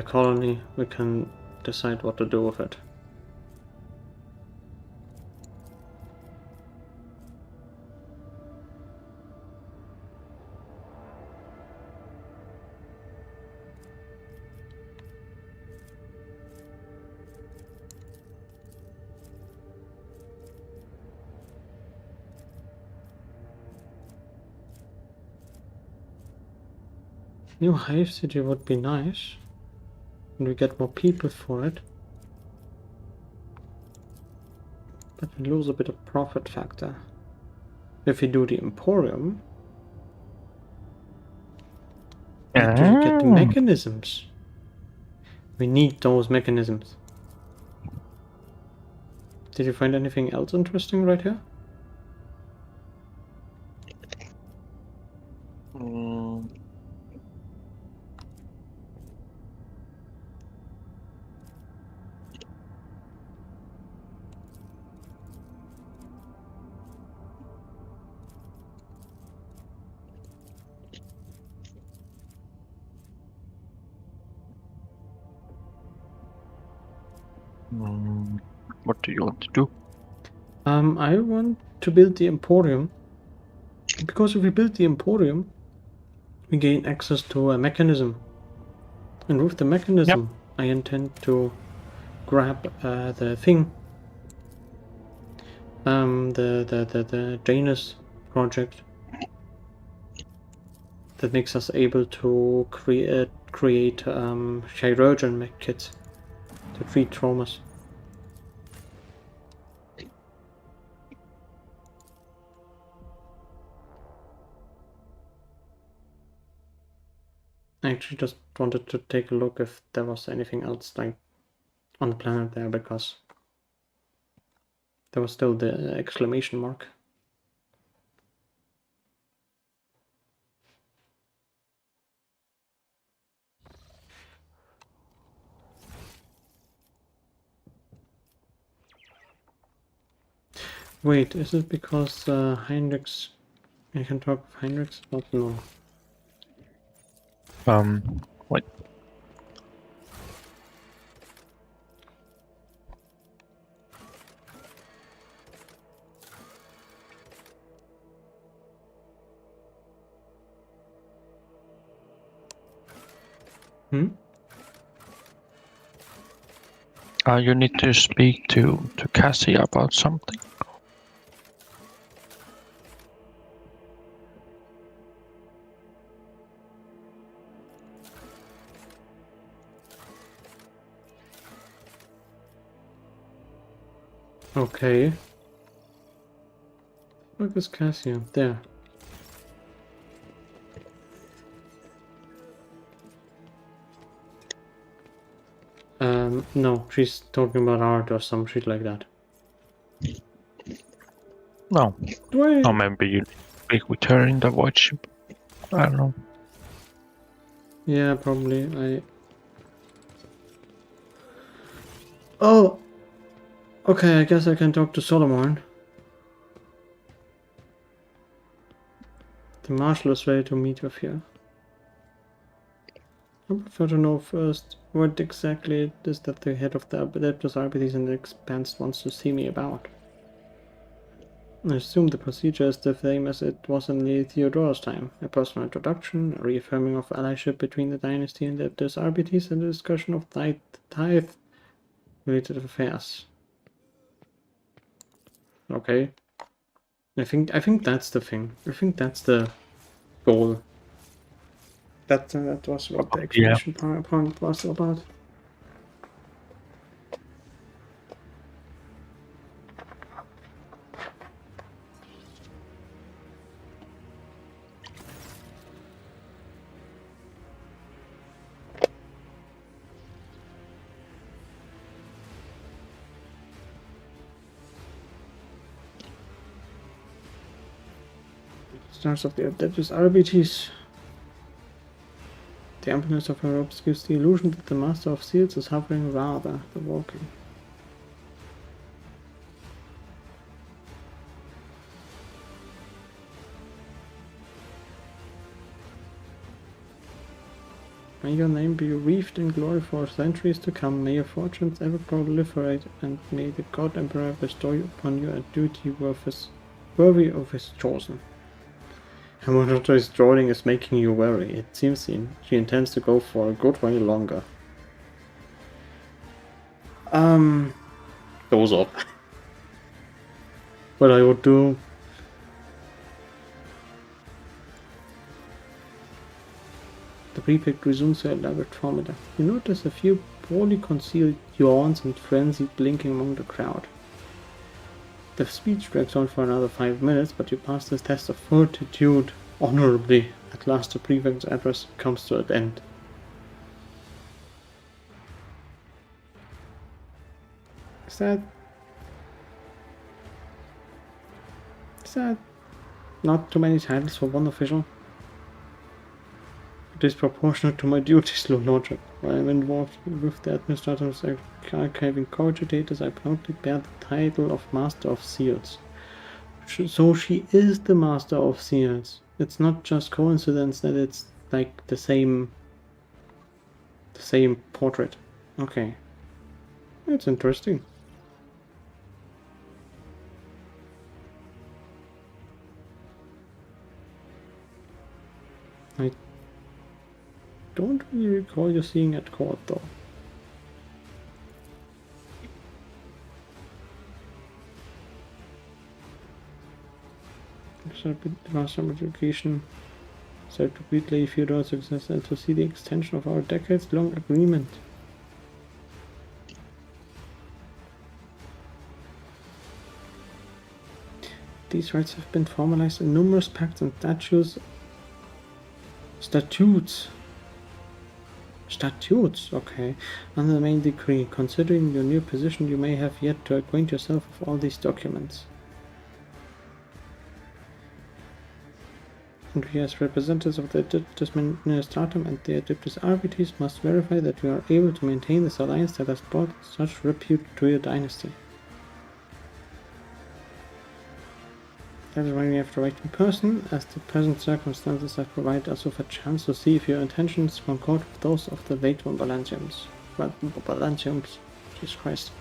A: colony, we can decide what to do with it. New hive city would be nice, and we get more people for it. But we lose a bit of profit factor. If we do the Emporium, where do we get the mechanisms? We need those mechanisms. Did you find anything else interesting right here?
B: What do you want to do?
A: I want to build the Emporium, because if we build the Emporium, we gain access to a mechanism. And with the mechanism, I intend to grab the thing. The Janus project that makes us able to create chirurgeon mech kits to treat traumas. I actually just wanted to take a look if there was anything else like on the planet there, because there was still the exclamation mark. Wait, is it because Heinrichs... I can talk with Heinrichs? But no.
B: Wait. You need to speak to Cassie about something.
A: Okay. Where is Cassia? There. No, she's talking about art or some shit like that.
B: No.
A: Wait.
B: Or maybe you speak with her in the void ship. I don't know.
A: Yeah, probably. Oh! Okay, I guess I can talk to Solomon. The marshal is ready to meet with you. I prefer to know first what exactly it is that the head of the Adeptus Arbites in the Expanse wants to see me about. I assume the procedure is the same as it was in the Theodora's time. A personal introduction, a reaffirming of allyship between the dynasty and the disarbites, and a discussion of tithe-related affairs. Okay. I think that's the thing. I think that's the goal. That was what the expedition point was about. Stars of the Adeptus Arbites. The emptiness of her robes gives the illusion that the Master of Seals is hovering rather than walking. May your name be wreathed in glory for centuries to come. May your fortunes ever proliferate, and may the God Emperor bestow upon you a duty worthy of his chosen. Hermodont's drawing is making you worry. It seems she intends to go for a good while longer. Goes up. What I would do. The prefect resumes her elaborate formula. You notice a few poorly concealed yawns and frenzied blinking among the crowd. The speech drags on for another 5 minutes, but you pass the test of fortitude honorably. At last the prefect's address comes to an end. Is that not too many titles for one official? It is proportionate to my duties, Lord Lordship. While I'm involved with the administrators archiving court data, I proudly bear the title of Master of Seals. So she is the Master of Seals. It's not just coincidence that it's like the same portrait. Okay. That's interesting. I don't really recall you seeing at court though. Master education said to greatly Theodore success and to see the extension of our decades-long agreement. These rights have been formalized in numerous pacts and statutes. Statutes, okay. Under the main decree, considering your new position, you may have yet to acquaint yourself with all these documents. And we as representatives of the Adeptus Ministratum and the Adeptus Arbites must verify that you are able to maintain this alliance that has brought such repute to your dynasty. That is why we have to write in person, as the present circumstances have provided us with a chance to see if your intentions concord with those of the late Balantiums. Jesus Christ.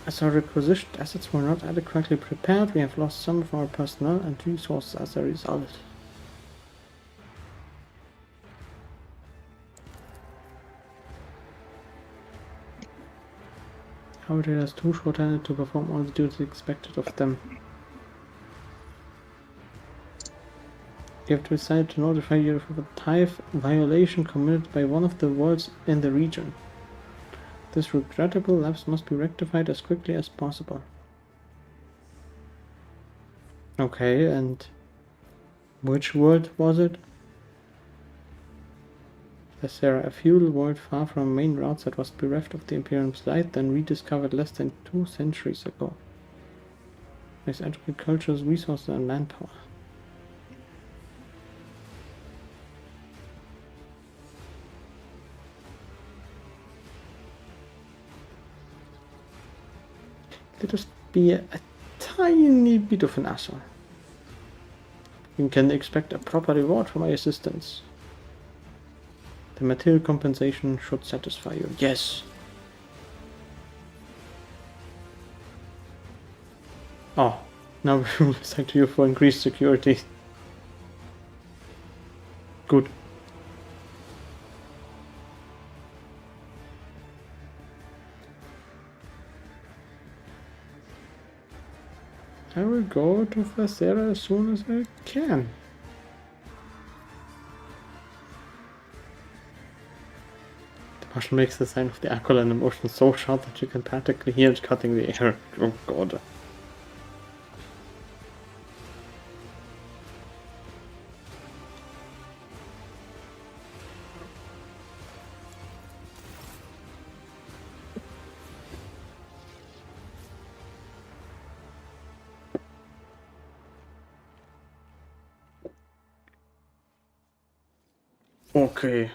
A: As our requisitioned assets were not adequately prepared, we have lost some of our personnel and resources as a result. However, it has too short-handed to perform all the duties expected of them. You have decided to notify you of a tithe violation committed by one of the wards in the region. This regrettable lapse must be rectified as quickly as possible. Okay, and which word was it? Is there a feudal world far from main routes that was bereft of the Imperium's light, then rediscovered less than 2 centuries ago? With agriculture's resources and manpower. Let us be a tiny bit of an asshole. You can expect a proper reward for my assistance. The material compensation should satisfy you. Yes. Oh, now we will select you for increased security. Good. I will go to Facera as soon as I can. The Marshal makes the sign of the Aquila in a motion so sharp that you can practically hear it cutting the air. Oh god. Okay.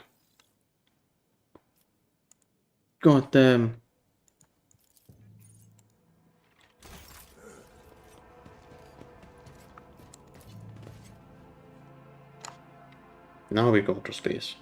A: God damn. Now we go to space.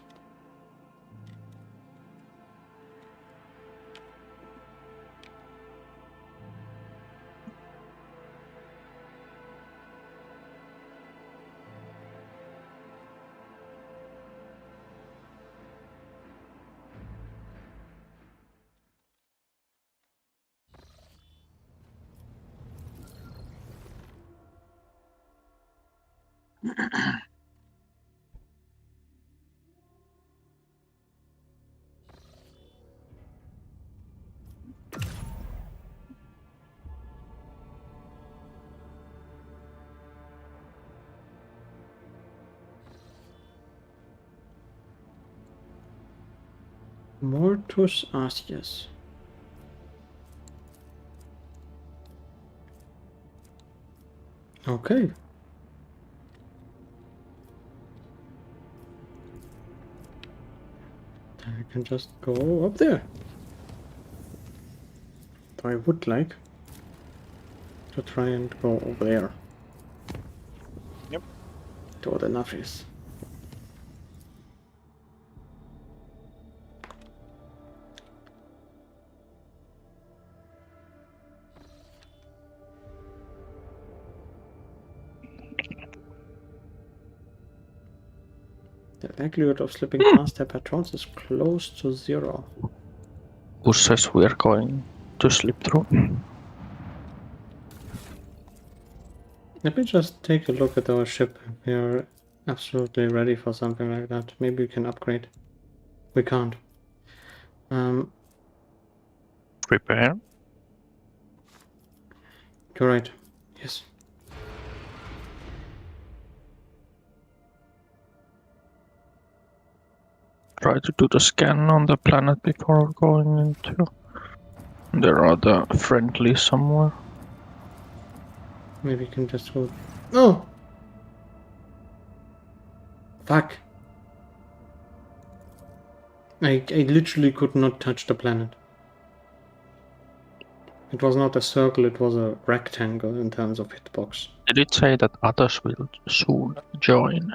A: Mortus Asius. Okay. Then I can just go up there. So I would like to try and go over there.
B: Yep.
A: To the Nafis. The likelihood of slipping past their patrons is close to 0.
B: Who says we are going to slip through?
A: Let me just take a look at our ship. We are absolutely ready for something like that. Maybe we can upgrade. We can't.
B: Prepare.
A: You're right. Yes.
B: Try to do the scan on the planet before going into. There are the friendly somewhere.
A: Maybe we can just go. Oh! Fuck. I literally could not touch the planet. It was not a circle, it was a rectangle in terms of hitbox.
B: Did it say that others will soon join?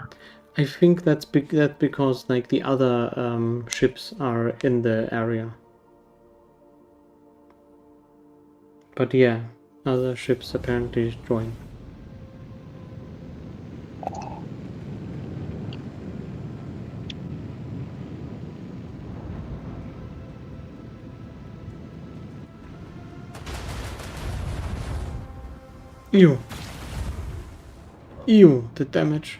A: I think that's because like the other ships are in the area. But yeah, other ships apparently join. Ew. Ew, the damage.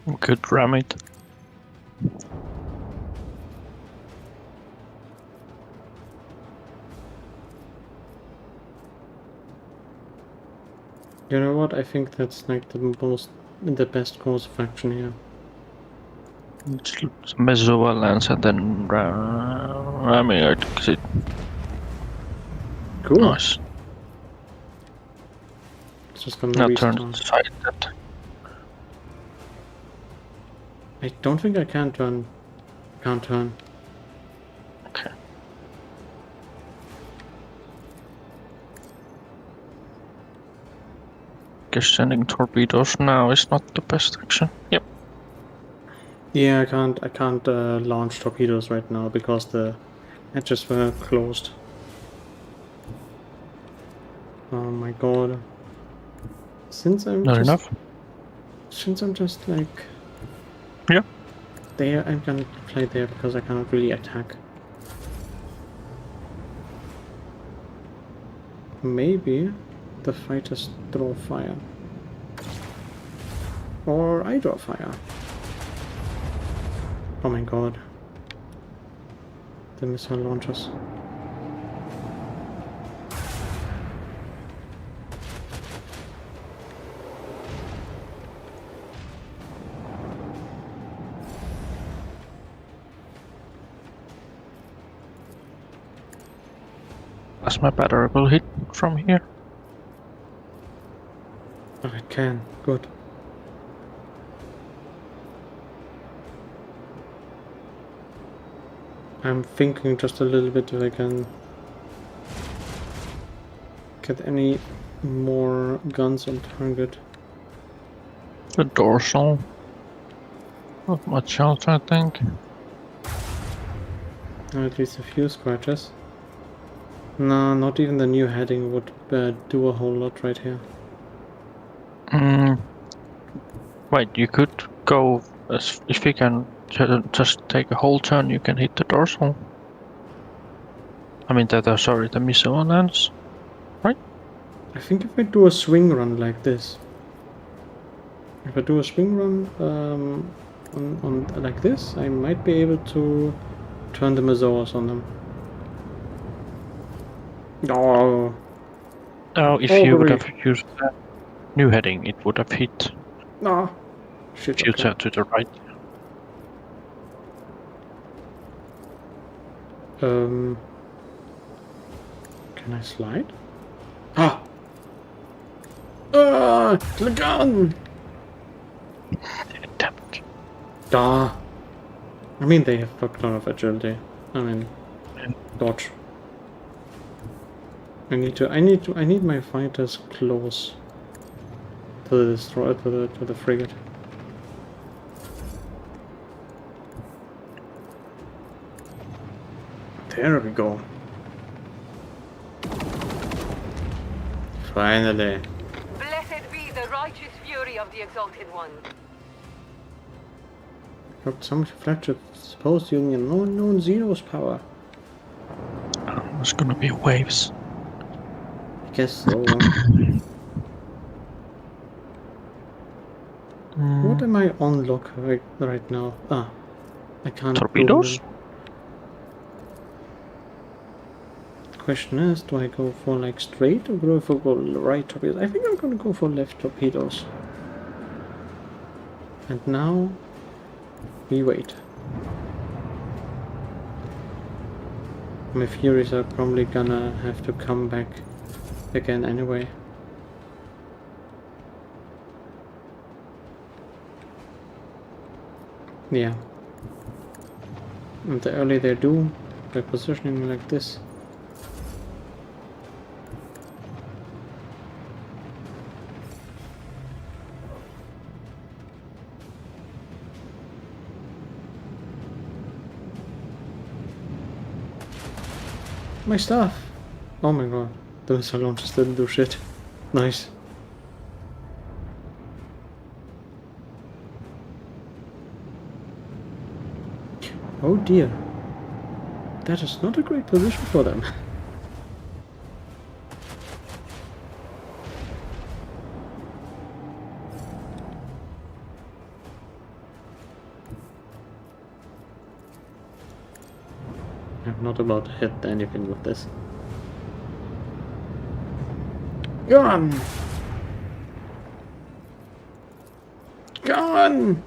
B: We could ram it.
A: You know what? I think that's like the best course of action here.
B: Let's mess over lance and then ram it. Exit.
A: Cool.
B: Nice.
A: It's just gonna
B: Now turn
A: restart.
B: to the side that.
A: I don't think I can turn. Can't turn.
B: Okay. guess sending torpedoes now is not the best action. Yep.
A: Yeah, I can't launch torpedoes right now because the hatches were closed. Oh my god. Since I'm
B: Not
A: just
B: enough.
A: Since I'm just like
B: Yeah.
A: there, I'm gonna play there because I cannot really attack. Maybe the fighters draw fire. Or I draw fire. Oh my god. The missile launchers.
B: Plasma battery will hit from here.
A: Oh, it can. Good. I'm thinking just a little bit if I can get any more guns on target.
B: The dorsal. Not much else, I think.
A: At least a few scratches. No, not even the new heading would do a whole lot right here.
B: Wait, you could go if you can just take a whole turn. You can hit the dorsal. I mean, sorry, the missile lands, right?
A: I think if I do a swing run like this, if I do a swing run on like this, I might be able to turn the Mazoas on them. Oh.
B: Oh, if you would have used that new heading, it would have hit.
A: No. Shit.
B: If you
A: Okay.
B: turn to the right.
A: Can I slide? Ah! The gun!
B: Damn it.
A: Duh. I mean, they have a ton of agility. I mean, dodge. I need my fighters close to the destroyer, to the frigate. There we go. Finally.
E: Blessed be the righteous fury of the Exalted One.
A: Got some flagship supposed using an unknown Zero's power.
B: There's gonna be waves.
A: I guess so. What am I on lock right now? Ah, I can't.
B: Torpedoes?
A: Question is, do I go for like straight or do I go right torpedoes? I think I'm gonna go for left torpedoes. And now we wait. My Furies are probably gonna have to come back again anyway. Yeah. And the earlier they do, by positioning like this. My stuff! Oh my god, the missile launchers didn't do shit. Nice. Oh dear. That is not a great position for them. I'm not about to hit anything with this. Go on! Go on!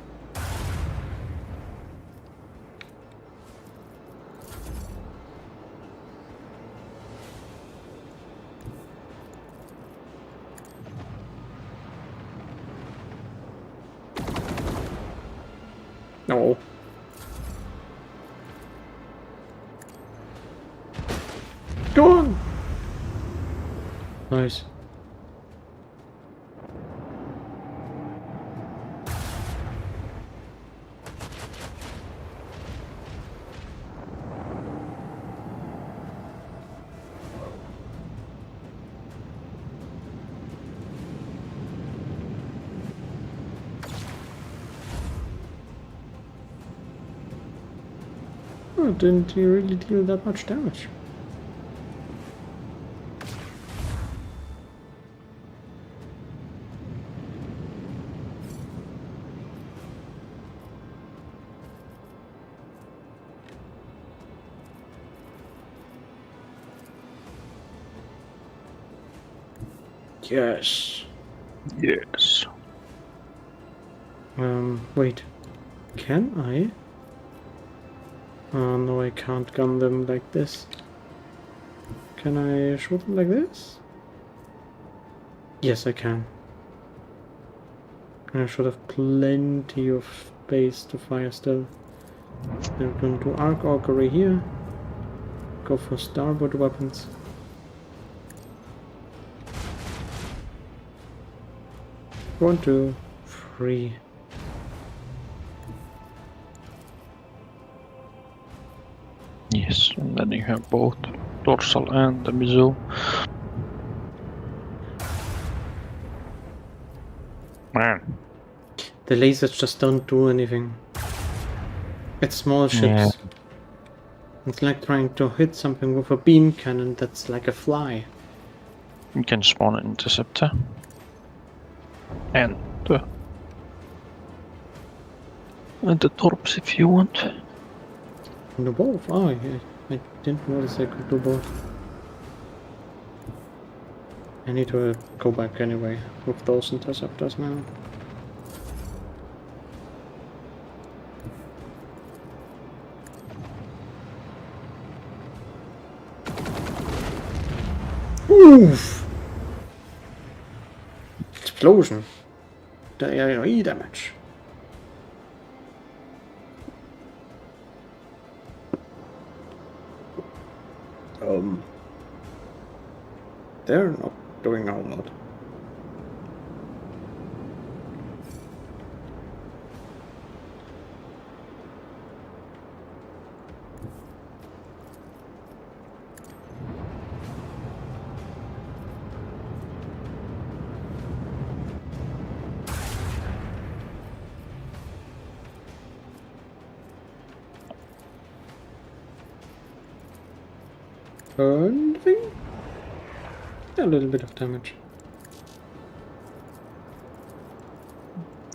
A: No. Go on! Nice. Oh, didn't you really deal that much damage? Yes.
B: Yes.
A: Wait. Can I? Oh no, I can't gun them like this. Can I shoot them like this? Yes, I can. I should have plenty of space to fire still. I'm going to arc augury here. Go for starboard weapons. One, two, three.
B: Yes, and then you have both dorsal and the missile. Man.
A: The lasers just don't do anything. It's small ships.
B: Yeah.
A: It's like trying to hit something with a beam cannon that's like a fly.
B: You can spawn an interceptor. And the torps if you want.
A: Do both? Oh, yeah. I didn't notice I could do both. I need to go back anyway with those interceptors now. Oof! Explosion. AOE damage. They're not doing a whole lot. Anything? A little bit of damage.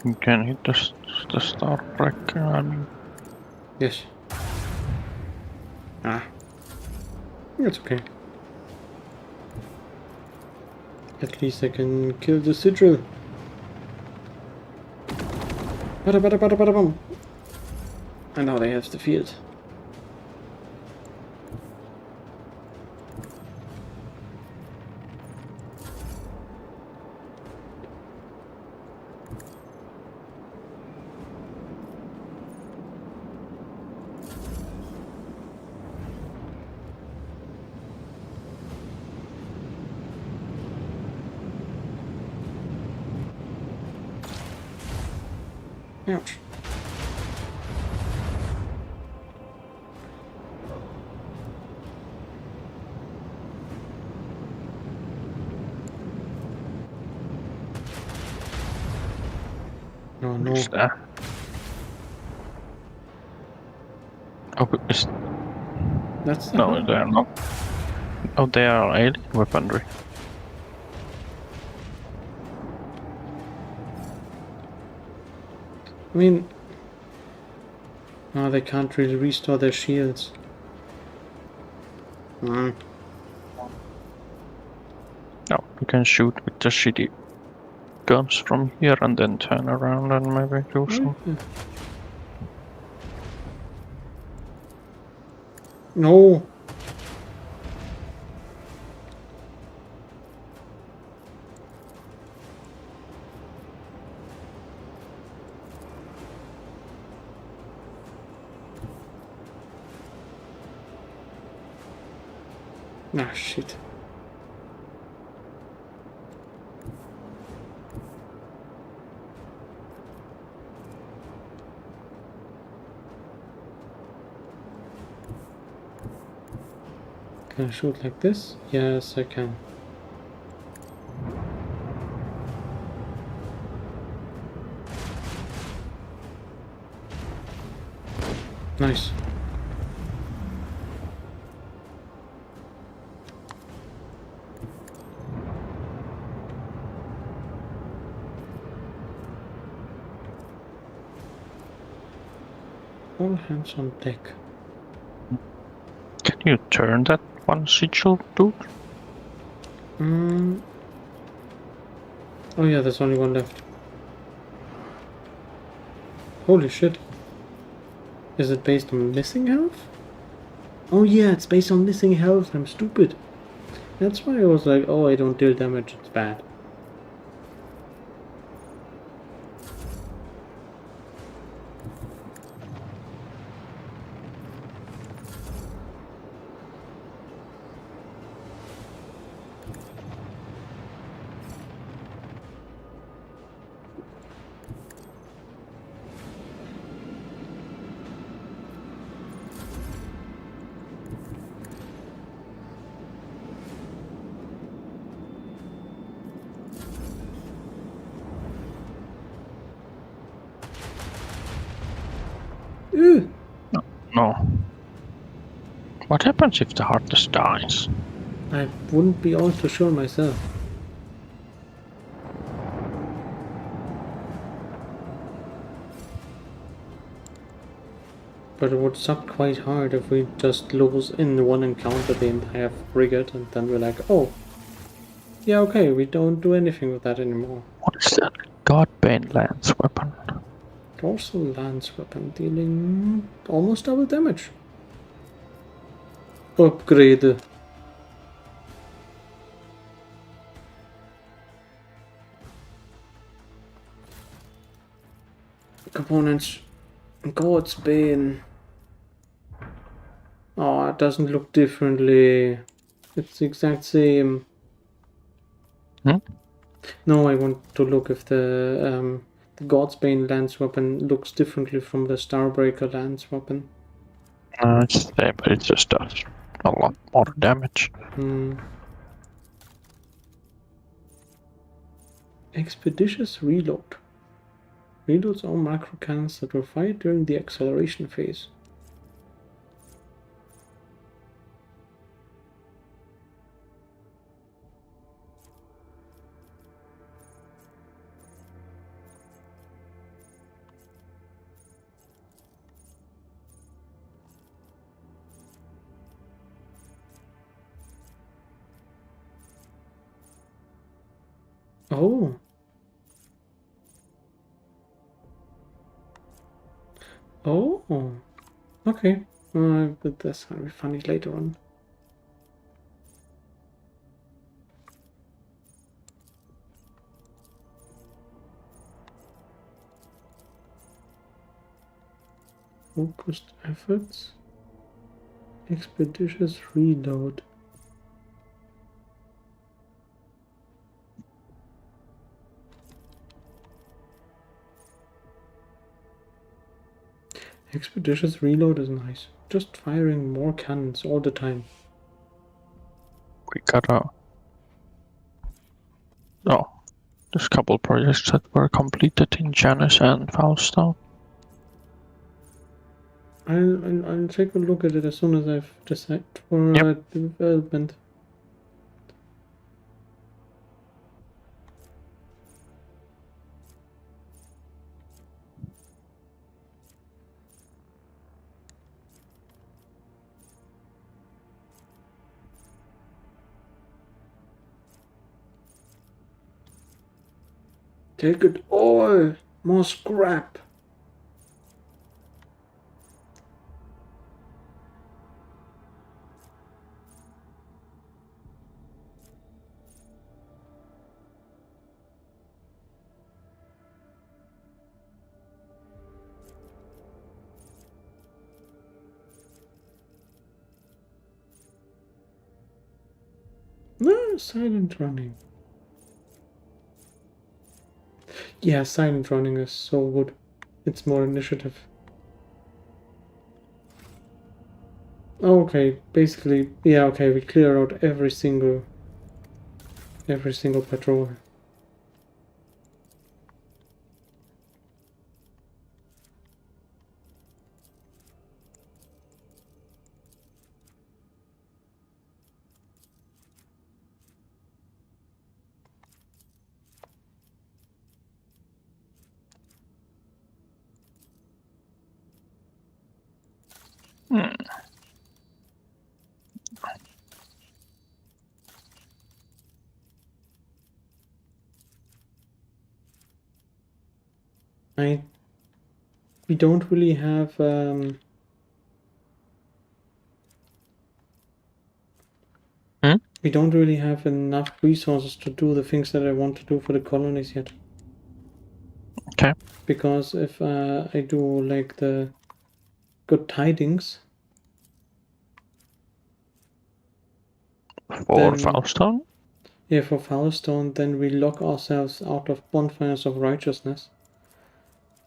B: You can hit the star breaker, I mean.
A: Yes. Ah. It's okay. At least I can kill the sigil. Bada bada bada bada bum. And now they have the field. Ouch. Oh no.
B: What's that? Oh, is...
A: That's the
B: No, they are not. Oh, they are alien weaponry.
A: I mean... Oh, they can't really restore their shields.
B: No, you can shoot with the shitty guns from here and then turn around and maybe do something.
A: No! Ah, shit. Can I shoot like this? Yes, I can. Nice. All hands on deck.
B: Can you turn that one sigil, dude?
A: Oh yeah, there's only one left. Holy shit. Is it based on missing health? Oh yeah, it's based on missing health. I'm stupid. That's why I was like, oh, I don't deal damage, it's bad. Ew.
B: No. What happens if the Heartless dies?
A: I wouldn't be all too sure myself. But it would suck quite hard if we just lose in one encounter the entire frigate and then we're like, oh, yeah, okay, we don't do anything with that anymore.
B: What is that? Godbane lance weapon.
A: Dorsal lance weapon dealing almost double damage. Upgrade. Components. God's Bane. Oh, it doesn't look differently. It's the exact same.
B: Hmm?
A: No, I want to look if the God's Bane lance weapon looks differently from the Starbreaker lance weapon.
B: It's the same, but it just does a lot more damage.
A: Expeditious reload. Reloads all macro cannons that were fired during the acceleration phase. Oh. Oh. Okay. But that's gonna be funny later on. Focused efforts. Expeditious reload. Expeditious reload is nice. Just firing more cannons all the time.
B: We gotta... Oh, there's a couple projects that were completed in Janus and Falstad.
A: I'll take a look at it as soon as I've decided for development. Take it all! More scrap! No, silent running. Yeah, silent running is so good. It's more initiative. Okay, basically, yeah, okay, we clear out every single patrol. We don't really have we don't really have enough resources to do the things that I want to do for the colonies yet.
B: Okay.
A: Because if I do like the good tidings
B: For
A: then,
B: Faustone?
A: yeah, for Foulstone, then we lock ourselves out of bonfires of righteousness.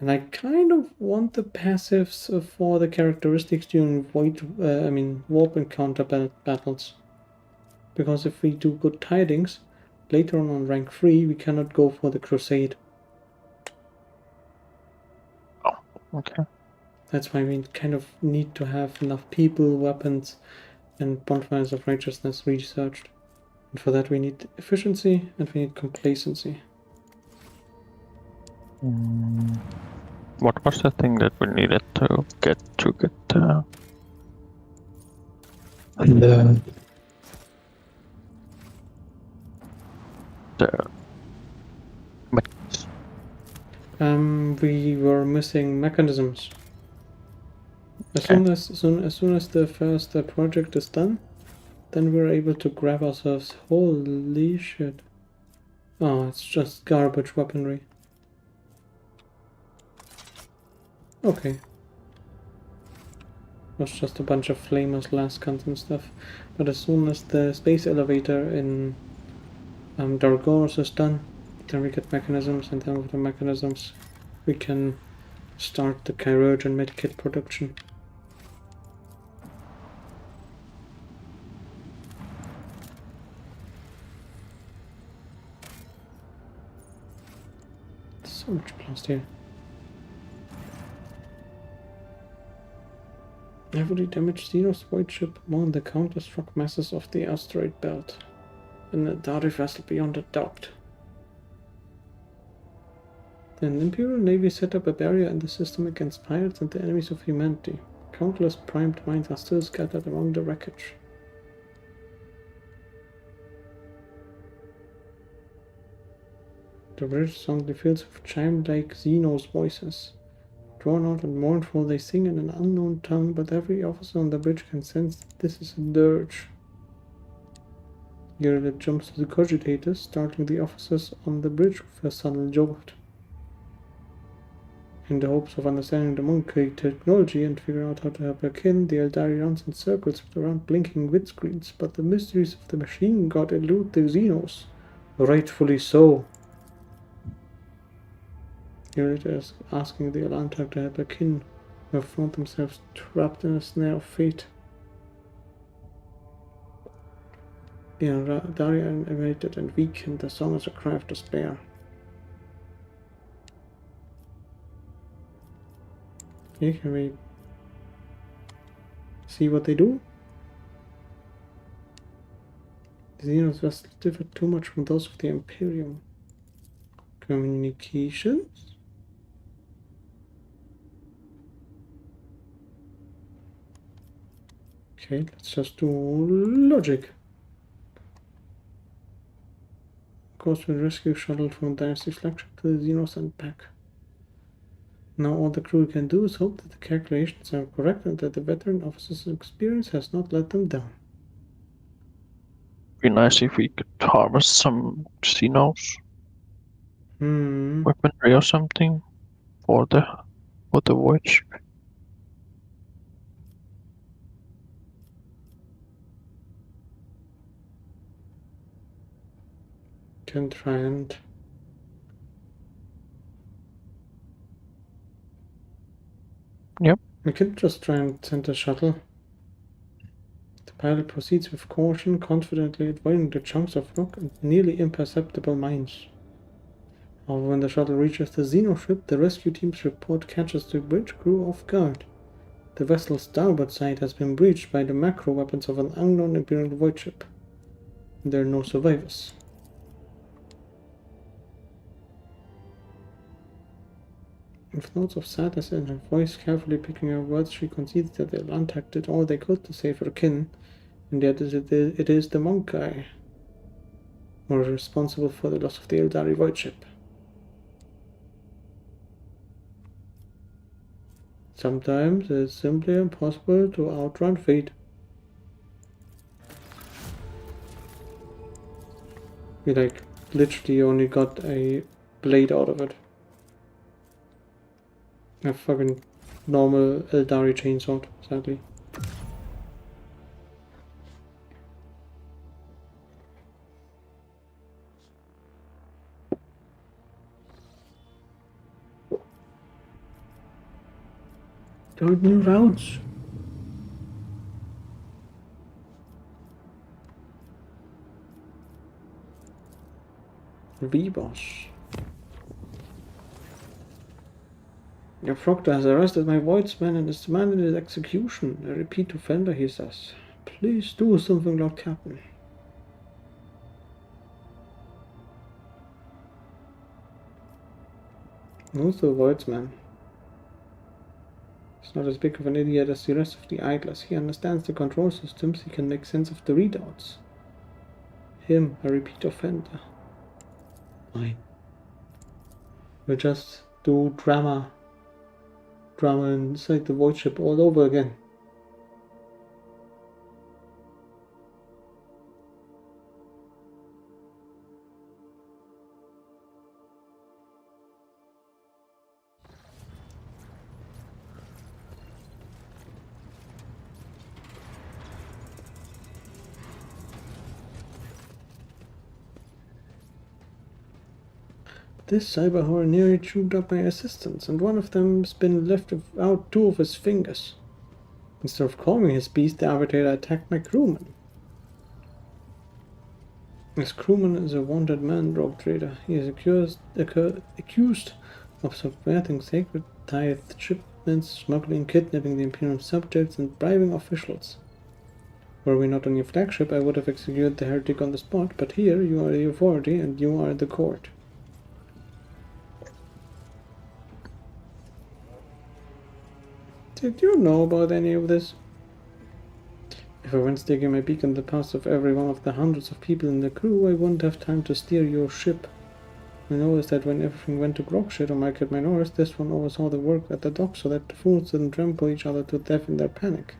A: And I kind of want the passives for the characteristics during warp encounter battles. Because if we do good tidings, later on rank 3, we cannot go for the crusade.
B: Oh, okay.
A: That's why we kind of need to have enough people, weapons, and bonfires of righteousness researched. And for that we need efficiency and we need complacency.
B: What was the thing that we needed to get the mechanics?
A: We were missing mechanisms. As soon as the first project is done, then we're able to grab ourselves. Holy shit! Oh, it's just garbage weaponry. Okay. It was just a bunch of flamers, las guns and stuff. But as soon as the space elevator in Dargoros is done, then we get mechanisms, and then with the mechanisms we can start the chirurgeon medkit production. So much blast here. Heavily damaged Xenos void ship among the counter-struck masses of the asteroid belt, and a Dari vessel beyond the doubt. The Imperial Navy set up a barrier in the system against pirates and the enemies of humanity. Countless primed mines are still scattered among the wreckage. The bridge suddenly fills with chime-like Xenos voices. Drawn out and mournful, they sing in an unknown tongue, but every officer on the bridge can sense that this is a dirge. Gerrit jumps to the cogitators, startling the officers on the bridge with a subtle jolt. In the hopes of understanding the monkey technology and figuring out how to help her kin, the Eldari runs in circles around blinking windscreens, but the mysteries of the machine god elude the Xenos. Rightfully so. Gerrit is asking the Elantar to help her kin, who have found themselves trapped in a snare of fate. The Eldari are animated and weak, and the song is a cry of despair. Okay, can we see what they do? The Xenos vessels differ too much from those of the Imperium. Communications? Okay, let's just do logic. Course will rescue shuttle from Dynasty's flagship to the Xenos and back. Now all the crew can do is hope that the calculations are correct and that the veteran officer's experience has not let them down.
B: Be nice if we could harvest some Xenos weaponry or something for the voyage.
A: Can try and...
B: Yep.
A: We can just try and send a shuttle. The pilot proceeds with caution, confidently avoiding the chunks of rock and nearly imperceptible mines. However, when the shuttle reaches the Xeno ship, the rescue team's report catches the bridge crew off guard. The vessel's starboard side has been breached by the macro weapons of an unknown Imperial void ship. There are no survivors. With notes of sadness in her voice, carefully picking her words, she concedes that the Atlantic did all they could to save her kin, and yet it is the Monkai who are responsible for the loss of the Eldari void ship. Sometimes it's simply impossible to outrun fate. We like literally only got a blade out of it. A fucking normal Eldari chainsaw, sadly. Don't new routes. V-boss. Your proctor has arrested my voidsman and has demanded his execution. A repeat offender, he says. Please do something, Lord Captain. Who's the voidsman? He's not as big of an idiot as the rest of the idlers. He understands the control systems. He can make sense of the readouts. Him, a repeat offender. Fine. We'll just do drama inside the void ship all over again. This cyber horror nearly chewed up my assistants, and one of them's been left without 2 of his fingers. Instead of calming his beast, the arbitrator attacked my crewman. This crewman is a wanted man, rogue trader. He is accused of subverting sacred tithe shipments, smuggling, kidnapping the Imperial subjects, and bribing officials. Were we not on your flagship, I would have executed the heretic on the spot, but here you are the authority and you are the court. Did you know about any of this? If I went sticking my beak in the paths of every one of the hundreds of people in the crew, I wouldn't have time to steer your ship. I noticed that when everything went to grog shit on Market Minoris, this one oversaw the work at the dock so that the fools didn't trample each other to death in their panic.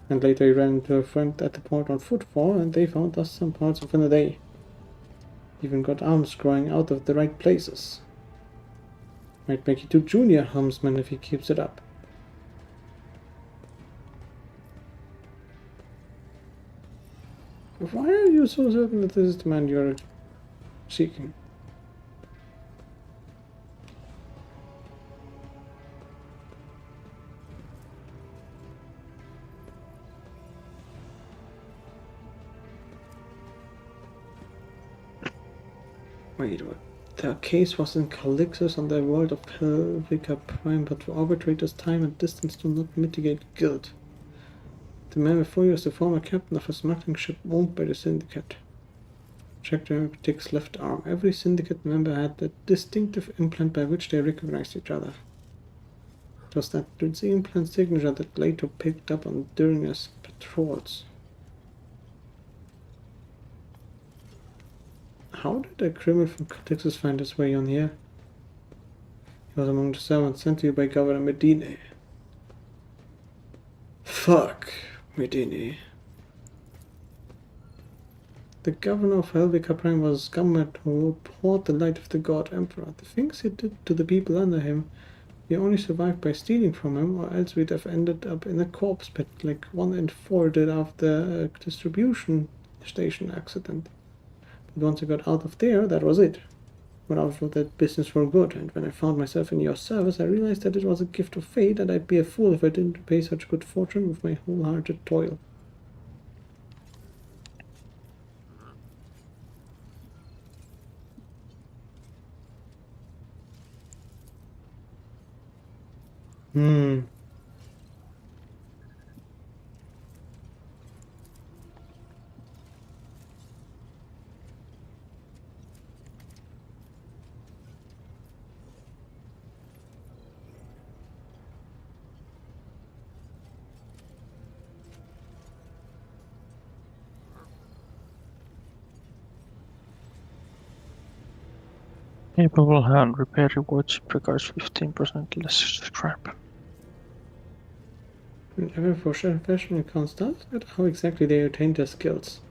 A: And later he ran into a friend at the port on footfall, and they found us some parts within a day. Even got arms growing out of the right places. Might make you 2 junior helmsmen if he keeps it up. Why are you so certain that this is the man you're seeking? Wait, what? The case was in Calixus on the world of Helvica Prime, but the arbitrator's time and distance do not mitigate guilt. The man before you is the former captain of a smuggling ship owned by the Syndicate. Check the Hermetic's left arm. Every Syndicate member had a distinctive implant by which they recognized each other. It was that implant signature that Leto picked up on during his patrols. How did a criminal from Texas find his way on here? He was among the servants sent to you by Governor Medine. Fuck Medine. The governor of Helvica Prime was a scumbag who abhorred the light of the God Emperor. The things he did to the people under him, we only survived by stealing from him, or else we'd have ended up in a corpse pit like 1 in 4 did after a distribution station accident. But once I got out of there, that was it. Got out of that business for good, and when I found myself in your service, I realized that it was a gift of fate, and I'd be a fool if I didn't repay such good fortune with my wholehearted toil.
B: Capable hand repair rewards regards 15% less scrap.
A: In every profession you can't start at how exactly they attain their skills.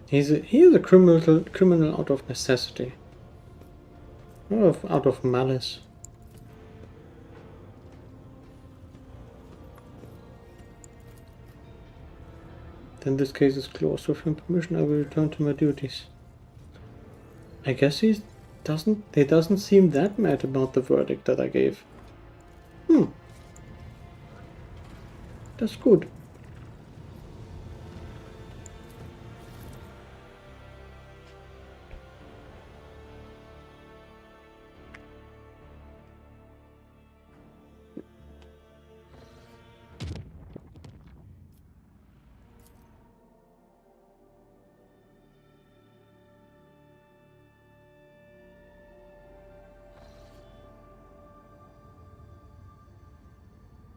A: He is a criminal out of necessity. Out of malice. Then this case is closed. With your permission, I will return to my duties. I guess he doesn't seem that mad about the verdict that I gave. That's good.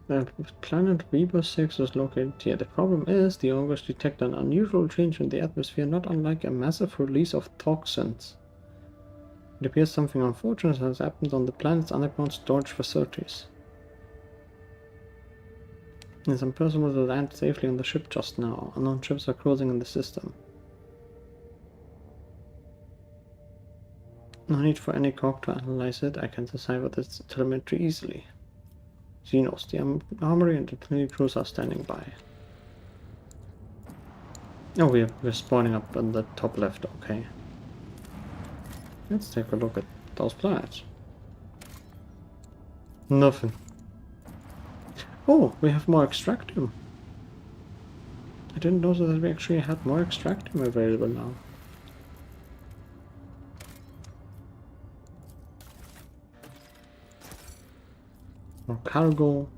A: The planet Weber 6 is located here. The problem is, the augurs detect an unusual change in the atmosphere, not unlike a massive release of toxins. It appears something unfortunate has happened on the planet's underground storage facilities. It's impossible to land safely on the ship just now. Unknown ships are cruising in the system. No need for any Cork to analyze it. I can decipher this telemetry easily. Xenos, the armory and the Trinity crews are standing by. Oh, we're spawning up on the top left, okay. Let's take a look at those planets. Nothing. Oh, we have more extractium. I didn't know that we actually had more extractium available now. More cargo.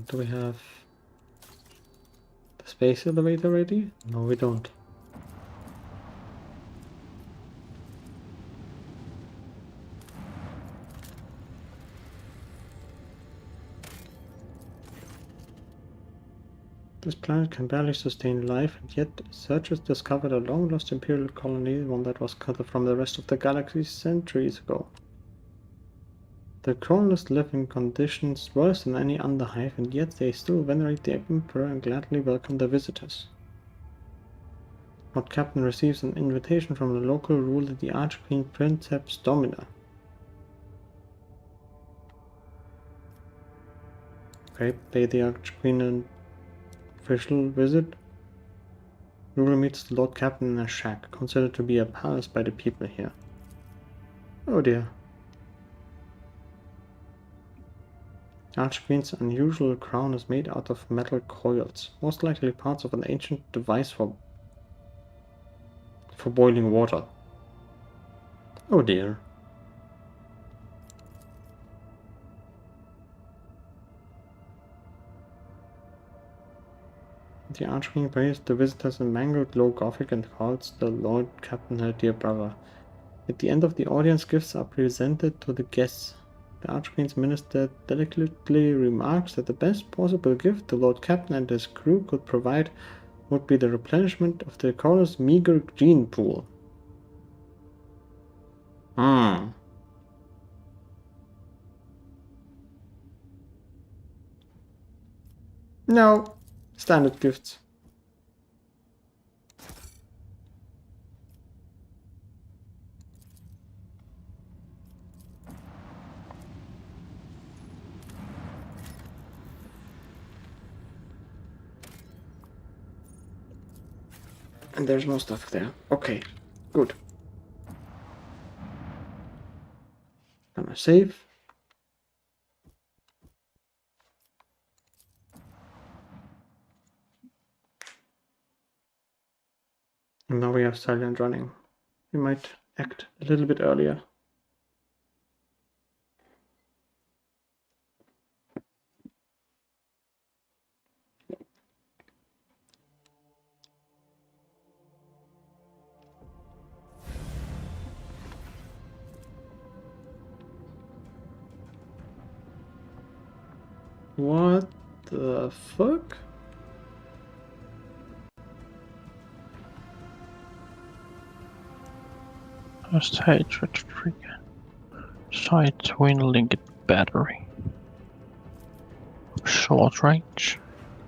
A: Do we have the space elevator ready? No, we don't. This planet can barely sustain life, and yet searchers discovered a long-lost Imperial colony, one that was cut off from the rest of the galaxy centuries ago. The colonists live in conditions worse than any underhive, and yet they still venerate the Emperor and gladly welcome their visitors. Lord Captain receives an invitation from the local ruler, the Archqueen Princeps Domina. Okay, pay the Archqueen an official visit. Ruler meets the Lord Captain in a shack, considered to be a palace by the people here. Oh dear. Archqueen's unusual crown is made out of metal coils, most likely parts of an ancient device for boiling water. Oh dear. The Archqueen praised the visitors in mangled low Gothic and calls the Lord Captain her dear brother. At the end of the audience, gifts are presented to the guests. The Archqueen's minister delicately remarks that the best possible gift the Lord Captain and his crew could provide would be the replenishment of the colony's meager gene pool. No. Standard gifts. And there's no stuff there. Okay, good. Am I safe? And now we have silent running. We might act a little bit earlier. What the fuck?
B: Just hatred trigger. Sight twin linked battery. Short range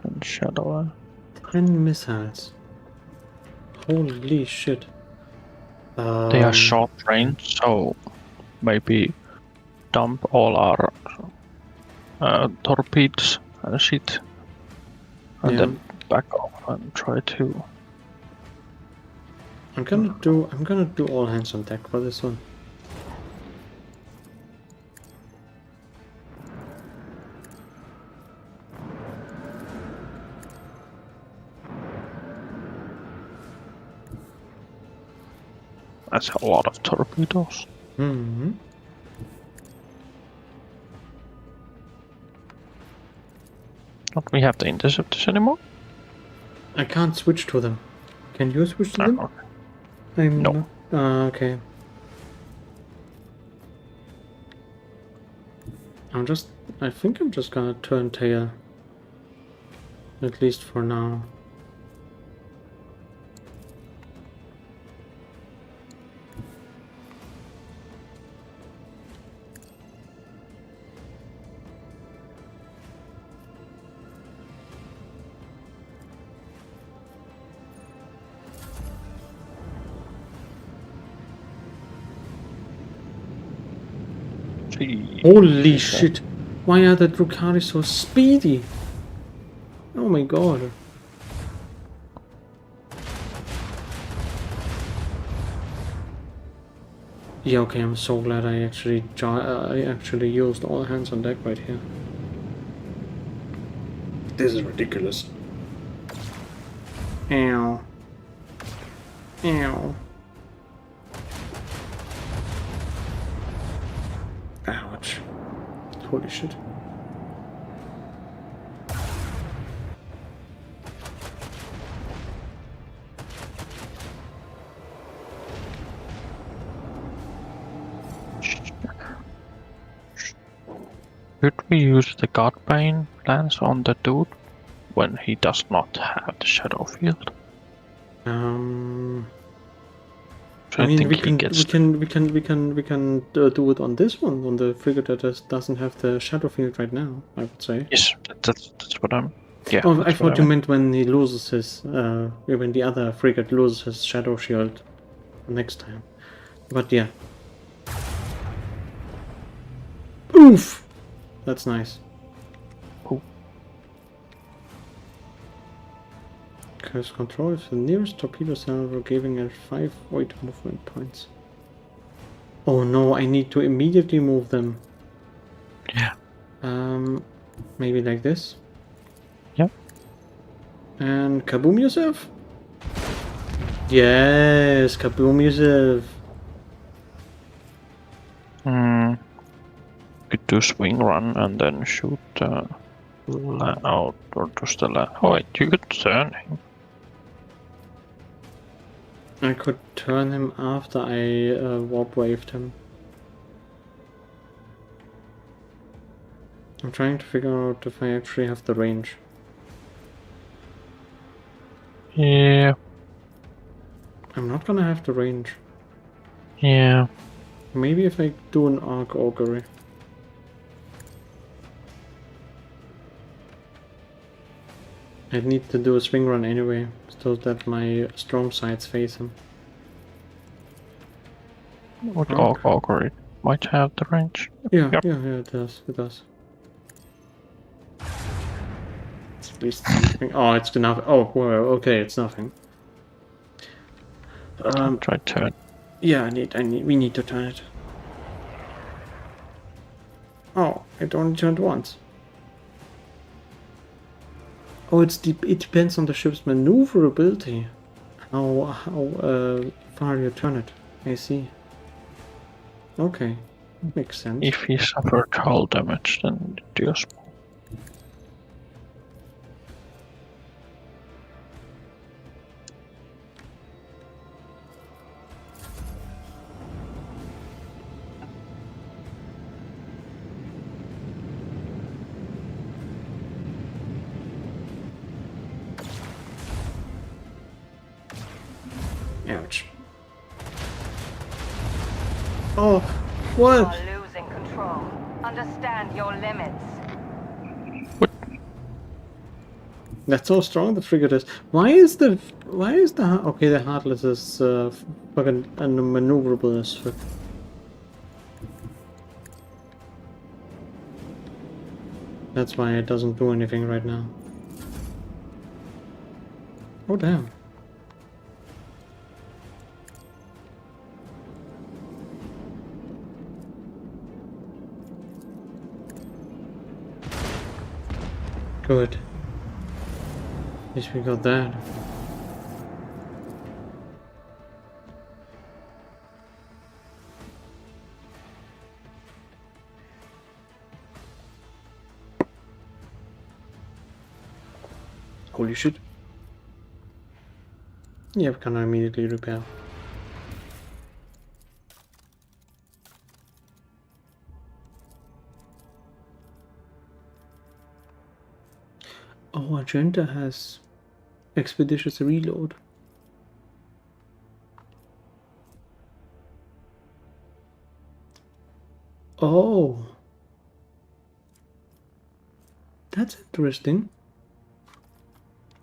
B: and shadow.
A: 10 missiles. Holy shit.
B: They are short range, so maybe dump all our torpedoes and shit, and
A: Yeah.
B: then back off and try to.
A: I'm gonna do all hands on deck for this one.
B: That's a lot of torpedoes.
A: Mm-hmm.
B: Don't we have the interceptors anymore?
A: I can't switch to them. Can you switch to them?
B: Okay.
A: I'm
B: No.
A: not. Okay. I think I'm just gonna turn tail. At least for now.
B: Gee.
A: Holy shit! Why are the Drukhari so speedy? Oh my god. Yeah, okay, I'm so glad I actually used all hands on deck right here. This is ridiculous. Ow. Ow. Ouch. Holy shit.
B: Could we use the Godbane lance on the dude when he does not have the shadow field? So
A: I mean,
B: think
A: we
B: he
A: can
B: gets
A: do it on this one, on the frigate that doesn't have the shadow field right now. I would say.
B: Yes, that's what I'm. Yeah.
A: Oh, I
B: that's
A: thought
B: what
A: you
B: meant.
A: meant when he loses his, when the other frigate loses his shadow shield next time. But yeah. Oof! That's nice.
B: Cool.
A: Curse control is the nearest torpedo cell, we're giving it 5 void movement points. Oh no, I need to immediately move them.
B: Yeah.
A: Maybe like this.
B: Yep.
A: And kaboom yourself. Yes, kaboom yourself.
B: Could do swing run and then shoot out or just the land. Oh wait, you could turn him.
A: I could turn him after I warp waved him. I'm trying to figure out if I actually have the range.
B: Yeah.
A: I'm not gonna have the range.
B: Yeah.
A: Maybe if I do an arc augury. I'd need to do a swing run anyway, so that my strong sides face him.
B: What
A: Okay.
B: augury might have the range.
A: Yeah,
B: Yep.
A: yeah, it does, it does. At least something. Oh, it's enough. Oh, well, okay, it's nothing.
B: Try turn.
A: Yeah, we need to turn it. Oh, it only turned once. Oh, it depends on the ship's maneuverability. How far you turn it. I see. Okay, makes sense.
B: If he suffered hull damage, then it deals more.
A: Ouch. Oh,
G: You
A: what?
G: are losing control. Understand your limits.
A: That's so strong, the trigger is. Why is the okay, the Heartless is fucking unmaneuverable as fuck. That's why it doesn't do anything right now. Oh damn. Good. At least we got that. Holy shit. Yeah, we can immediately repair. Oh, Agenda has expeditious reload. Oh. That's interesting.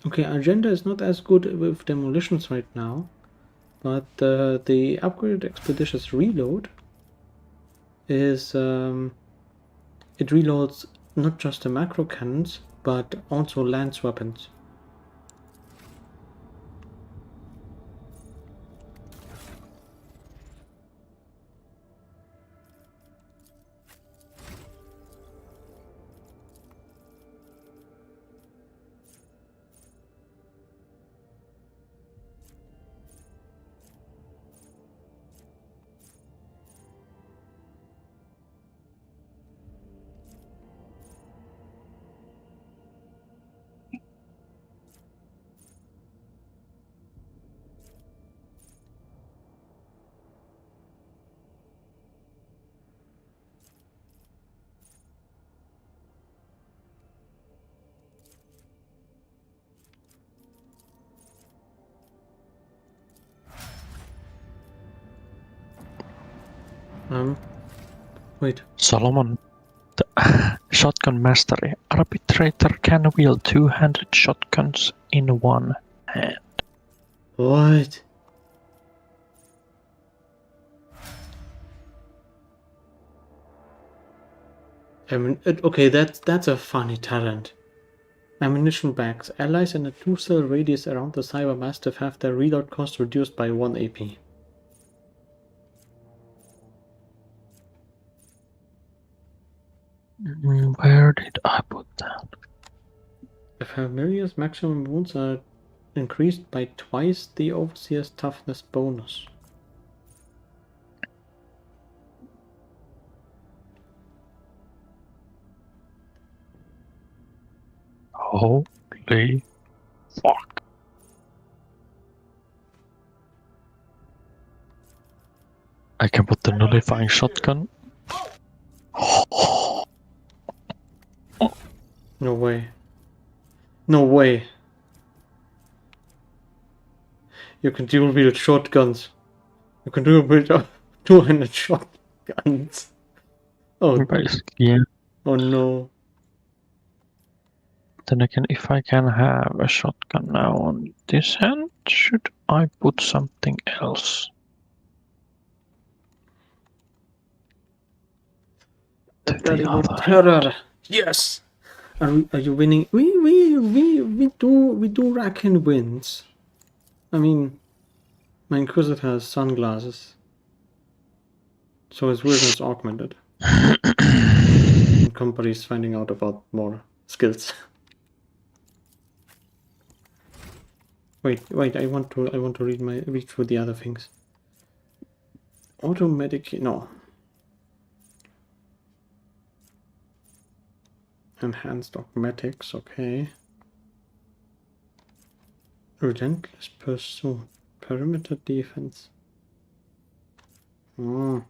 A: Okay, Agenda is not as good with demolitions right now, but the upgraded expeditious reload is it reloads not just the macro cannons, but also lance weapons. Wait.
B: Solomon, the shotgun mastery. Arbitrator can wield two-handed shotguns in one hand.
A: What? I mean, okay, that's a funny talent. Ammunition bags. Allies in a 2-cell radius around the Cyber Mastiff have their reload cost reduced by 1 AP.
B: Where did I put that?
A: The Familiar's maximum wounds are increased by twice the Overseer's toughness bonus.
B: Holy fuck. I can put the nullifying shotgun.
A: No way. No way. You can dual wield shotguns. You can dual wield 200 shotguns. Oh,
B: Basically, yeah.
A: oh no.
B: Then again, if I can have a shotgun now on this hand, should I put something else? To the other
A: Terror. Yes. Are you winning? We do reckon wins. I mean, my Inquisitor has sunglasses, so his vision is augmented. And companies finding out about more skills. Wait, I want to read through the other things. Automatic, no. Enhanced automatics, okay. Relentless pursuit. Perimeter defense. Oh.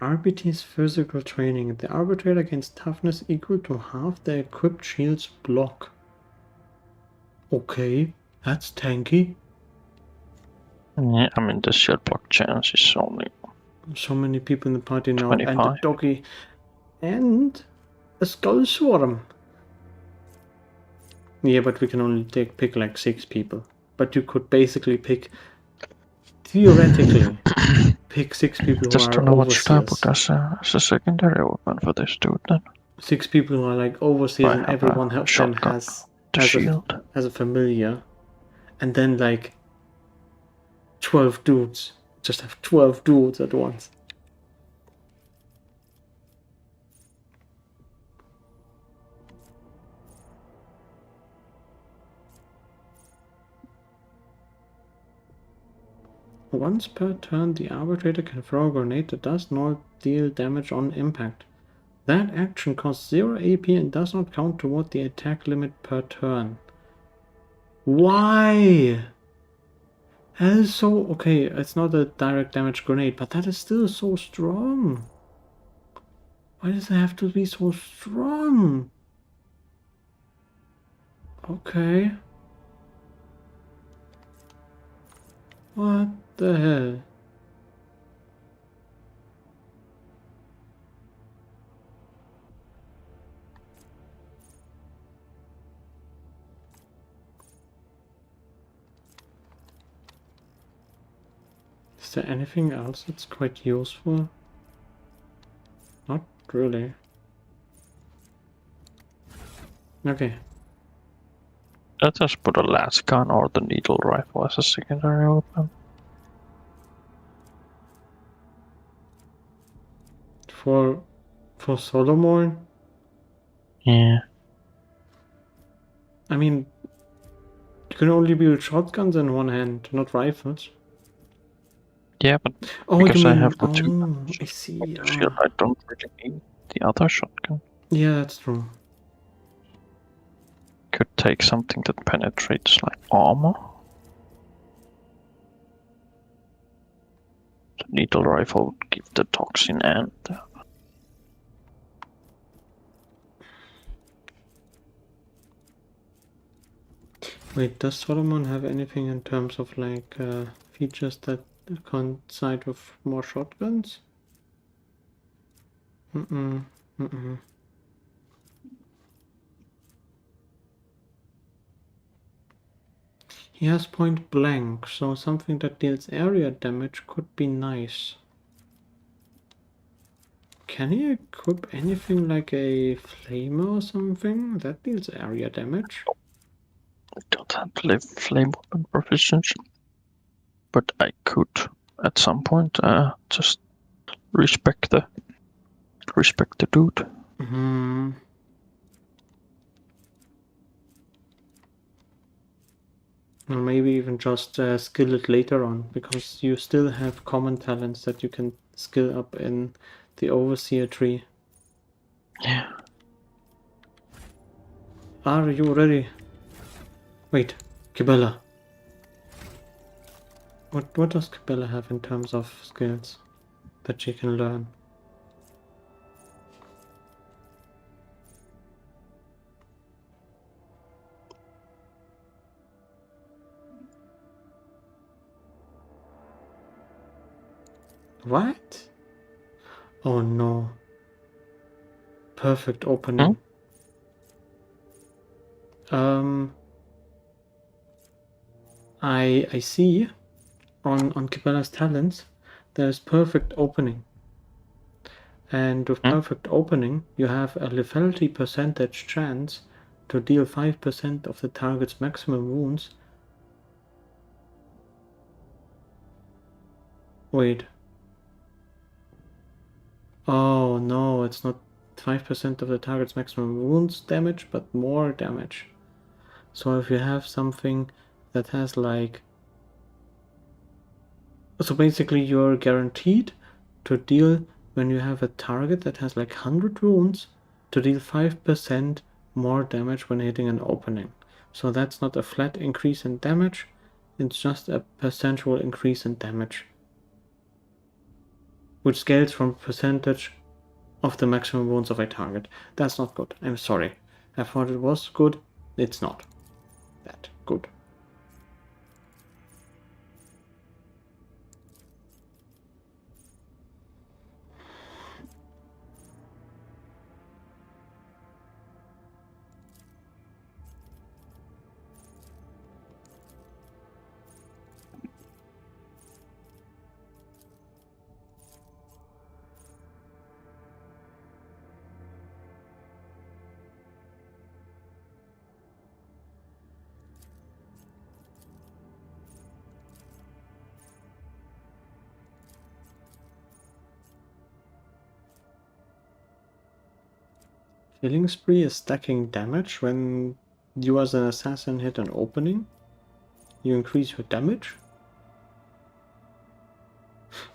A: RBT's physical training. The arbitrator gains toughness equal to half the equipped shield's block. Okay, that's tanky.
B: Yeah, I mean the shield block chance is only
A: So many people in the party now, and a
B: 25.
A: doggy, and a skull swarm. Yeah, but we can only pick like 6 people. But you could basically pick, theoretically, pick 6 people who
B: Just
A: are
B: don't know what should I put
A: overseers.
B: as a secondary weapon for this dude then.
A: 6 people who are like overseers,
B: I
A: and
B: have
A: everyone
B: a
A: then
B: shotgun,
A: has
B: the shield.
A: as a familiar, and then like 12 dudes. Just have 12 dudes at once. Once per turn, the arbitrator can throw a grenade that does not deal damage on impact. That action costs 0 AP and does not count toward the attack limit per turn. Why? That is so... Okay, it's not a direct damage grenade, but that is still so strong. Why does it have to be so strong? Okay. What the hell? Is there anything else that's quite useful? Not really. Okay.
B: Let us put a last gun or the needle rifle as a secondary weapon.
A: For Solomon?
B: Yeah.
A: I mean, you can only build shotguns in one hand, not rifles.
B: Yeah, but
A: Oh,
B: because
A: you
B: I
A: mean...
B: have the two
A: Oh,
B: guns
A: I see.
B: of the shield, I don't really need the other shotgun.
A: Yeah, that's true.
B: Could take something that penetrates like armor. The needle rifle would give the toxin and
A: Wait, does Solomon have anything in terms of like features that coincide with more shotguns? Mm-mm. Mm-mm. He has point blank, so something that deals area damage could be nice. Can he equip anything like a flamer or something? That deals area damage.
B: I don't have flame weapon proficiency. But I could at some point just respect the dude.
A: Hmm. Or maybe even just skill it later on, because you still have common talents that you can skill up in the Overseer tree.
B: Yeah.
A: Are you ready? Wait, Kibella. What does Kibella have in terms of skills that she can learn? What? Oh no. Perfect opening. I see on Kibella's talents there's perfect opening. And with perfect opening you have a lethality percentage chance to deal 5% of the target's maximum wounds. Wait. Oh no, it's not 5% of the target's maximum wounds damage, but more damage. So if you have something that has like... So basically you're guaranteed to deal, when you have a target that has like 100 wounds, to deal 5% more damage when hitting an opening. So that's not a flat increase in damage, it's just a percentual increase in damage. which scales from percentage of the maximum wounds of a target. That's not good. I'm sorry. I thought it was good. It's not that good. Killing spree is stacking damage. When you as an assassin hit an opening, you increase your damage?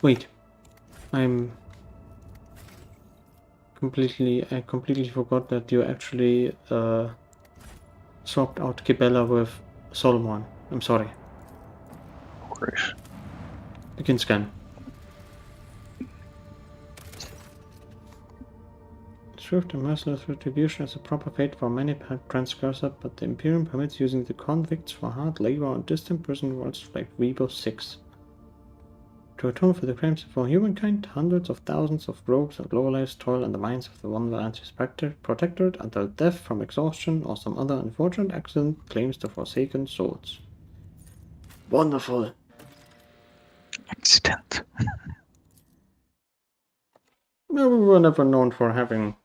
A: Wait, I completely forgot that you actually swapped out Kibella with Solomon. I'm sorry.
B: Of course.
A: Begin scan. Swift and merciless retribution is a proper fate for many transgressors, but the Imperium permits using the convicts for hard labor on distant prison worlds like Rebel 6. To atone for the crimes of humankind, hundreds of thousands of rogues and lowlifes toil in the mines of the One Valantis Protectorate until death from exhaustion or some other unfortunate accident claims the Forsaken Souls. Wonderful!
B: Accident.
A: No, we were never known for having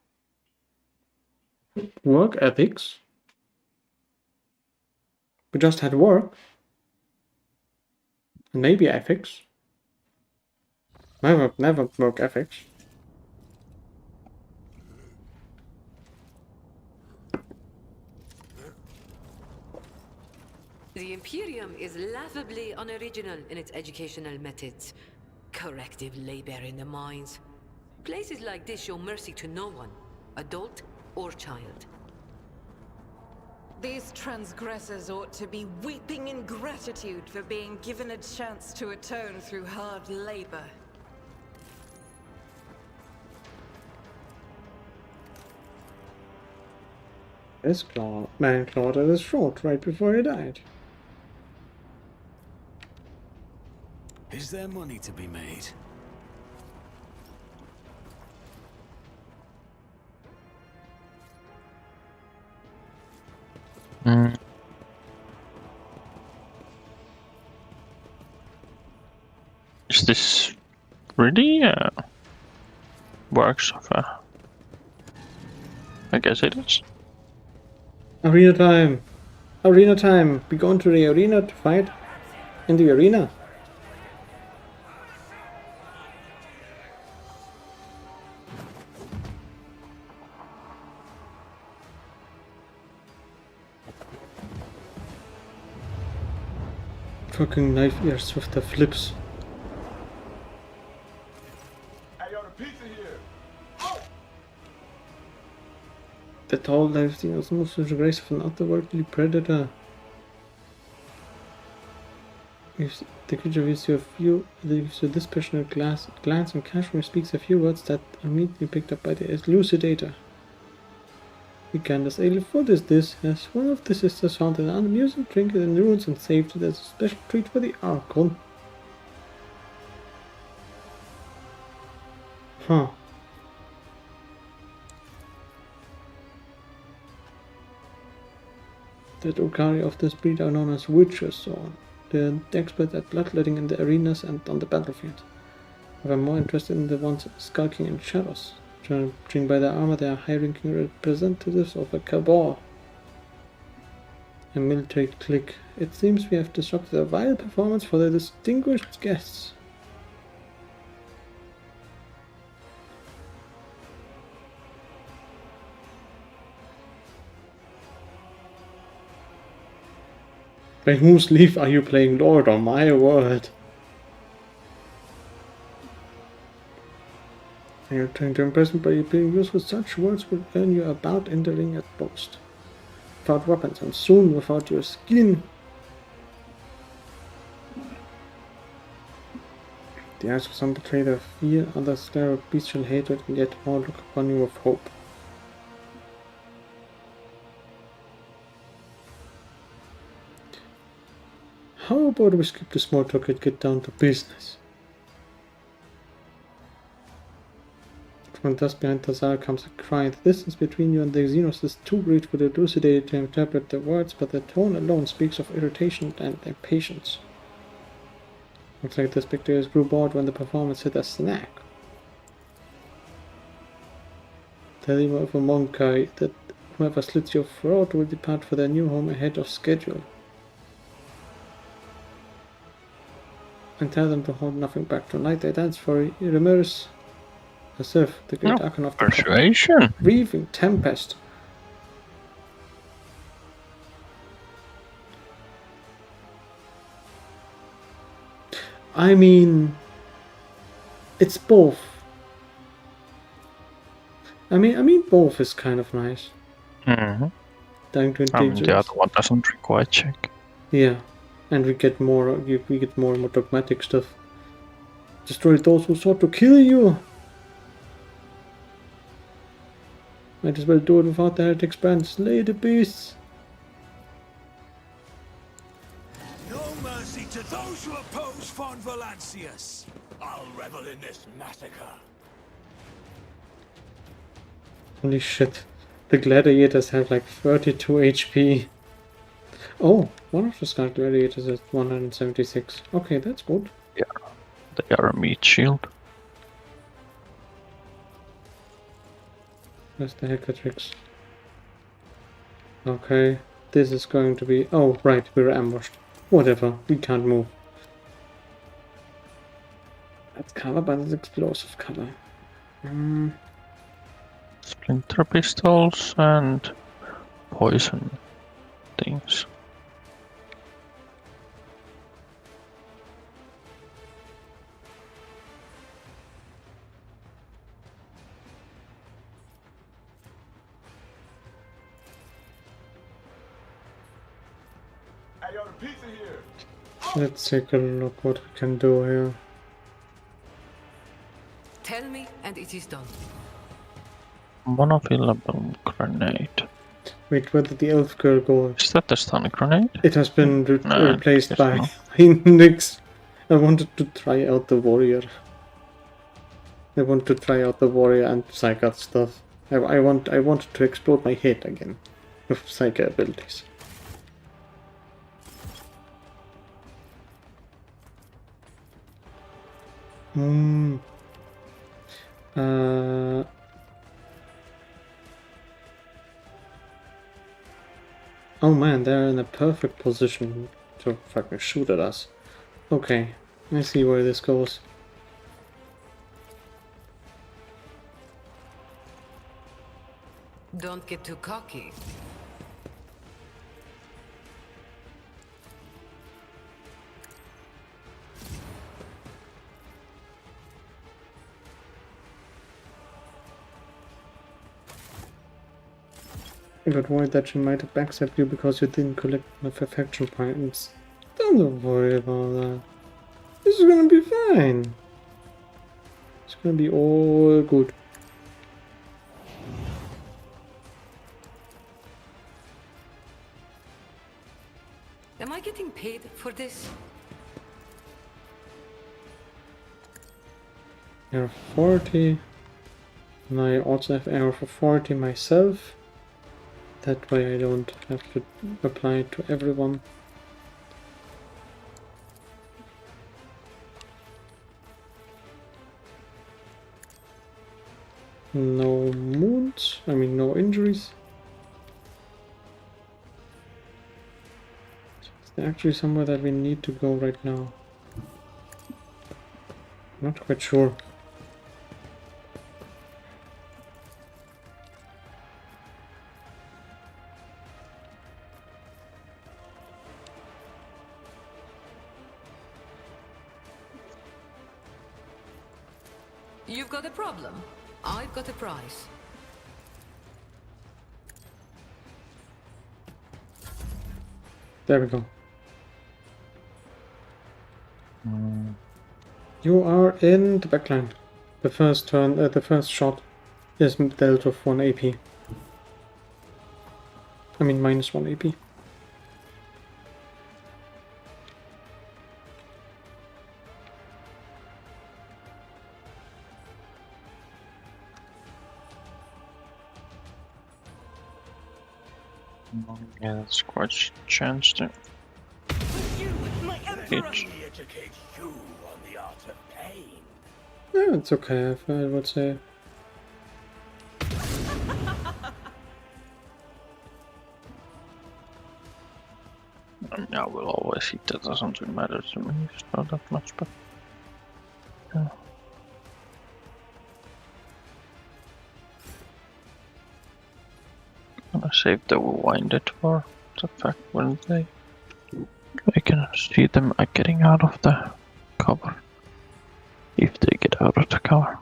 A: work ethics. We just had work. And maybe ethics. Never work ethics.
D: The Imperium is laughably unoriginal in its educational methods. Corrective labor in the mines. Places like this show mercy to no one, adult or child.
E: These transgressors ought to be weeping in gratitude for being given a chance to atone through hard labor.
A: This man clawed at his throat right before he died.
F: Is there money to be made?
B: Is this really works of a... I guess it is.
A: Arena time! Arena time! We go into the arena to fight in the arena. Fucking knife ears with the flips.
C: Hey, yo, the pizza here.
A: The tall life steals most of the grace of an otherworldly predator. If the creature gives you this passionate glance and casually speaks a few words that are immediately picked up by the elucidator. Uganda's alien food is this, as one of the sisters found an unamusing trinket in the ruins and saved it as a special treat for the Archon. Huh. The Drukari of this breed are known as witches, or the experts at bloodletting in the arenas and on the battlefield. But I'm more interested in the ones skulking in shadows. Judging by their armor, they are high-ranking representatives of a cabal. A military clique. It seems we have disrupted a vile performance for the distinguished guests. By whose sleeve are you playing Lord on my world? And you're trying to impress me by being used with such words will earn you a bout in the ring at most. Without weapons and soon without your skin. The eyes of some betray their fear, others stare with bestial hatred, and yet all look upon you with hope. How about we skip the small talk and get down to business? From just behind the Zara comes a cry. The distance between you and the Xenos is too great for the elucidated to interpret the words, but the tone alone speaks of irritation and impatience. Looks like the spectators grew bored when the performance hit a snag. Tell him of a monk guy that whoever slits your throat will depart for their new home ahead of schedule. And tell them to hold nothing back. Tonight they dance for Ramirez herself, the great archon of the
B: Persuasion.
A: breathing tempest. I mean, it's both. I mean, both is kind of nice.
B: Mm-hmm.
A: Dying to
B: I mean, the other one doesn't require check.
A: Yeah, and we get more. We get more and more dogmatic stuff. Destroy those who sought to kill you. Might as well do it without the heretics brand. Slay the beasts.
F: No mercy to those who oppose Von Valancius. I'll revel in this massacre.
A: Holy shit. The gladiators have like 32 HP. Oh, one of the Scar gladiators is 176. Okay, that's good.
B: Yeah, they are a meat shield.
A: Where's the Hecatrix? Okay, this is going to be... Oh, right, we're ambushed. Whatever, we can't move. That's cover, but it's explosive cover.
B: Splinter pistols and poison things.
A: Let's take a look what we can do here.
D: Tell me, and it is done.
B: Monofillable grenade.
A: Wait, where did the elf girl go?
B: Is that the stun grenade?
A: It has been
B: No,
A: replaced
B: guess
A: by
B: not.
A: Nix. I wanted to try out the warrior. I want to try out the warrior and psychic stuff. I wanted to explode my head again with psychic abilities. Oh man, they're in a perfect position to fucking shoot at us. Okay, I see where this goes.
D: Don't get too cocky.
A: But worried that she might have backstabbed you because you didn't collect enough affection points. Don't worry about that. This is gonna be fine. It's gonna be all good.
D: Am I getting paid for this?
A: Error 40. And I also have error for 40 myself. That way I don't have to apply it to everyone. No wounds, no injuries. Is there actually somewhere that we need to go right now? Not quite sure.
D: You've got a problem. I've got a prize.
A: There we go. You are in the backline. The first turn, the first shot is dealt with 1 AP. I mean -1 AP.
B: Yeah, that's quite a chance to
F: You, my emperor!
B: hit.
F: Let me educate you on the art of pain.
A: Yeah, it's okay, I would say.
B: I mean, I will always hit, that doesn't really matter to me, it's not that much, but... Yeah. I saved the winded for the fact when I can see them getting out of the cover. If they get out of the cover.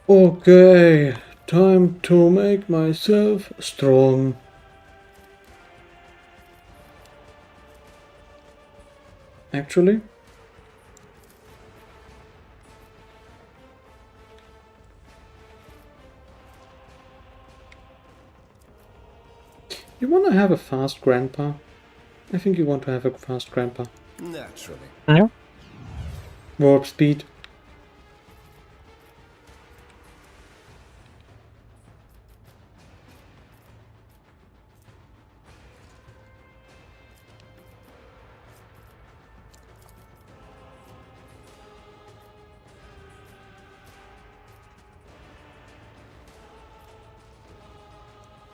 A: Okay, time to make myself strong. Actually, you want to have a fast grandpa? I think you want to have a fast grandpa.
F: Naturally.
B: Yeah.
A: Warp speed.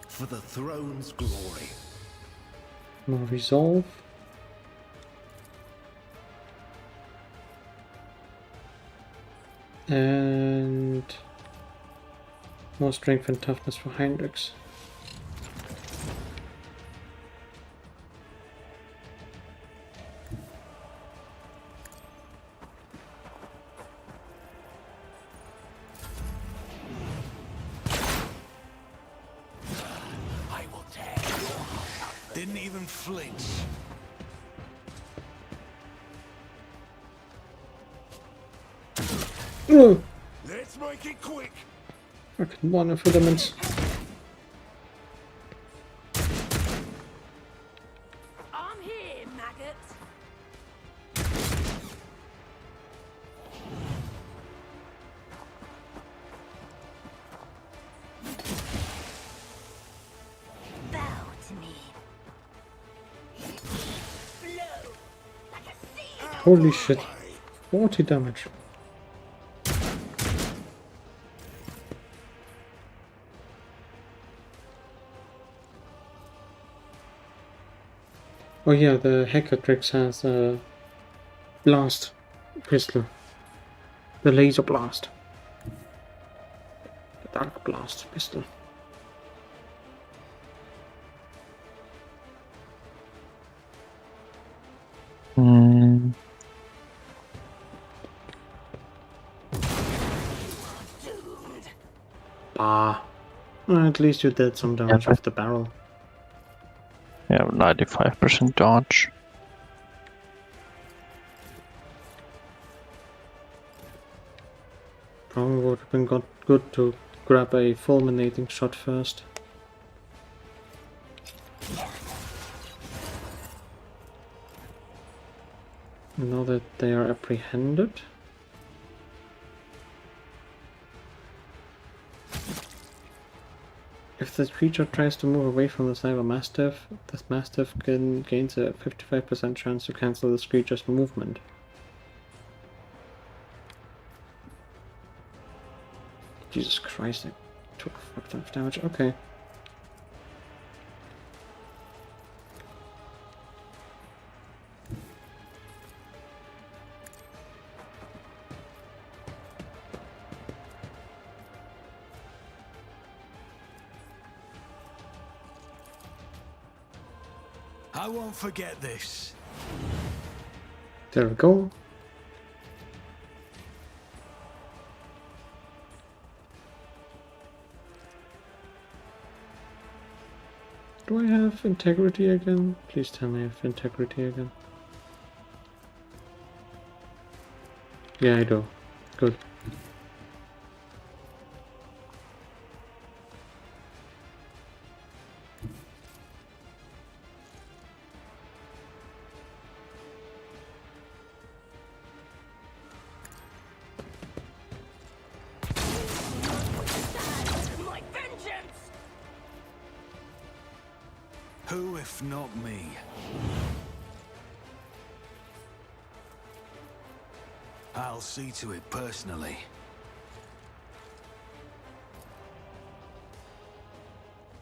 F: For the throne's glory.
A: More resolve. And more strength and toughness for Heinrichs.
F: I will tear your heart out. Didn't even flinch.
A: Oh,
F: Let's make it quick.
A: fucking one filaments.
E: I'm here, maggot. Bow to me. Blow like a sea.
A: Holy shit. 40 damage. Oh yeah, the Heckatrix has a blast pistol. The laser blast. The dark blast pistol.
B: Mm.
A: Ah. At least you did some damage with the barrel.
B: Yeah, 95% dodge.
A: Probably would have been good to grab a fulminating shot first. Now that they are apprehended. If the creature tries to move away from the Cyber Mastiff, this Mastiff gains a 55% chance to cancel this creature's movement. Jesus Christ, I took a fuck ton of damage. Okay.
F: I won't forget this.
A: There we go. Do I have integrity again? Please tell me I have integrity again. Yeah, I do. Good.
E: My vengeance!
F: Who if not me? I'll see to it personally.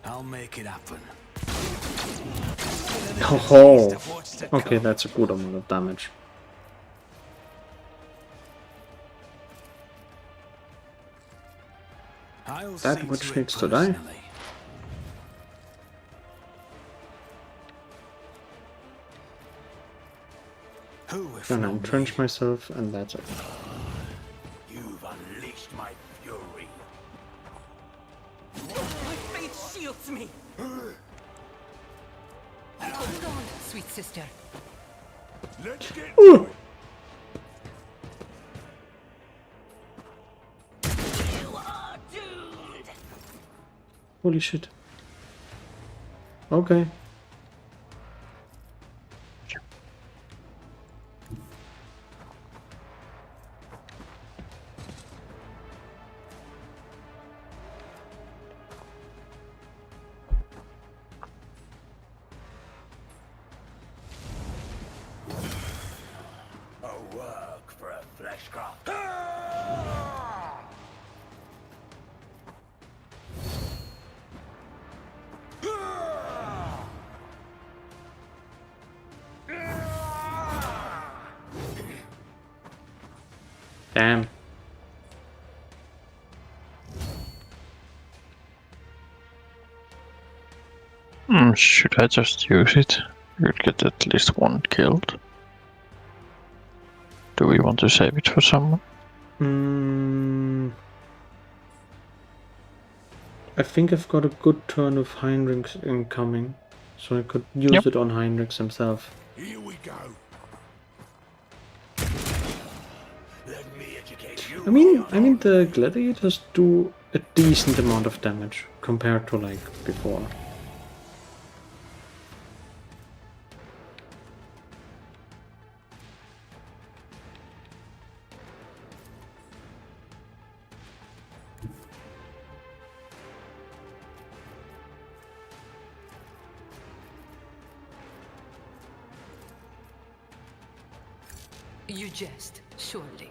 F: I'll make it happen.
A: Oh, okay, that's a good amount of damage.
F: I'll
A: That
F: see
A: which
F: to it
A: needs to die.
F: personally. Who if
A: Then I
F: not
A: entrench
F: me?
A: myself, and that's it.
F: You've unleashed my fury.
E: My faith shields me!
D: Hold on, sweet sister.
F: Let's get
A: Ooh.
E: You are doomed!
A: Holy shit. Okay.
F: a work for a fleshcraft.
A: Damn.
B: Should I just use it? You'll get at least one killed. Do we want to save it for someone?
A: I think I've got a good turn of Heinrichs incoming, so I could use it on Heinrichs himself.
F: Here we go. Let me educate you.
A: I mean the gladiators do a decent amount of damage compared to like before.
D: You jest, surely.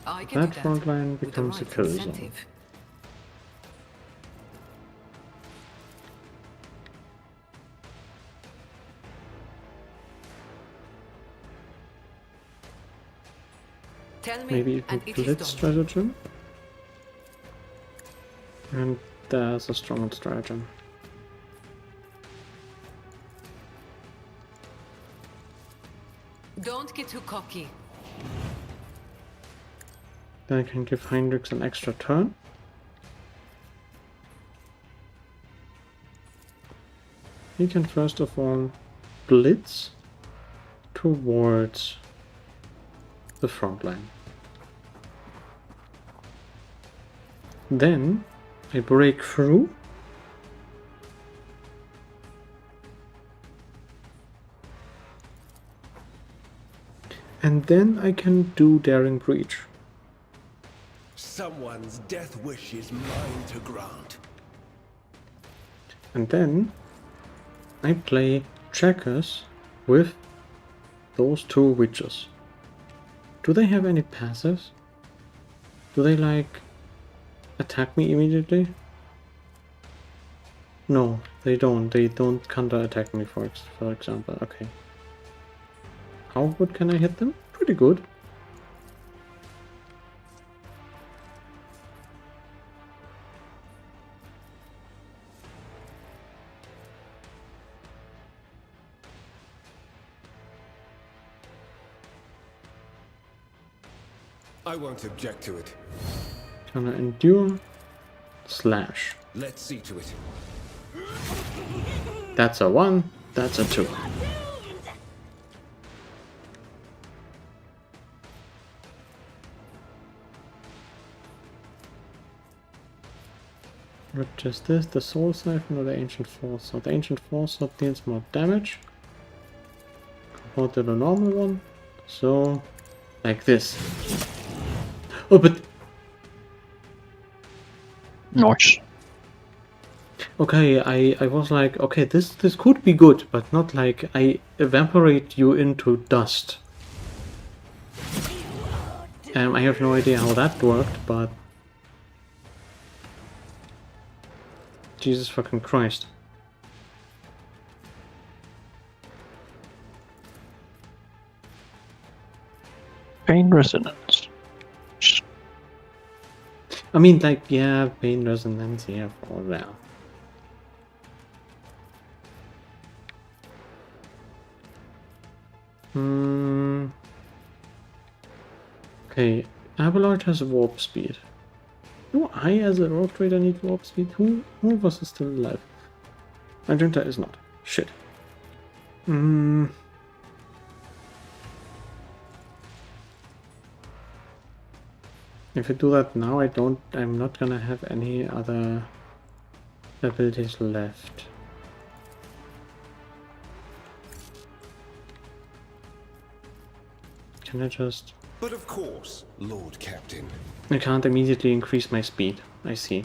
D: I can
A: That
D: do that
A: front line
D: with the
A: becomes a
D: right
A: kill zone.
D: incentive. Tell me,
A: Maybe
D: and
A: even
D: it is
A: blitz
D: done.
A: stratagem. And there's a strong stratagem.
D: Don't get too cocky.
A: Then I can give Heinrichs an extra turn. He can first of all blitz towards the front line. Then I break through. And then I can do Daring Breach.
F: Someone's death wish is mine to grant.
A: And then I play checkers with those two witches. Do they have any passives? Do they like attack me immediately? No, they don't. They don't counter-attack me, for example. Okay. How good can I hit them? Pretty good.
H: I won't object to it.
A: Gonna endure. Slash.
H: Let's see to it.
A: That's a 1. That's a 2. Which is this? The Soul Siphon or the Ancient Force? So the Ancient Force deals more damage compared to the normal one. So, like this. Oh, but...
B: Nice.
A: Okay, I was like, okay, this could be good, but not like I evaporate you into dust. I have no idea how that worked, but... Jesus fucking Christ.
B: Pain resonance.
A: I mean, like, yeah, pain resonance, yeah, for that. Okay, Abelard has warp speed. Do I, as a rogue trader, need warp speed? Who was still alive? Magenta is not. Shit. If I do that now, I'm not gonna have any other abilities left. Can I just...
H: But of course, Lord Captain.
A: I can't immediately increase my speed. I see.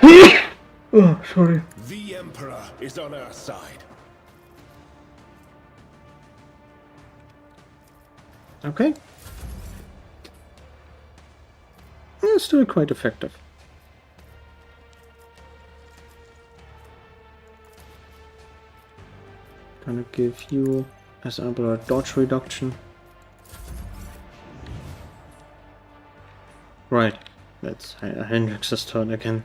A: Oh, sorry.
H: The Emperor is on our side.
A: Okay. It's still quite effective. Gonna give you as a dodge reduction. Right, that's Hendrix's turn again.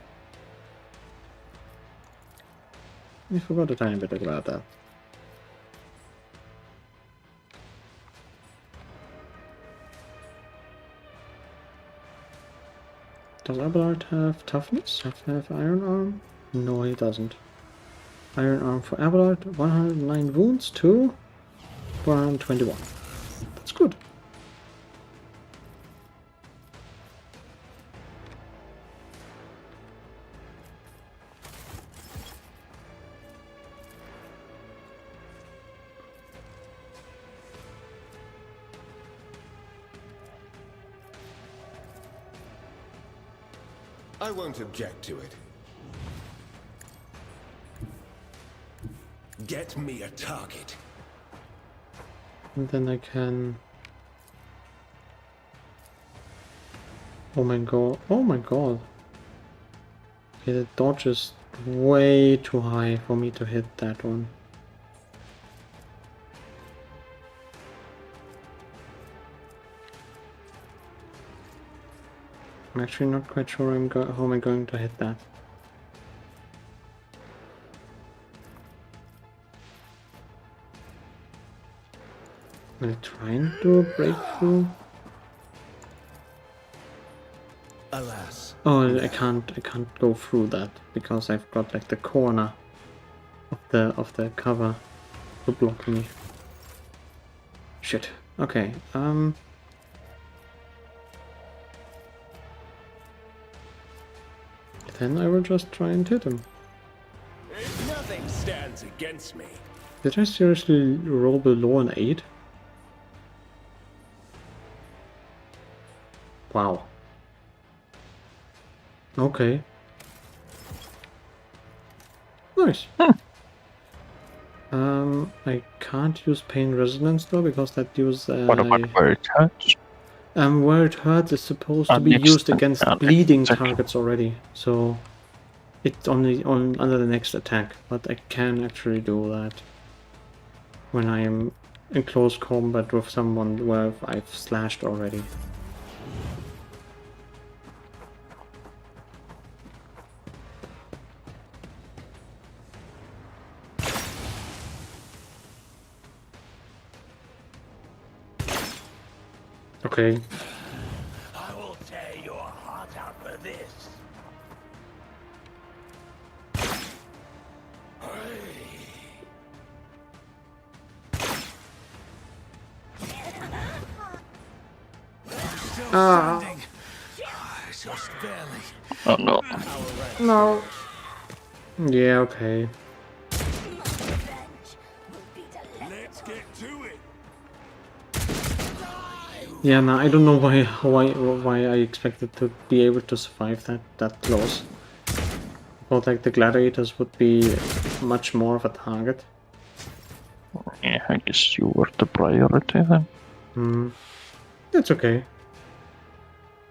A: I forgot a tiny bit about that. Does Abelard have toughness? Have iron arm? No, he doesn't. Iron arm for Abelard, 109 wounds to 121. That's good.
H: I won't object to it. Get me a target.
A: And then I can... Oh my god. Oh my god. Okay, the dodge is way too high for me to hit that one. I'm actually not quite sure how am I going to hit that. Will I try and do a breakthrough?
H: Alas.
A: Oh, I can't go through that because I've got like the corner of the cover to block me. Shit. Okay. Then I will just try and hit him.
H: Nothing stands against me.
A: Did I seriously roll below an 8? Wow. Okay. Nice. I can't use pain resonance though because that uses
B: What about where it hurts?
A: where it hurts is supposed to be used against bleeding targets already, so it's only under the next attack. But I can actually do that when I am in close combat with someone where I've slashed already. Okay.
F: I will tear your heart out for this. Still standing. Just barely.
B: Oh no.
A: No. Yeah, okay.
F: Let's get to it.
A: Yeah, no, I don't know why I expected to be able to survive that close. But like the gladiators would be much more of a target.
B: Yeah, I guess you were the priority then.
A: That's okay.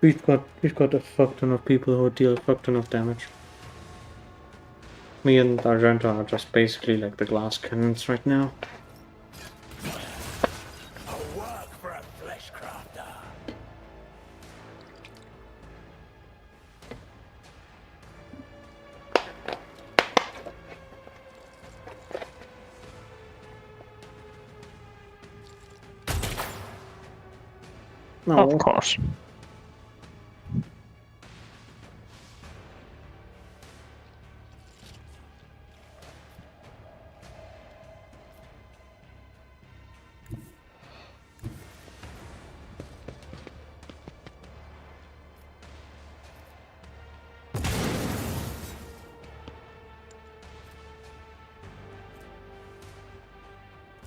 A: We've got a fuck ton of people who deal a fuck ton of damage. Me and Argenta are just basically like the glass cannons right now.
F: A work for a flesh crafter.
A: No.
B: Of course.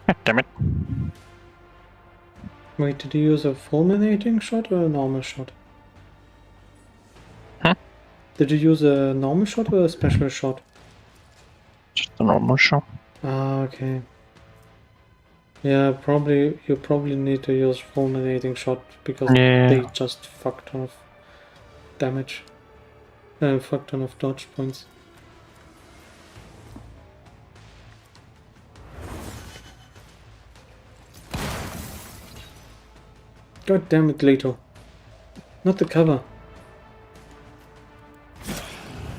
B: God damn it.
A: Wait, did you use a fulminating shot or a normal shot?
B: Huh?
A: Did you use a normal shot or a special shot?
B: Just a normal shot.
A: Ah, okay. Yeah, you probably need to use fulminating shot because
B: Yeah.
A: they just fuck ton of damage. Fuck ton of dodge points. God damn it, Leto. Not the cover.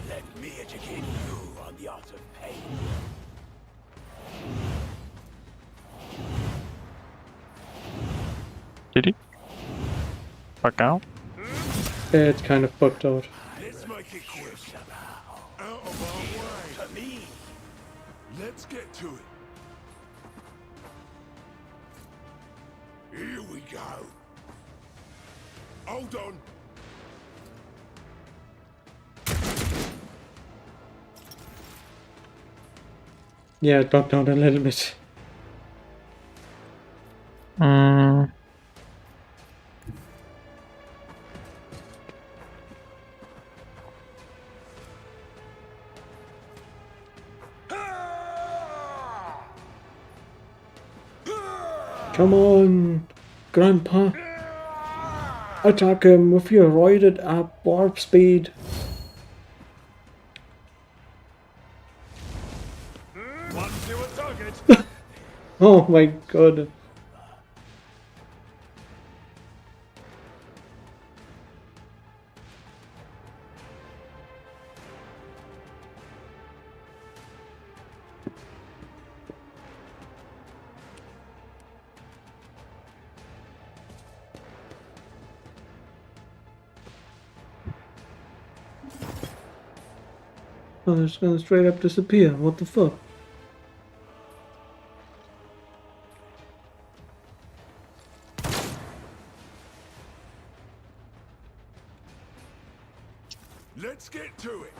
F: Let me educate you on the art of pain.
B: Did it? Fuck out?
A: It's kind of bugged out.
F: Let's make it quick somehow. Out of our way. To me. Let's get to it. Here we go. Hold on.
A: Yeah, it bugged out a little bit. Come on, Grandpa. Attack him with your roided up warp speed.
F: One to a target.
A: Oh my god. Oh, they're just gonna straight up disappear. What the fuck?
F: Let's get to it.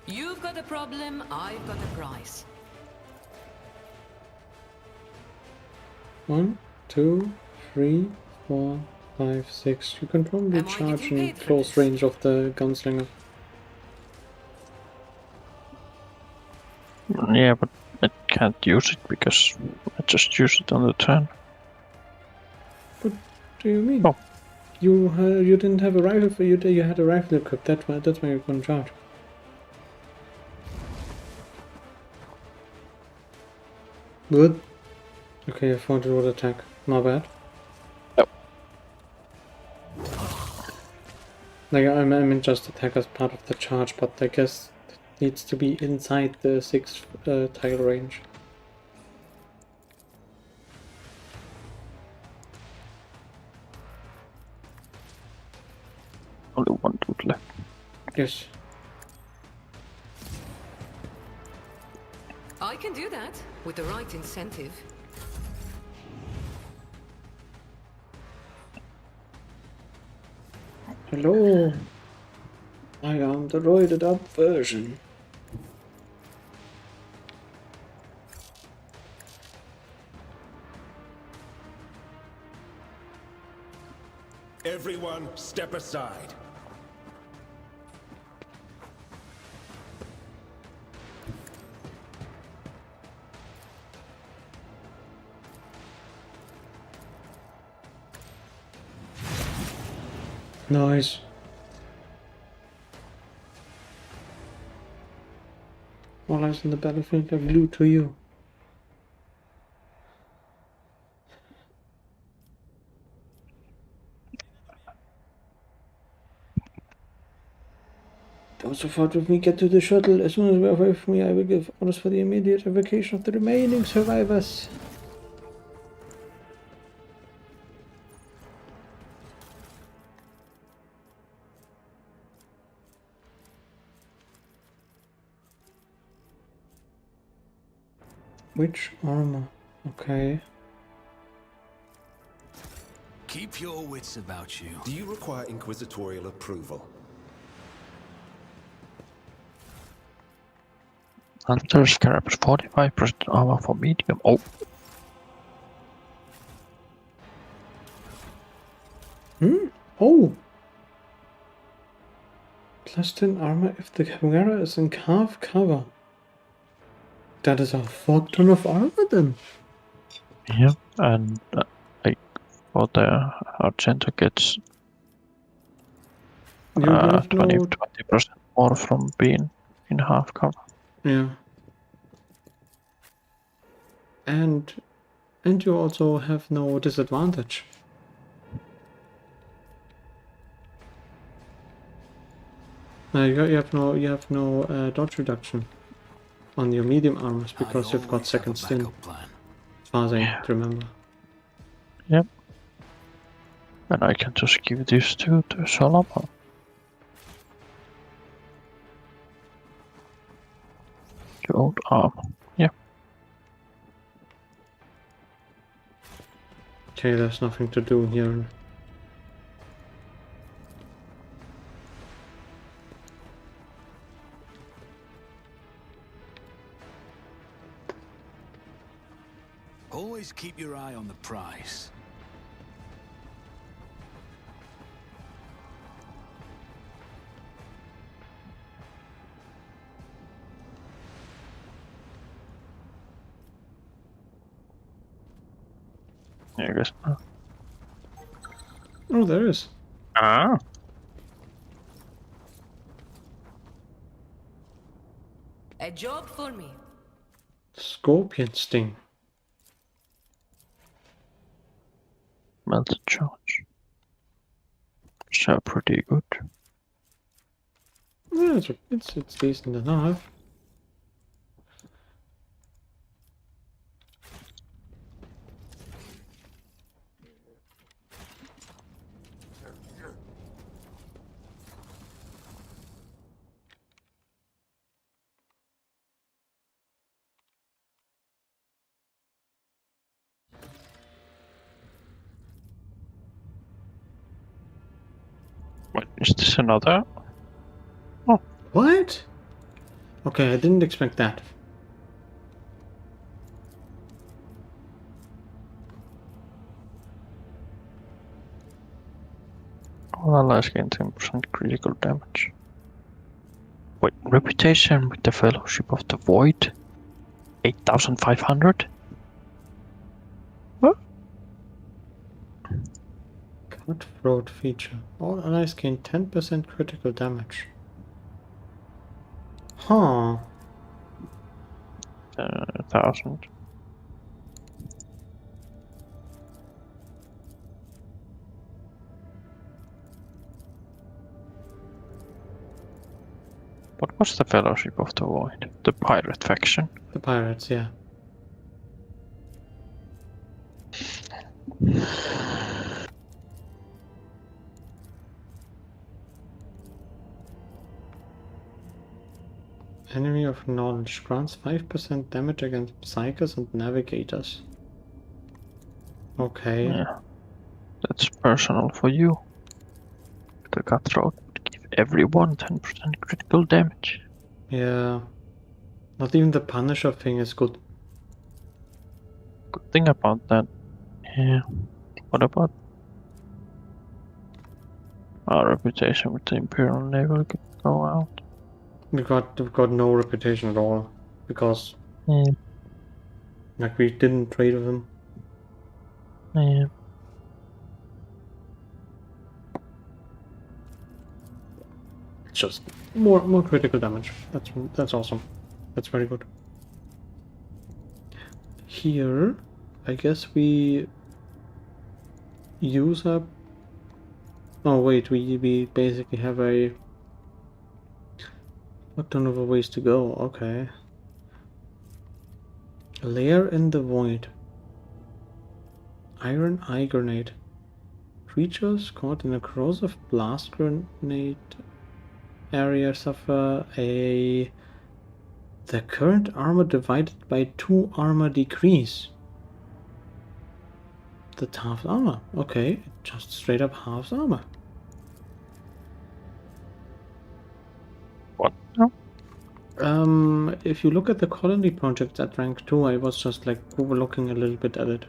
D: You've got a problem, I've got a price.
A: 1, 2, 3, 4, 5, 6. You can probably
D: Am I
A: charge
D: getting
A: in
D: paid for
A: close
D: this?
A: range of the gunslinger.
B: Yeah, but I can't use it because I just use it on the turn.
A: What do you mean?
B: Oh.
A: You didn't have a rifle for you. You had a rifle equipped. That's why you couldn't charge. Good. Okay, I thought it would attack. Not bad.
B: Nope.
A: Like I mean, just attack as part of the charge, but I guess it needs to be inside the 6 tile range.
B: Only one dude left.
A: Yes.
D: I can do that with the right incentive.
A: Hello. I am the roided up version.
H: Everyone, step aside.
A: Nice. All eyes on the battlefield are glued to you. Those who fought with me get to the shuttle. As soon as we're away from me, I will give orders for the immediate evacuation of the remaining survivors. Which armor? Okay.
F: Keep your wits about you.
H: Do you require inquisitorial approval?
B: Hunter Scarab 45% armor for medium. Oh,
A: Oh! Plus 10 armor if the Chimera is in half cover. That is a fuck ton of armor then.
B: yeah, and like for the Argento gets
A: You have
B: 20% more from being in half cover.
A: Yeah. And you also have no disadvantage. You have no dodge reduction on your medium armors because you've got second stint, as far as I remember.
B: Yep. And I can just give these two to Solomon. Gold armor. Yeah.
A: Okay, there's nothing to do here.
F: Always keep your eye on the prize.
B: Yeah, I guess not.
A: Oh, there is.
B: Ah.
D: A job for me.
A: Scorpion sting.
B: Melted charge. So pretty good.
A: Yeah, it's decent enough.
B: Wait, is this another?
A: What? Okay, I didn't expect that.
B: All allies gain 10% critical damage. Wait, reputation with the Fellowship of the Void? 8,500? What?
A: Cutthroat feature. All allies gain 10% critical damage. Huh.
B: 1,000. What was the Fellowship of the Void? The pirate faction.
A: The pirates, yeah. Enemy of Knowledge grants 5% damage against Psychers and Navigators. Okay.
B: Yeah. That's personal for you. The Cutthroat would give everyone 10% critical damage.
A: Yeah. Not even the Punisher thing is good.
B: Good thing about that. Yeah. What about our reputation with the Imperial Navy could go out?
A: We've got no reputation at all. Because
B: Yeah.
A: like we didn't trade with them.
B: Yeah.
A: It's just more critical damage. That's awesome. That's very good. Here, I guess we use up. Oh wait, we basically have a ton of ways to go. Okay. Lair in the Void. Iron Eye Grenade. Creatures caught in a corrosive blast grenade area suffer the current armor divided by 2 armor decrease. That's half armor. Okay, just straight up half armor.
B: What? No?
A: If you look at the colony projects at rank 2, I was just like overlooking a little bit at it.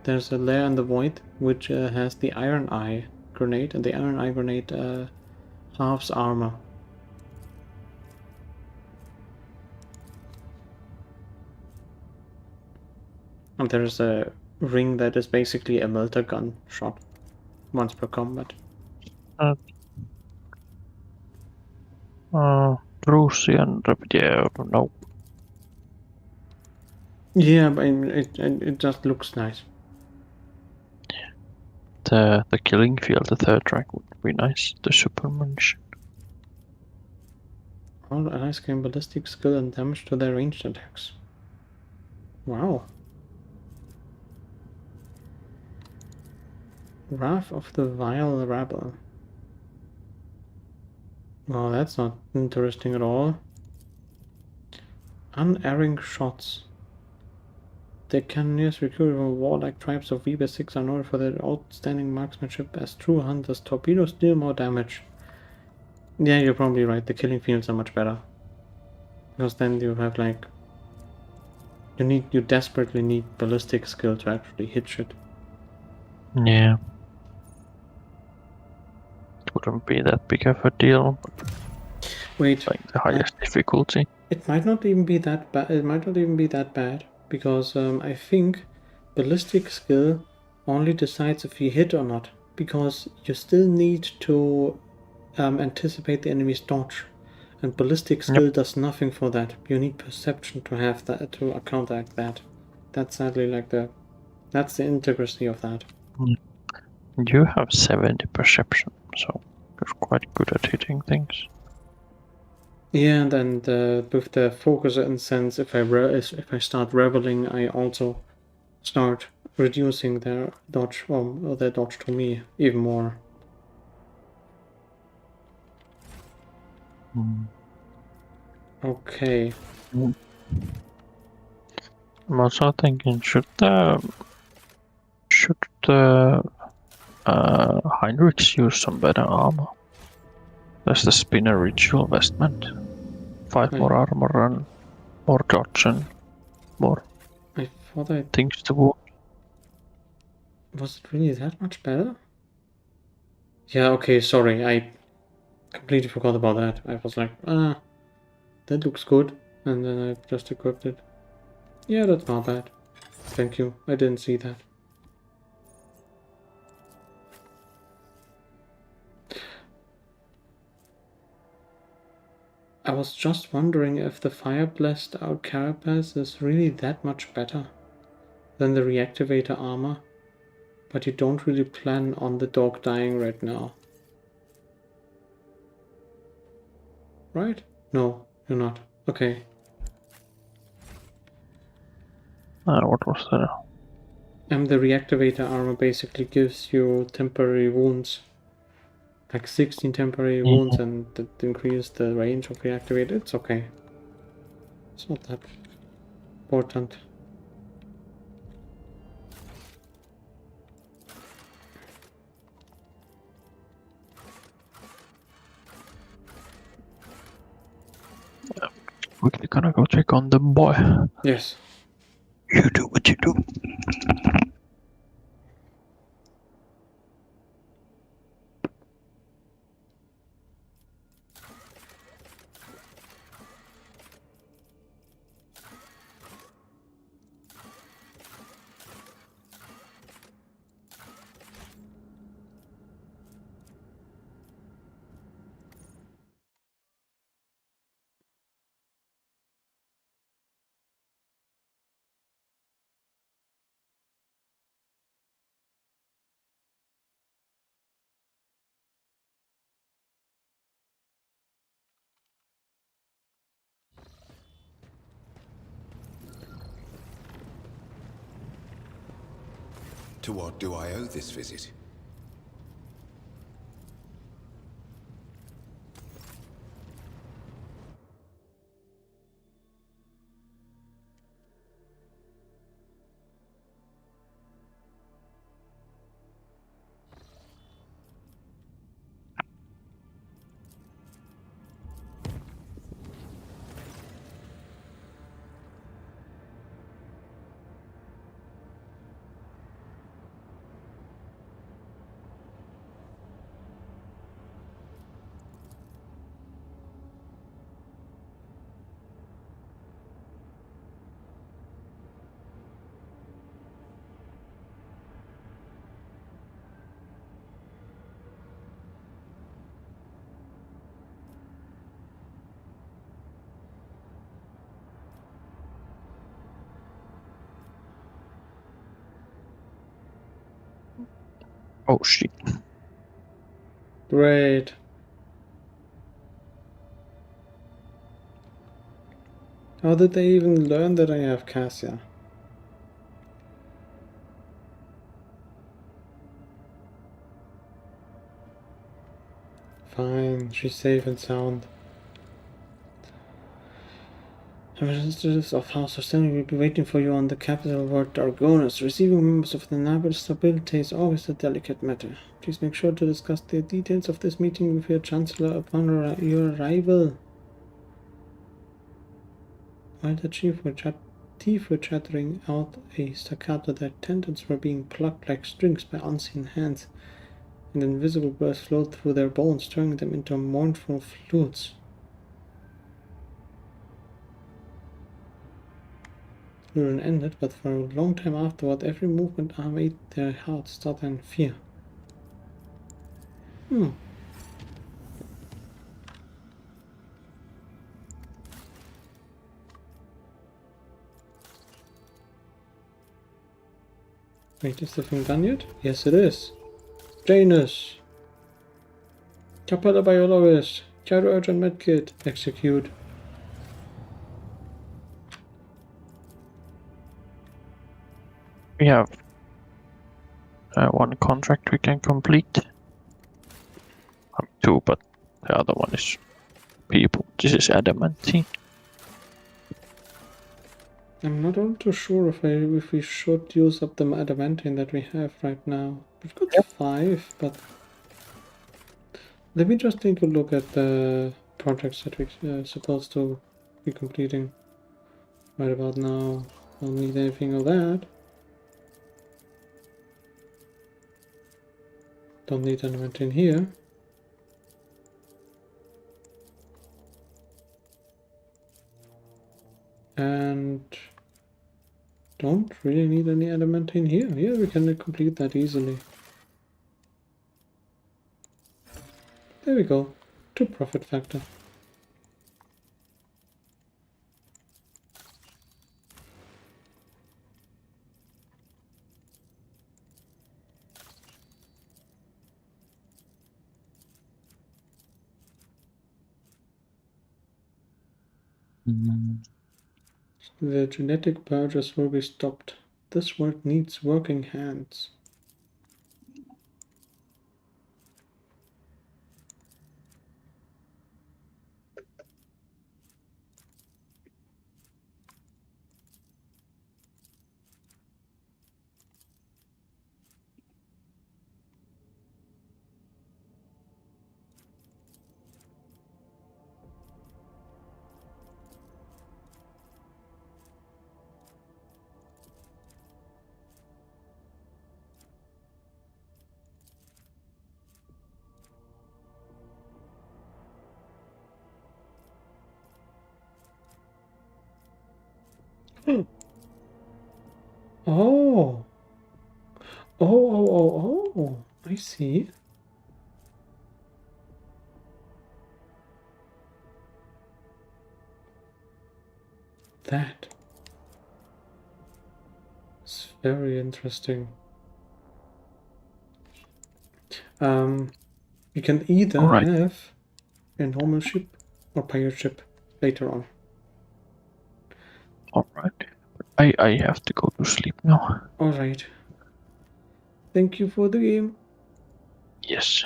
A: There's a lair in the Void which has the Iron Eye Grenade, and the Iron Eye Grenade halves armor. And there's a ring that is basically a melter gun shot once per combat.
B: Prussian, yeah, no.
A: Yeah, but it just looks nice.
B: The killing field, the third rank would be nice. The supermunction.
A: All allies gain ballistic skill and damage to their ranged attacks. Wow. Wrath of the Vile Rabble. Well, that's not interesting at all. Unerring shots. The cannoneers recruited from warlike tribes of Weber 6 are known for their outstanding marksmanship as true hunters. Torpedoes deal more damage. Yeah, you're probably right. The killing fields are much better. Because then you have like... You desperately need ballistic skill to actually hit shit.
B: Yeah. It wouldn't be that big of a deal.
A: Wait.
B: Like the highest difficulty.
A: It might not even be that bad. It might not even be that bad. Because I think ballistic skill only decides if you hit or not. Because you still need to anticipate the enemy's dodge. And ballistic skill does nothing for that. You need perception to have that, to counteract that. That's sadly like that's the intricacy of that.
B: You have 70 perception, so you're quite good at hitting things.
A: Yeah, and with the focus and sense, if I start reveling, I also start reducing their dodge, or their dodge to me even more. Okay.
B: I'm also thinking, should Heinrichs use some better armor? There's the Spinner Ritual Vestment. 5 more armor and more dodge and more
A: I thought
B: things to work.
A: Was it really that much better? Yeah, okay, sorry, I completely forgot about that. I was like, that looks good. And then I just equipped it. Yeah, that's not bad. Thank you. I didn't see that. I was just wondering if the fire blessed out carapace is really that much better than the reactivator armor, but you don't really plan on the dog dying right now. Right? No, you're not. Okay.
B: What was that?
A: The reactivator armor basically gives you temporary wounds. Like 16 temporary wounds, and that increases the range of reactivate. It's okay. It's not that important.
B: Quickly gonna go check on the boy.
A: Yes.
B: You do what you do.
H: To what do I owe this visit?
B: Oh shit.
A: Great. How did they even learn that I have Cassia? Fine, she's safe and sound. Representatives of House of Stanley will be waiting for you on the capital ward Dargonus. Receiving members of the Nabil stability is always a delicate matter. Please make sure to discuss the details of this meeting with your Chancellor upon your arrival. While the teeth were chattering out a staccato, their tendons were being plucked like strings by unseen hands, and invisible burrs flowed through their bones, turning them into mournful flutes. Luren ended, but for a long time afterward, every movement made their hearts stutter in fear. Wait, is the thing done yet? Yes, it is. Janus! Capella Biologist! Gyro Urgent Medkit! Execute.
B: We have one contract we can complete. Two, but the other one is people. This is adamantine.
A: I'm not all too sure if we should use up the adamantine that we have right now. We've got 5, but let me just take a look at the projects that we're supposed to be completing right about now. Don't need anything of that. Don't need adamantine here. And don't really need any adamantine here. Yeah, we can complete that easily. There we go. 2 profit factor. The genetic purges will be stopped. This work needs working hands. Oh. Oh, I see. That is very interesting. You can either have a normal ship or pirate ship later on.
B: Alright. I have to go to sleep now.
A: Alright. Thank you for the game.
B: Yes.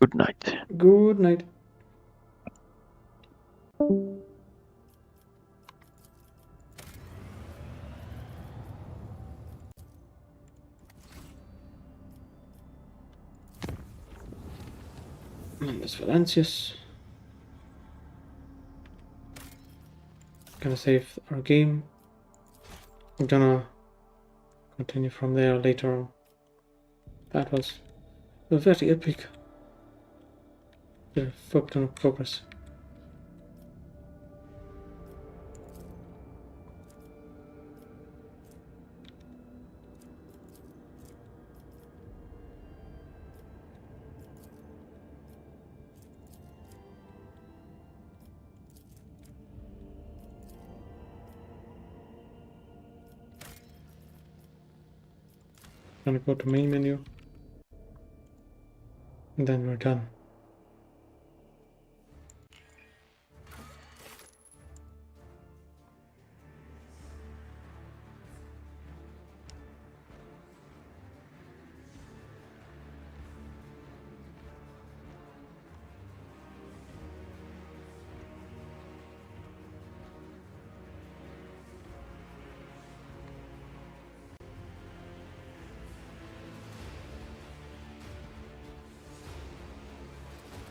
B: Good night.
A: Good night. And this Valencius. Gonna save our game. I'm gonna continue from there later on. That was a very epic. Fuck ton of progress. Gonna go to main menu. And then we're done.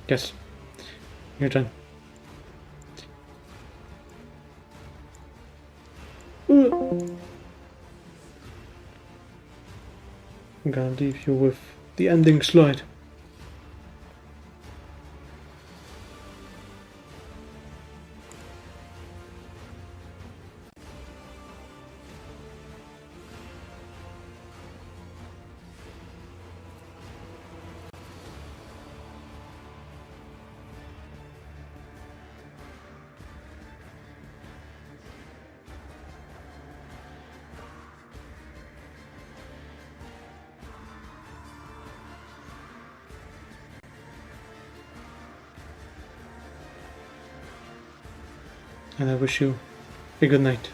A: Yes, you're done. I'm gonna leave you with the ending slide. And I wish you a good night.